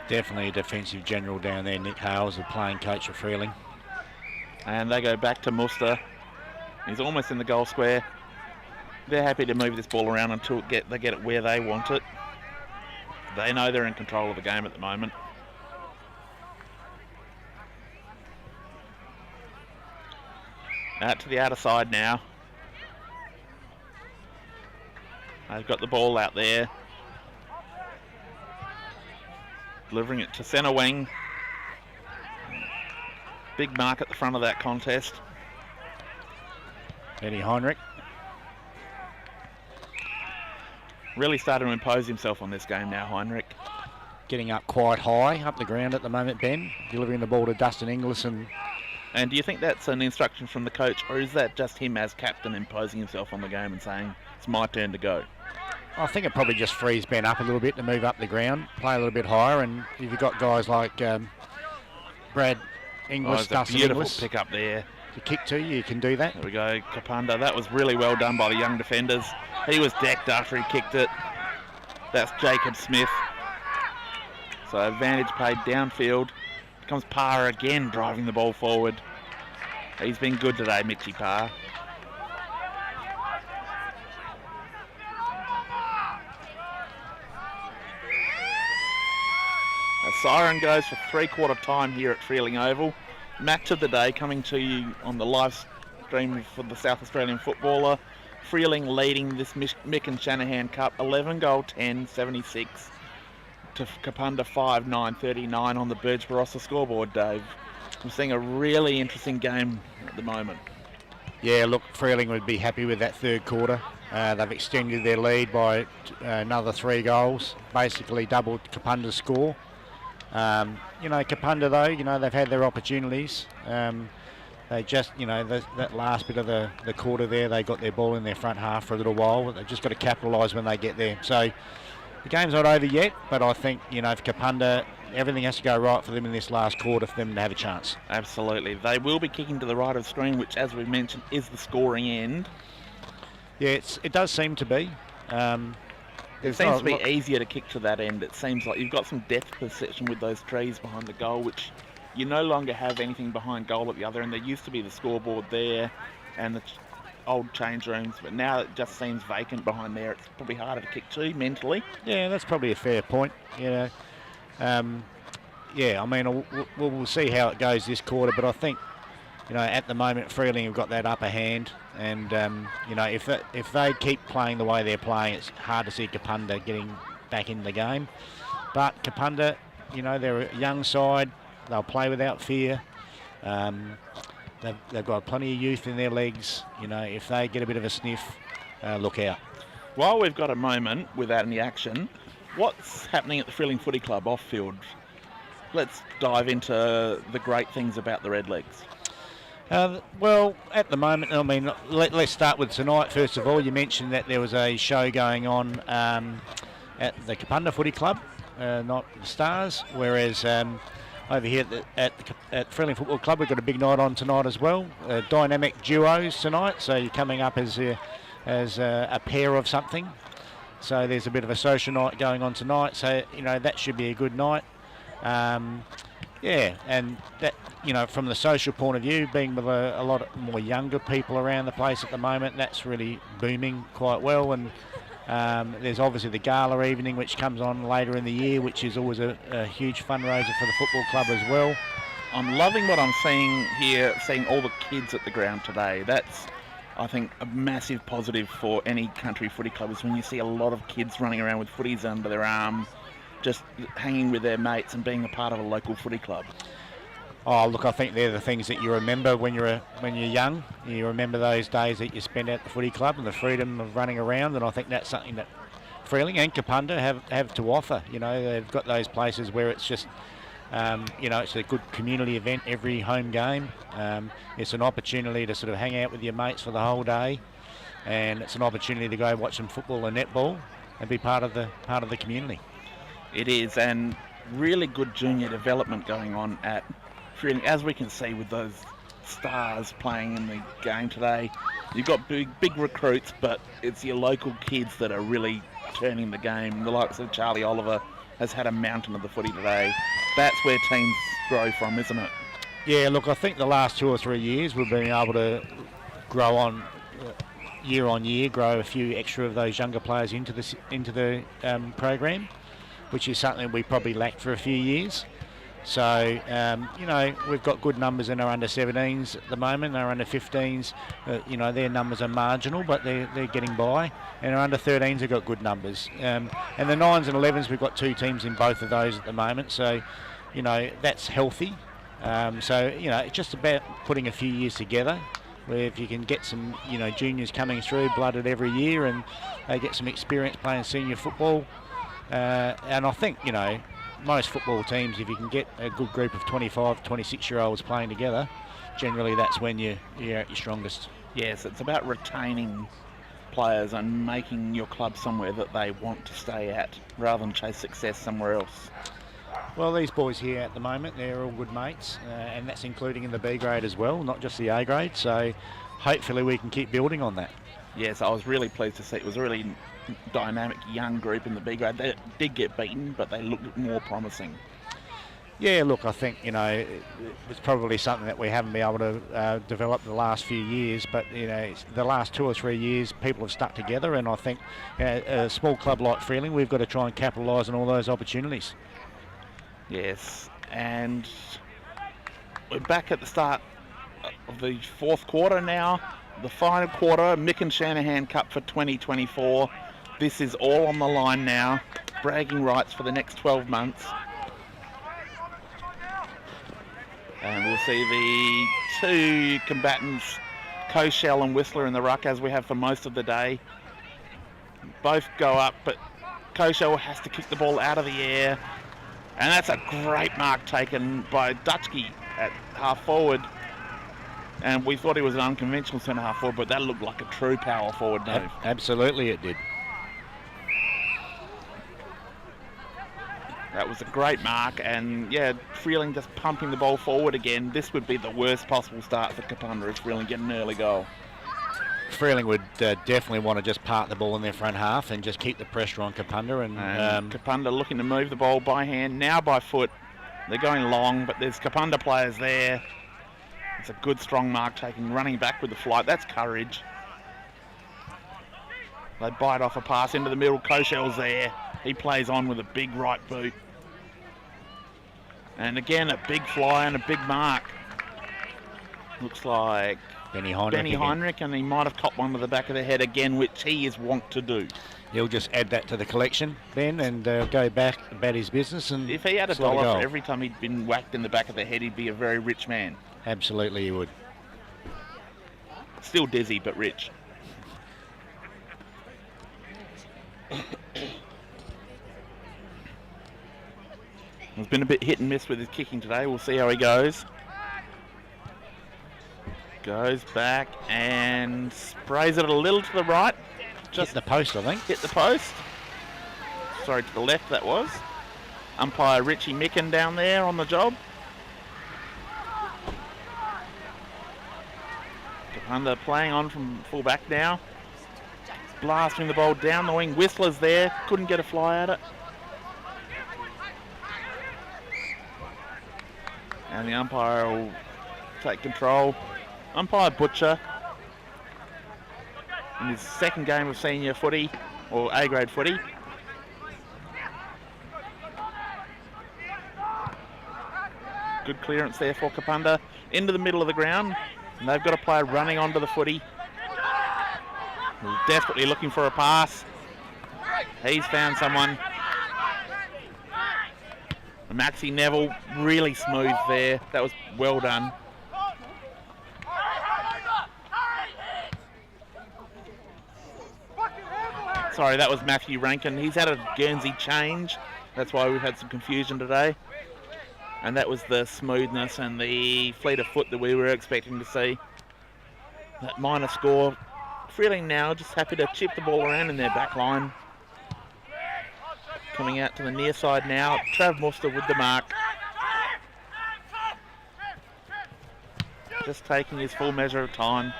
[SPEAKER 6] Definitely a defensive general down there, Nick Hales, the playing coach of Freeling.
[SPEAKER 7] And they go back to Muster. He's almost in the goal square. They're happy to move this ball around until they get it where they want it. They know they're in control of the game at the moment. Out to the outer side now. They've got the ball out there. Delivering it to centre wing. Big mark at the front of that contest.
[SPEAKER 6] Eddie Heinrich.
[SPEAKER 7] Really started to impose himself on this game now, Heinrich.
[SPEAKER 6] Getting up quite high, up the ground at the moment, Ben. Delivering the ball to Dustin Inglis. And
[SPEAKER 7] do you think that's an instruction from the coach, or is that just him as captain imposing himself on the game and saying, it's my turn to go?
[SPEAKER 6] I think it probably just frees Ben up a little bit to move up the ground, play a little bit higher, and if you've got guys like Brad Inglis, Dustin
[SPEAKER 7] beautiful
[SPEAKER 6] Inglis
[SPEAKER 7] pick up there.
[SPEAKER 6] to kick to, you can do that.
[SPEAKER 7] There we go, Kapunda. That was really well done by the young defenders. He was decked after he kicked it. That's Jacob Smith. So advantage played downfield. Comes Parr again driving the ball forward. He's been good today, Mitchie Parr. A siren goes for three-quarter time here at Freeling Oval. Match of the day coming to you on the live stream for the South Australian footballer. Freeling leading this Mick and Shanahan Cup 11 goal 10 76 to Kapunda 5 9 39 on the Birds Barossa scoreboard, Dave. I'm seeing a really interesting game at the moment.
[SPEAKER 6] Yeah, look, Freeling would be happy with that third quarter. They've extended their lead by another 3 goals, basically doubled Kapunda's score. Kapunda though, they've had their opportunities. They just, that last bit of the quarter there, they got their ball in their front half for a little while, but they've just got to capitalise when they get there. So the game's not over yet, but I think, for Kapunda, everything has to go right for them in this last quarter for them to have a chance.
[SPEAKER 7] Absolutely. They will be kicking to the right of the screen, which, as we mentioned, is the scoring end.
[SPEAKER 6] Yeah, it does seem to be.
[SPEAKER 7] It seems to be easier to kick to that end. It seems like you've got some depth perception with those trees behind the goal, which you no longer have anything behind goal at the other end. There used to be the scoreboard there and the old change rooms, but now it just seems vacant behind there. It's probably harder to kick to mentally.
[SPEAKER 6] Yeah, that's probably a fair point. We'll see how it goes this quarter, but I think, at the moment, Freeling have got that upper hand, and if they keep playing the way they're playing, it's hard to see Kapunda getting back in the game. But Kapunda, they're a young side. They'll play without fear. They've got plenty of youth in their legs. If they get a bit of a sniff, look out.
[SPEAKER 7] While we've got a moment without any action, what's happening at the Freeling Footy Club off-field? Let's dive into the great things about the Redlegs.
[SPEAKER 6] Well, at the moment, let's start with tonight. First of all, you mentioned that there was a show going on at the Kapunda Footy Club, not the Stars, whereas over here at Freeling Football Club, we've got a big night on tonight as well. Dynamic duos tonight, so you're coming up as a pair of something. So there's a bit of a social night going on tonight, so that should be a good night. And that, from the social point of view, being with a lot more younger people around the place at the moment, that's really booming quite well. And there's obviously the gala evening, which comes on later in the year, which is always a huge fundraiser for the football club as well.
[SPEAKER 7] I'm loving what I'm seeing here, seeing all the kids at the ground today. That's, I think, a massive positive for any country footy club, is when you see a lot of kids running around with footies under their arm, just hanging with their mates and being a part of a local footy club.
[SPEAKER 6] Oh, look, I think they're the things that you remember when you're young. You remember those days that you spent at the footy club and the freedom of running around, and I think that's something that Freeling and Kapunda have to offer. They've got those places where it's just, it's a good community event every home game. It's an opportunity to sort of hang out with your mates for the whole day, and it's an opportunity to go watch some football and netball and be part of the community.
[SPEAKER 7] It is, and really good junior development going on at Freeling, as we can see with those stars playing in the game today. You've got big recruits, but it's your local kids that are really turning the game. The likes of Charlie Oliver has had a mountain of the footy today. That's where teams grow from, isn't it?
[SPEAKER 6] Yeah, look, I think the last 2 or 3 years we've been able to grow on year on year, grow a few extra of those younger players into the program, which is something we probably lacked for a few years. So, you know, we've got good numbers in our under-17s at the moment. Our under-15s, you know, their numbers are marginal, but they're getting by. And our under-13s have got good numbers. And the 9s and 11s, we've got 2 teams in both of those at the moment. So, you know, that's healthy. So, you know, it's just about putting a few years together, where if you can get some, you know, juniors coming through, blooded every year, and they get some experience playing senior football. And I think, you know, most football teams, if you can get a good group of 25, 26-year-olds playing together, generally that's when you're at your strongest.
[SPEAKER 7] Yes, it's about retaining players and making your club somewhere that they want to stay at, rather than chase success somewhere else.
[SPEAKER 6] Well, these boys here at the moment, they're all good mates, and that's including in the B grade as well, not just the A grade, so hopefully we can keep building on that.
[SPEAKER 7] Yes, I was really pleased to see it was a really dynamic young group in the B grade. They did get beaten, but they looked more promising.
[SPEAKER 6] Yeah, look, I think, you know, it's probably something that we haven't been able to develop the last few years, but, you know, the last 2 or 3 years people have stuck together, and I think a small club like Freeling, we've got to try and capitalise on all those opportunities.
[SPEAKER 7] Yes, and we're back at the start of the 4th quarter now. The final quarter, Mick and Shanahan Cup for 2024. This is all on the line now. Bragging rights for the next 12 months. And we'll see the 2 combatants, Coshell and Whistler, in the ruck, as we have for most of the day. Both go up, but Coshell has to kick the ball out of the air. And that's a great mark taken by Dutchke at half forward. And we thought he was an unconventional centre half forward, but that looked like a true power forward move.
[SPEAKER 6] Absolutely it did.
[SPEAKER 7] That was a great mark, and yeah, Freeling just pumping the ball forward again. This would be the worst possible start for Kapunda if Freeling get an early goal.
[SPEAKER 6] Freeling would definitely want to just park the ball in their front half and just keep the pressure on Kapunda. And
[SPEAKER 7] Kapunda looking to move the ball by hand, now by foot. They're going long, but there's Kapunda players there. It's a good, strong mark taking, running back with the flight. That's courage. They bite off a pass into the middle. Koshell's there. He plays on with a big right boot. And again, a big fly and a big mark. Looks like
[SPEAKER 6] Benny Heinrich,
[SPEAKER 7] and he might have copped one to the back of the head again, which he is wont to do.
[SPEAKER 6] He'll just add that to the collection, Ben, and go back about his business. And
[SPEAKER 7] if he had $1 for every time he'd been whacked in the back of the head, he'd be a very rich man.
[SPEAKER 6] Absolutely he would.
[SPEAKER 7] Still dizzy, but rich. He's been a bit hit and miss with his kicking today. We'll see how he goes. Goes back and sprays it a little to the right.
[SPEAKER 6] Just hit the post, I think.
[SPEAKER 7] Hit the post. Sorry, to the left that was. Umpire Richie Micken down there on the job. Kapunda playing on from full back now. Blasting the ball down the wing. Whistler's there. Couldn't get a fly at it. And the umpire will take control. Umpire Butcher, in his second game of senior footy, or A-grade footy. Good clearance there for Kapunda. Into the middle of the ground. And they've got a player running onto the footy. He's desperately looking for a pass. He's found someone. Maxie Neville, really smooth there. That was well done. Sorry, that was Matthew Rankin. He's had a Guernsey change. That's why we've had some confusion today. And that was the smoothness and the fleet of foot that we were expecting to see. That minor score. Freeling now just happy to chip the ball around in their back line. Coming out to the near side now. Trav Muster with the mark. Just taking his full measure of time.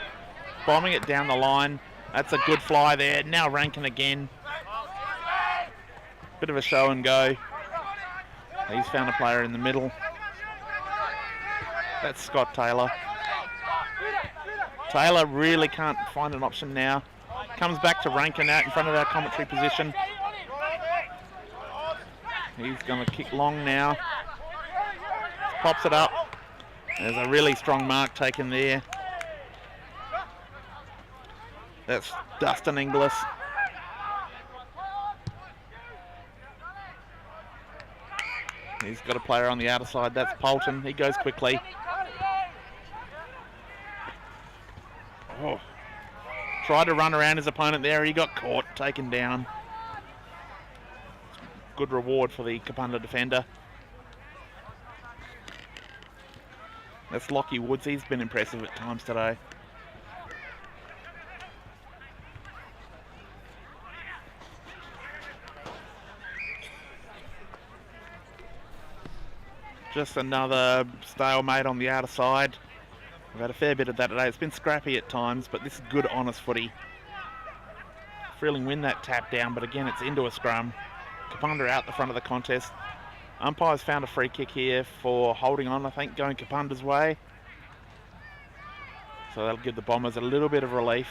[SPEAKER 7] Bombing it down the line. That's a good fly there. Now Rankin again. Bit of a show and go. He's found a player in the middle. That's Scott Taylor. Taylor really can't find an option now. Comes back to Rankin out in front of our commentary position. He's going to kick long now. Pops it up. There's a really strong mark taken there. That's Dustin Inglis. He's got a player on the outer side. That's Polton. He goes quickly. Oh. Tried to run around his opponent there. He got caught, taken down. Good reward for the Kapunda defender. That's Lockie Woods. He's been impressive at times today. Just another stalemate on the outer side. We've had a fair bit of that today. It's been scrappy at times, but this is good, honest footy. Freeling win that tap down, but again, it's into a scrum. Kapunda out the front of the contest. Umpires found a free kick here for holding on, I think, going Kapunda's way. So that'll give the Bombers a little bit of relief.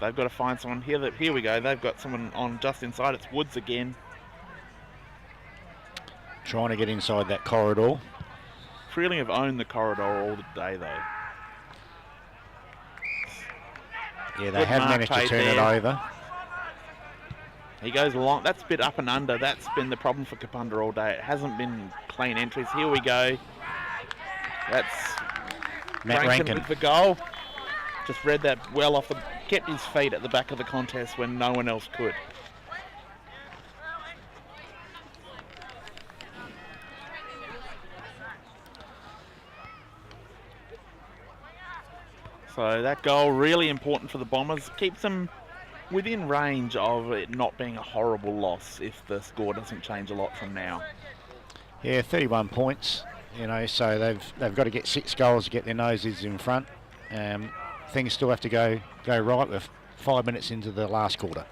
[SPEAKER 7] They've got to find someone here. Here we go. They've got someone on just inside. It's Woods again.
[SPEAKER 6] Trying to get inside that corridor.
[SPEAKER 7] Freeling have owned the corridor all day, though.
[SPEAKER 6] Yeah, they have managed to turn it over.
[SPEAKER 7] He goes along. That's a bit up and under. That's been the problem for Kapunda all day. It hasn't been clean entries. Here we go. That's
[SPEAKER 6] Matt Rankin
[SPEAKER 7] with the goal. Just read that well off the... Kept his feet at the back of the contest when no one else could. So that goal really important for the Bombers. Keeps them within range of it not being a horrible loss if the score doesn't change a lot from now.
[SPEAKER 6] Yeah, 31 points. You know, so they've got to get 6 goals to get their noses in front. Things still have to go right with 5 minutes into the last quarter.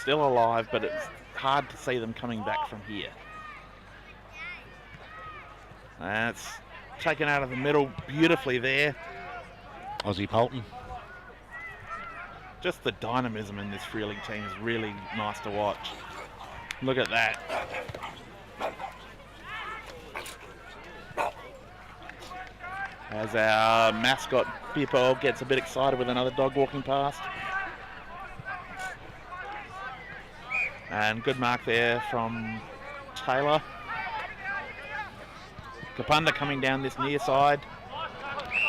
[SPEAKER 7] Still alive, but it's hard to see them coming back from here. That's taken out of the middle beautifully there.
[SPEAKER 6] Aussie Polton.
[SPEAKER 7] Just the dynamism in this Freeling team is really nice to watch. Look at that. As our mascot Pippo gets a bit excited with another dog walking past. And good mark there from Taylor. Kapunda coming down this near side.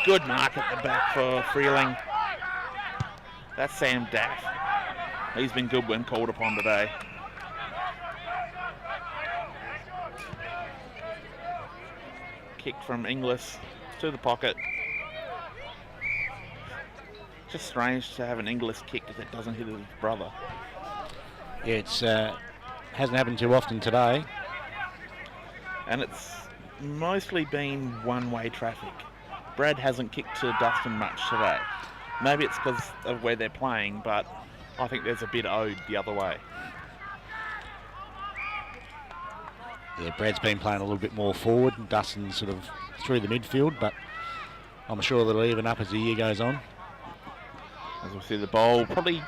[SPEAKER 7] Good mark at the back for Freeling. That's Sam Daff. He's been good when called upon today. Kick from Inglis to the pocket. Just strange to have an Inglis kick that doesn't hit his brother.
[SPEAKER 6] Yeah, it's hasn't happened too often today.
[SPEAKER 7] And it's mostly been one-way traffic. Brad hasn't kicked to Dustin much today. Maybe it's because of where they're playing, but I think there's a bit owed the other way.
[SPEAKER 6] Yeah, Brad's been playing a little bit more forward, and Dustin's sort of through the midfield, but I'm sure that'll even up as the year goes on.
[SPEAKER 7] As we see the ball, probably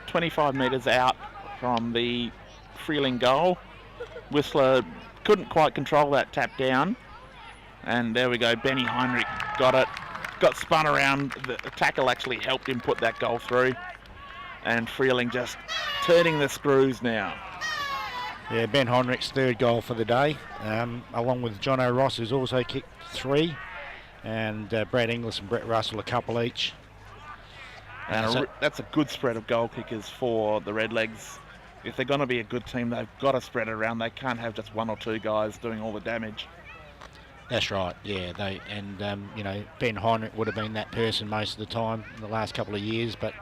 [SPEAKER 7] 25 metres out from the Freeling goal. Whistler couldn't quite control that tap down. And there we go, Benny Heinrich got it. Got spun around. The tackle actually helped him put that goal through. And Freeling just turning the screws now.
[SPEAKER 6] Yeah, Ben Heinrich's third goal for the day, along with Jono Ross, who's also kicked 3, and Brad Inglis and Brett Russell a couple each.
[SPEAKER 7] And that's a good spread of goal kickers for the Redlegs. If they're going to be a good team, they've got to spread it around. They can't have just 1 or 2 guys doing all the damage.
[SPEAKER 6] That's right, yeah. You know, Ben Heinrich would have been that person most of the time in the last couple of years, but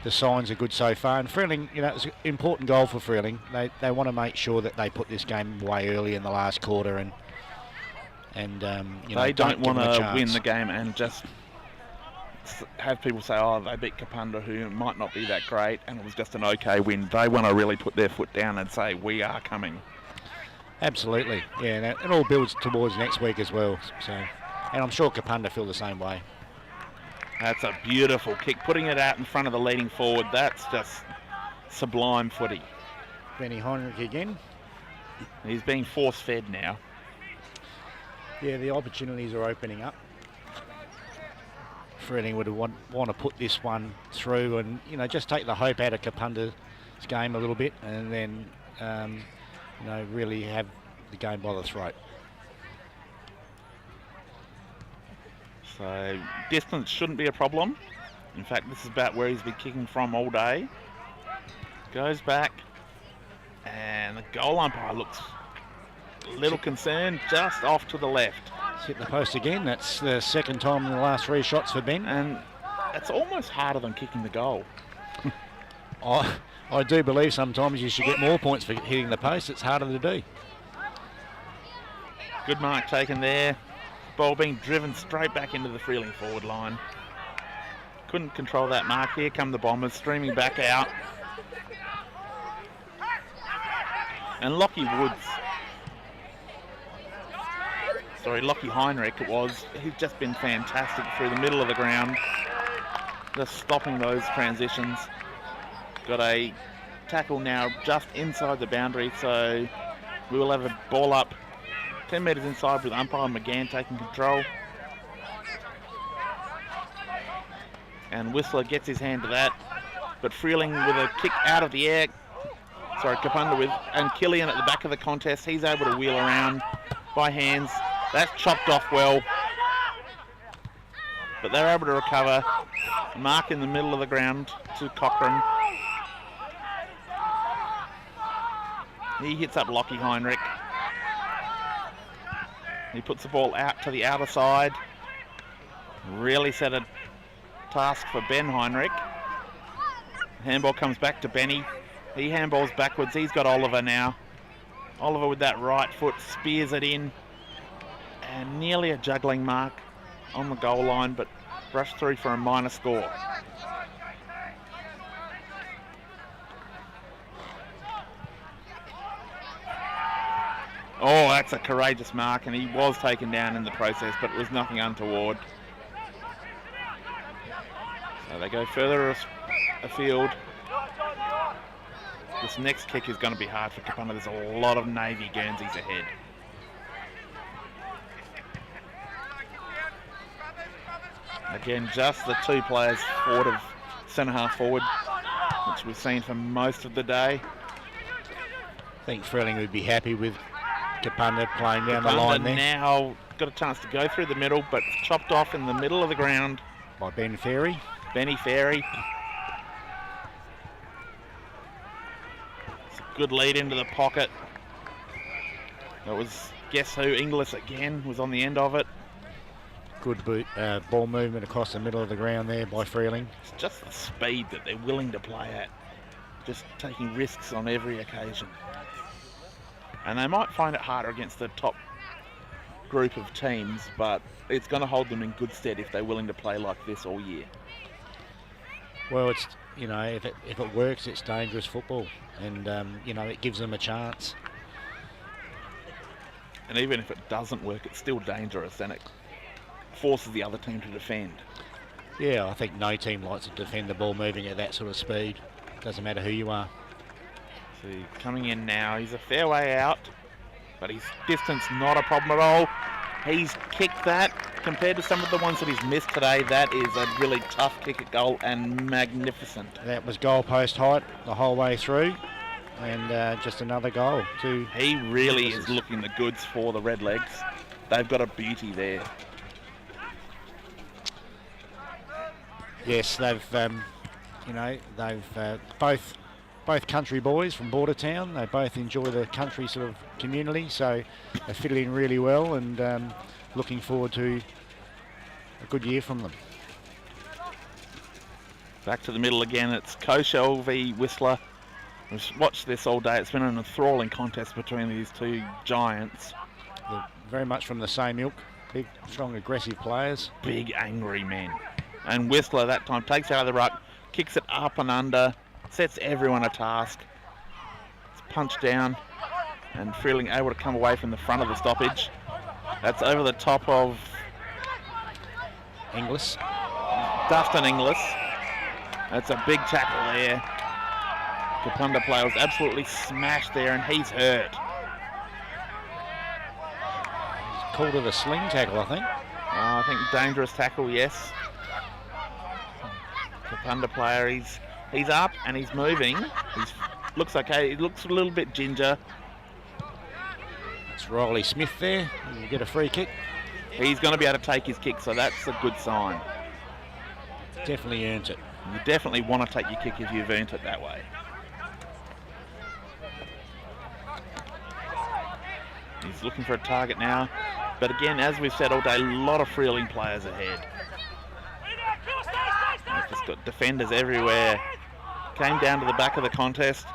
[SPEAKER 6] the signs are good so far. And Freeling, you know, it's an important goal for Freeling. They want to make sure that they put this game away early in the last quarter, and and
[SPEAKER 7] they don't want
[SPEAKER 6] give them a
[SPEAKER 7] to win
[SPEAKER 6] chance.
[SPEAKER 7] the game and just have people say, oh, they beat Kapunda, who might not be that great, and it was just an okay win. They want to really put their foot down and say, we are coming.
[SPEAKER 6] Absolutely, yeah, and it all builds towards next week as well. So, and I'm sure Kapunda feel the same way.
[SPEAKER 7] That's a beautiful kick, putting it out in front of the leading forward. That's just sublime footy.
[SPEAKER 6] Benny Heinrich again.
[SPEAKER 7] He's being force-fed now.
[SPEAKER 6] Yeah, the opportunities are opening up. Freeling would want to put this one through and, just take the hope out of Kapunda's game a little bit and then, really have the game by the throat.
[SPEAKER 7] So distance shouldn't be a problem. In fact, this is about where he's been kicking from all day. Goes back and the goal umpire looks a little concerned, just off to the left.
[SPEAKER 6] Hit the post again. That's the second time in the last 3 shots for Ben.
[SPEAKER 7] And it's almost harder than kicking the goal.
[SPEAKER 6] I do believe sometimes you should get more points for hitting the post. It's harder to do.
[SPEAKER 7] Good mark taken there. Ball being driven straight back into the Freeling forward line. Couldn't control that mark. Here come the Bombers streaming back out. And Lockie Heinrich it was. He's just been fantastic through the middle of the ground. Just stopping those transitions. Got a tackle now just inside the boundary, so we will have a ball up 10 metres inside with umpire McGann taking control. And Whistler gets his hand to that, but Freeling with a kick out of the air. Sorry, Kapunda with, and Killian at the back of the contest. He's able to wheel around by hands. That's chopped off well. But they're able to recover. Mark in the middle of the ground to Cochrane. He hits up Lockie Heinrich. He puts the ball out to the outer side. Really set a task for Ben Heinrich. Handball comes back to Benny. He handballs backwards. He's got Oliver now. Oliver with that right foot spears it in. And nearly a juggling mark on the goal line, but brushed through for a minor score. Oh, that's a courageous mark, and he was taken down in the process, but it was nothing untoward. So they go further afield. This next kick is going to be hard for Kapunda. There's a lot of Navy Guernseys ahead. Again, just the 2 players forward of centre half forward, which we've seen for most of the day.
[SPEAKER 6] I think Freeling would be happy with Kapunda playing down the line there.
[SPEAKER 7] Now got a chance to go through the middle, but chopped off in the middle of the ground
[SPEAKER 6] by Ben Ferry.
[SPEAKER 7] Benny Ferry. It's a good lead into the pocket. That was, guess who, Inglis again was on the end of it.
[SPEAKER 6] Good ball movement across the middle of the ground there by Freeling.
[SPEAKER 7] It's just the speed that they're willing to play at. Just taking risks on every occasion. And they might find it harder against the top group of teams, but it's going to hold them in good stead if they're willing to play like this all year.
[SPEAKER 6] Well, it's, if it works, it's dangerous football, and it gives them a chance.
[SPEAKER 7] And even if it doesn't work, it's still dangerous, and it forces the other team to defend.
[SPEAKER 6] Yeah, I think no team likes to defend the ball moving at that sort of speed. Doesn't matter who you are.
[SPEAKER 7] So coming in now, he's a fair way out, but his distance not a problem at all. He's kicked that. Compared to some of the ones that he's missed today, that is a really tough kick at goal and magnificent.
[SPEAKER 6] That was goal post height the whole way through, and just another goal.
[SPEAKER 7] He really is looking the goods for the Redlegs. They've got a beauty there.
[SPEAKER 6] Yes, they've both country boys from border town. They both enjoy the country sort of community, so they fit in really well, and looking forward to a good year from them.
[SPEAKER 7] Back to the middle again. It's Koshel v Whistler. We've watched this all day. It's been an enthralling contest between these two giants.
[SPEAKER 6] very much from the same ilk. Big, strong, aggressive players.
[SPEAKER 7] Big, angry men. And Whistler that time takes out of the ruck, kicks it up and under, sets everyone a task. It's punched down, and Freeling able to come away from the front of the stoppage. That's over the top of
[SPEAKER 6] Inglis.
[SPEAKER 7] Dustin Inglis. That's a big tackle there. Kapunda player was absolutely smashed there, and he's hurt.
[SPEAKER 6] He's called it a sling tackle, I think.
[SPEAKER 7] I think dangerous tackle, yes. Kapunda player, he's up and he's moving. Looks okay. He looks a little bit ginger.
[SPEAKER 6] It's Riley Smith there. He'll get a free kick.
[SPEAKER 7] He's going to be able to take his kick, so that's a good sign.
[SPEAKER 6] Definitely earned it.
[SPEAKER 7] You definitely want to take your kick if you've earned it that way. He's looking for a target now. But again, as we've said all day, a lot of Freeling players ahead. They've just got defenders everywhere. Came down to the back of the contest.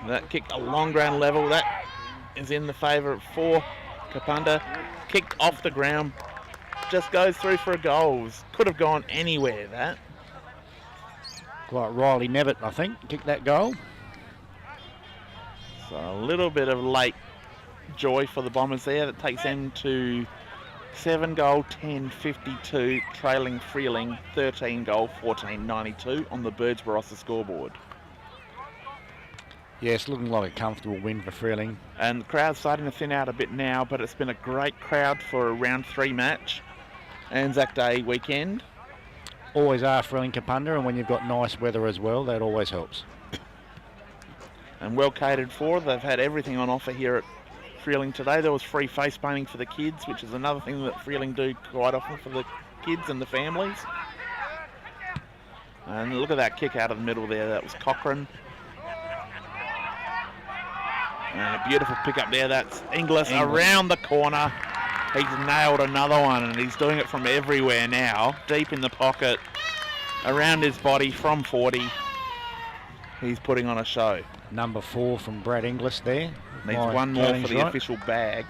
[SPEAKER 7] That kick a long ground level. That is in the favour for Kapunda. Kicked off the ground. Just goes through for a goal. Could have gone anywhere, that.
[SPEAKER 6] Quite Riley Nevitt, I think, kicked that goal.
[SPEAKER 7] So a little bit of late joy for the Bombers there. That takes them to 7 goal, 10-52, trailing Freeling 13 goal, 14-92 on the Birds Barossa scoreboard.
[SPEAKER 6] Yes, looking like a comfortable win for Freeling.
[SPEAKER 7] And the crowd's starting to thin out a bit now, but it's been a great crowd for a round 3 match. Anzac Day weekend.
[SPEAKER 6] Always are Freeling Kapunda, and when you've got nice weather as well, that always helps.
[SPEAKER 7] And well catered for. They've had everything on offer here at Freeling today. There was free face painting for the kids, which is another thing that Freeling do quite often for the kids and the families. And look at that kick out of the middle there. That was Cochrane. And a beautiful pick up there. That's Inglis around the corner. He's nailed another one, and he's doing it from everywhere now. Deep in the pocket, around his body from 40. He's putting on a show.
[SPEAKER 6] Number 4 from Brad Inglis there.
[SPEAKER 7] Needs one more for the official bag.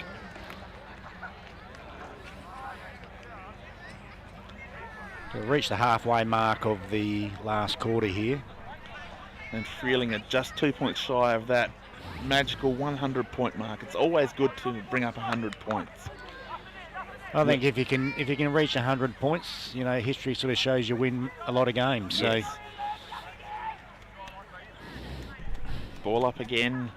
[SPEAKER 6] So we've reached the halfway mark of the last quarter here.
[SPEAKER 7] And Freeling are just 2 points shy of that magical 100-point mark. It's always good to bring up 100 points.
[SPEAKER 6] I think if you can reach 100 points, you know, history sort of shows you win a lot of games.
[SPEAKER 7] Yes.
[SPEAKER 6] So
[SPEAKER 7] ball up again.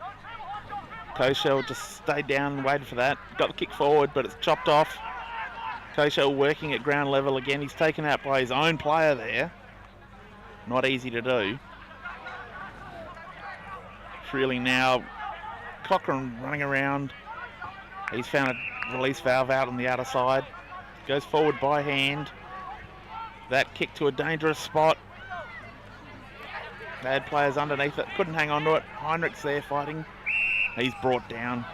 [SPEAKER 7] Koshel just stayed down and waited for that. Got the kick forward, but it's chopped off. Koshel working at ground level again. He's taken out by his own player there. Not easy to do. Freeling now. Cochrane running around. He's found a release valve out on the outer side. Goes forward by hand. That kick to a dangerous spot. They had players underneath it. Couldn't hang on to it. Heinrich's there fighting. He's brought down.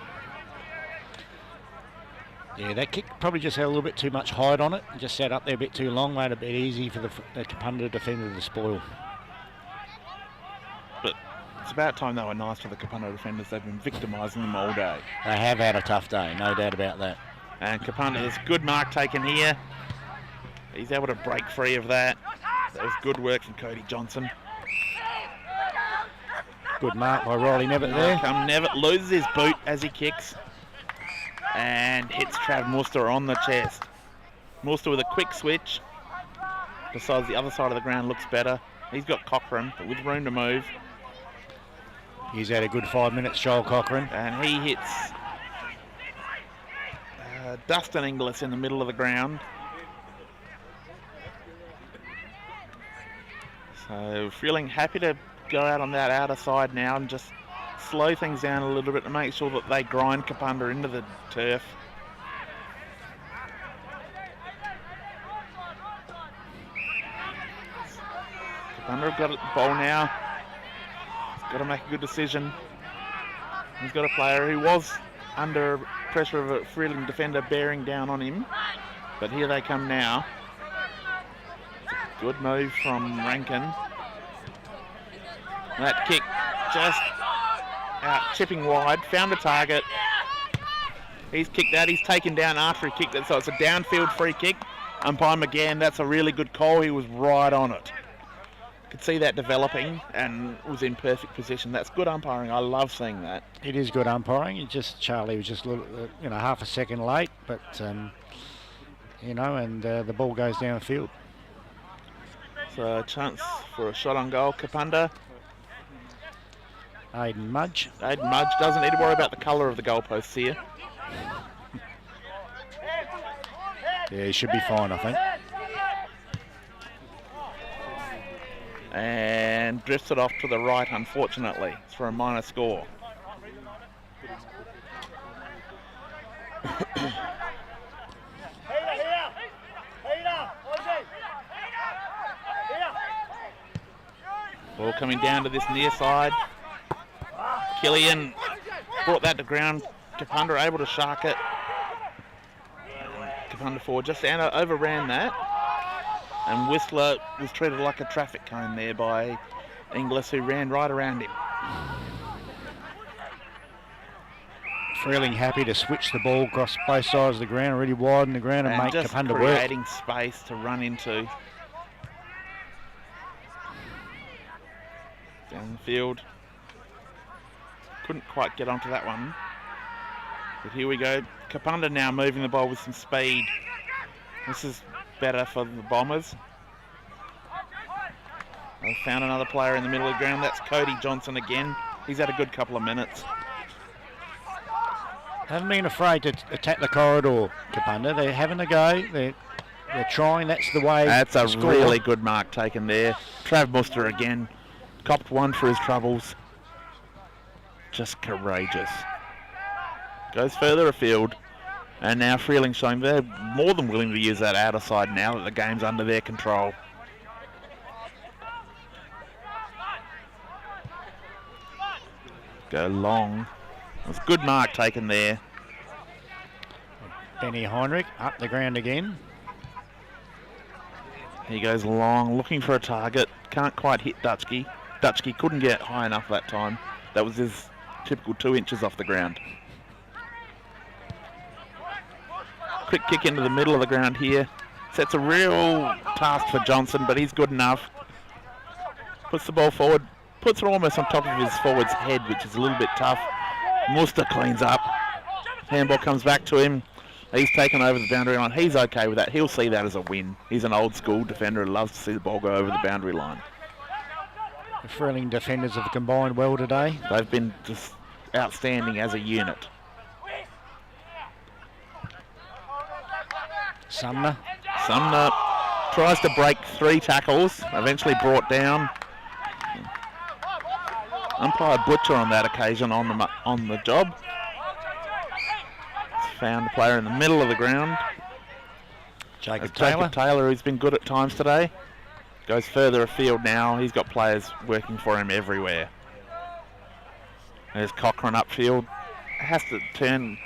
[SPEAKER 6] yeah, that kick probably just had a little bit too much height on it. Just sat up there a bit too long. Made it a bit easy for the Kapunda defender to spoil.
[SPEAKER 7] But it's about time they were nice to the Kapunda defenders. They've been victimising them all day.
[SPEAKER 6] They have had a tough day, no doubt about that.
[SPEAKER 7] And Kapunda, there's good mark taken here. He's able to break free of that. That was good work from Cody Johnson.
[SPEAKER 6] Good mark by Riley Nevitt there.
[SPEAKER 7] Come Nevitt loses his boot as he kicks. And hits Trav Muster on the chest. Muster with a quick switch. Besides, the other side of the ground looks better. He's got Cochrane, but with room to move.
[SPEAKER 6] He's had a good 5 minutes, Joel Cochrane.
[SPEAKER 7] And he hits Dustin Inglis in the middle of the ground. So Freeling happy to go out on that outer side now and just slow things down a little bit to make sure that they grind Kapunda into the turf. Kapunda have got the ball now. He's got to make a good decision. He's got a player who was under pressure of a Freeling defender bearing down on him. But here they come now. Good move from Rankin. That kick just out chipping wide, found a target. He's kicked that, he's taken down after he kicked it, so it's a downfield free kick. Umpire McGann, that's a really good call, he was right on it. Could see that developing and was in perfect position. That's good umpiring, I love seeing that.
[SPEAKER 6] It is good umpiring. It just Charlie was just a little, half a second late, but and the ball goes downfield.
[SPEAKER 7] So a chance for a shot on goal. Kapunda.
[SPEAKER 6] Aiden Mudge.
[SPEAKER 7] Aiden Mudge doesn't need to worry about the colour of the goalposts here.
[SPEAKER 6] Yeah, he should be fine, I think.
[SPEAKER 7] And drifts it off to the right, unfortunately. It's for a minor score. Ball coming down to this near side. Killian brought that to ground. Kapunda able to shark it. Kapunda forward just overran that. And Whistler was treated like a traffic cone there by Inglis, who ran right around him.
[SPEAKER 6] Freeling happy to switch the ball across both sides of the ground, really widen the ground and make
[SPEAKER 7] just
[SPEAKER 6] Kapunda work.
[SPEAKER 7] Creating space to run into. Down the field. Couldn't quite get onto that one. But here we go. Kapunda now moving the ball with some speed. This is better for the Bombers. They've found another player in the middle of the ground. That's Cody Johnson again. He's had a good couple of minutes.
[SPEAKER 6] Haven't been afraid to attack the corridor, Kapunda. They're having a go. They're trying. That's the way.
[SPEAKER 7] That's a really good mark taken there. Trav Muster again. Copped one for his troubles. Just courageous. Goes further afield. And now Freeling showing they're more than willing to use that outer side now that the game's under their control. Go long. That's a good mark taken there.
[SPEAKER 6] Benny Heinrich up the ground again.
[SPEAKER 7] He goes long, looking for a target. Can't quite hit Dutchke. Dutchke couldn't get high enough that time. That was his typical 2 inches off the ground. Quick kick into the middle of the ground here. Sets a real task for Johnson, but he's good enough. Puts the ball forward. Puts it almost on top of his forward's head, which is a little bit tough. Muster cleans up. Handball comes back to him. He's taken over the boundary line. He's okay with that. He'll see that as a win. He's an old school defender who loves to see the ball go over the boundary line.
[SPEAKER 6] The Freeling defenders have combined well today.
[SPEAKER 7] They've been just outstanding as a unit.
[SPEAKER 6] Sumner
[SPEAKER 7] tries to break 3 tackles, eventually brought down. Umpire Butcher on that occasion on the job. Found a player in the middle of the ground.
[SPEAKER 6] Jacob
[SPEAKER 7] Taylor, who's been good at times today. Goes further afield now. He's got players working for him everywhere. There's Cochrane upfield. Has to turn.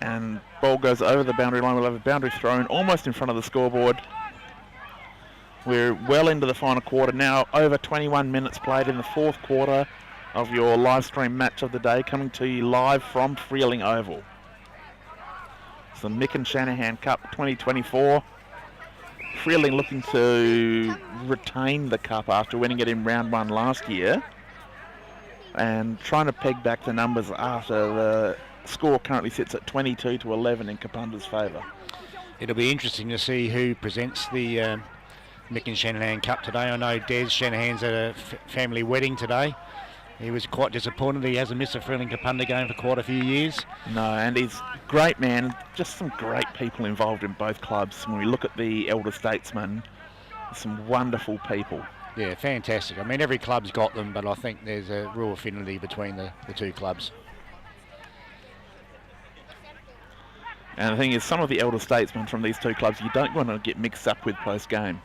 [SPEAKER 7] And ball goes over the boundary line. We'll have a boundary thrown almost in front of the scoreboard. We're well into the final quarter now. Over 21 minutes played in the 4th quarter of your live stream match of the day, coming to you live from Freeling Oval. It's the Mick and Shanahan Cup 2024. Freeling looking to retain the cup after winning it in round 1 last year, and trying to peg back the numbers after the score currently sits at 22-11 in Kapunda's favour.
[SPEAKER 6] It'll be interesting to see who presents the Mick and Shanahan Cup today. I know Des Shanahan's at a family wedding today. He was quite disappointed he hasn't missed a Freeling Kapunda game for quite a few years.
[SPEAKER 7] No, and he's a great man. Just some great people involved in both clubs. When we look at the elder statesmen, some wonderful people.
[SPEAKER 6] Yeah, fantastic. I mean, every club's got them, but I think there's a real affinity between the 2 clubs.
[SPEAKER 7] And the thing is, some of the elder statesmen from these 2 clubs you don't want to get mixed up with post-game.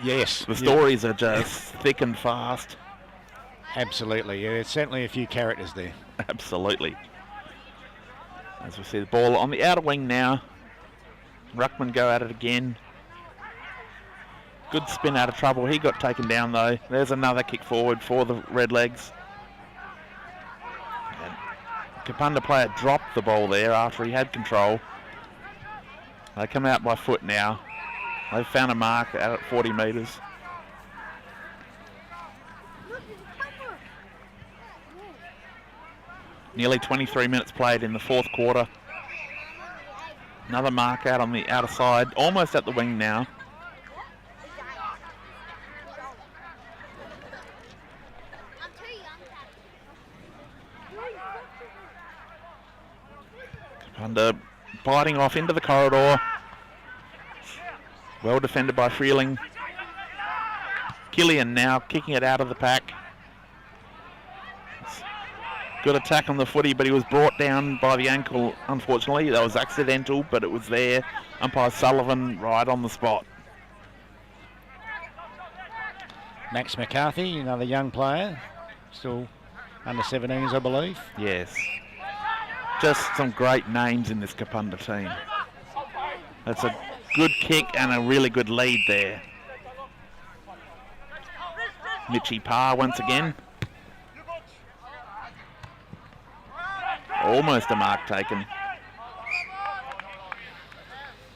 [SPEAKER 6] Yes.
[SPEAKER 7] The stories are just thick and fast.
[SPEAKER 6] Absolutely, yeah, there's certainly a few characters there.
[SPEAKER 7] Absolutely. As we see the ball on the outer wing now. Ruckman go at it again. Good spin out of trouble. He got taken down though. There's another kick forward for the Redlegs. And Kapunda player dropped the ball there after he had control. They come out by foot now. They've found a mark out at 40 metres. Nearly 23 minutes played in the fourth quarter. Another mark out on the outer side, almost at the wing now. Kapunda biting off into the corridor. Well defended by Freeling. Killian now kicking it out of the pack. Good attack on the footy, but he was brought down by the ankle, unfortunately. That was accidental, but it was there. Umpire Sullivan right on the spot.
[SPEAKER 6] Max McCarthy, another young player, still under 17s, I believe.
[SPEAKER 7] Yes. Just some great names in this Kapunda team. That's a good kick and a really good lead there. Mitchie Parr once again. Almost a mark taken.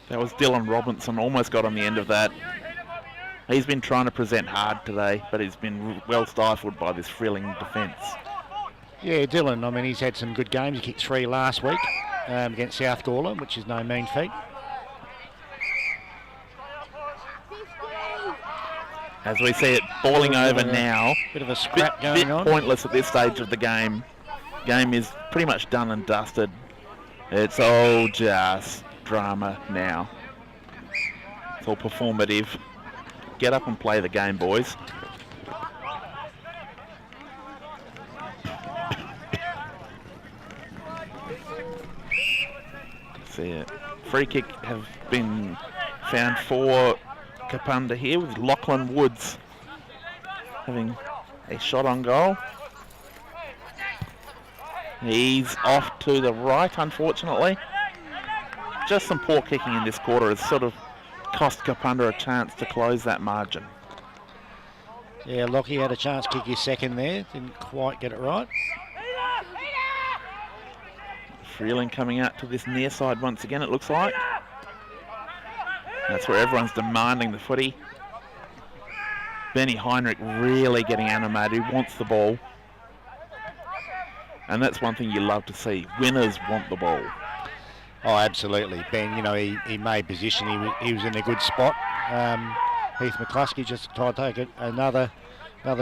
[SPEAKER 7] That was Dylan Robinson, almost got on the end of that. He's been trying to present hard today, but he's been well stifled by this Freeling defence.
[SPEAKER 6] Yeah, Dylan, I mean, he's had some good games. He kicked 3 last week against South Gawler, which is no mean feat.
[SPEAKER 7] As we see it falling over now.
[SPEAKER 6] Bit of a scrap going on.
[SPEAKER 7] Pointless at this stage of the game. Game is pretty much done and dusted. It's all just drama now. It's all performative. Get up and play the game, boys. See it. Free kick have been found for Kapunda here with Lachlan Woods having a shot on goal. He's off to the right, unfortunately. Just some poor kicking in this quarter has sort of cost Kapunda a chance to close that margin.
[SPEAKER 6] Yeah, Lockie had a chance to kick his second there. Didn't quite get it right.
[SPEAKER 7] Freeling coming out to this near side once again, it looks like. That's where everyone's demanding the footy. Benny Heinrich really getting animated, he wants the ball. And that's one thing you love to see. Winners want the ball.
[SPEAKER 6] Oh, absolutely. Ben, you know, he made position. He was in a good spot. Heath McCluskey just tried to take another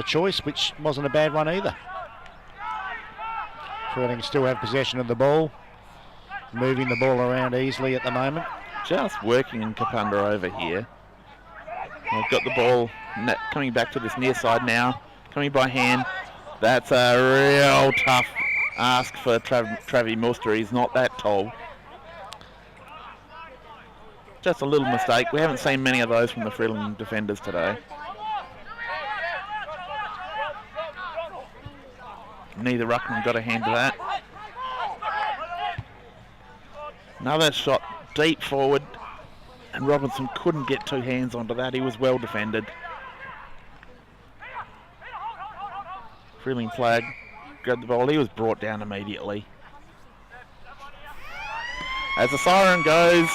[SPEAKER 6] choice, which wasn't a bad one either. Freeling still have possession of the ball. Moving the ball around easily at the moment.
[SPEAKER 7] Just working in Kapunda over here. They've got the ball coming back to this near side now. Coming by hand. That's a real tough ask for Travi Muster. He's not that tall. Just a little mistake. We haven't seen many of those from the Freeling defenders today. Neither ruckman got a hand to that. Another shot deep forward, and Robinson couldn't get 2 hands onto that. He was well defended. Freeling flag, grabbed the ball. He was brought down immediately. As the siren goes,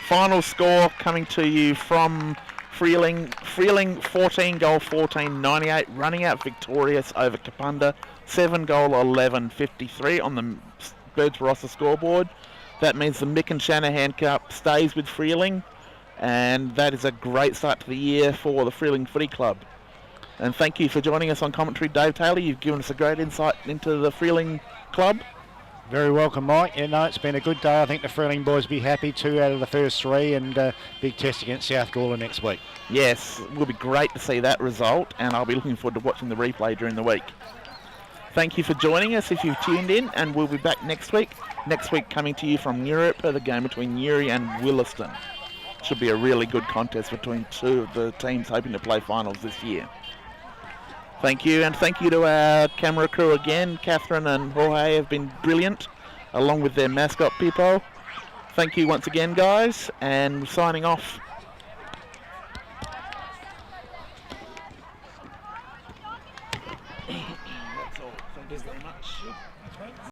[SPEAKER 7] final score coming to you from Freeling. Freeling 14 goal 14, 98, running out victorious over Kapunda. 7 goal 11, 53 on the Birds Barossa scoreboard. That means the Mick and Shanahan Cup stays with Freeling, and that is a great start to the year for the Freeling Footy Club. And thank you for joining us on commentary, Dave Taylor. You've given us a great insight into the Freeling Club.
[SPEAKER 6] Very welcome, Mike. Yeah, no, it's been a good day. I think the Freeling boys will be happy. 2 out of the first 3, and big test against South Gawler next week. Yes, it will be great to see that result, and I'll be looking forward to watching the replay during the week. Thank you for joining us if you've tuned in, and we'll be back next week. Next week coming to you from Europe, the game between Newry and Williston. Should be a really good contest between 2 of the teams hoping to play finals this year. Thank you, and thank you to our camera crew again. Catherine and Jorge have been brilliant, along with their mascot Pippo. Thank you once again, guys, and signing off.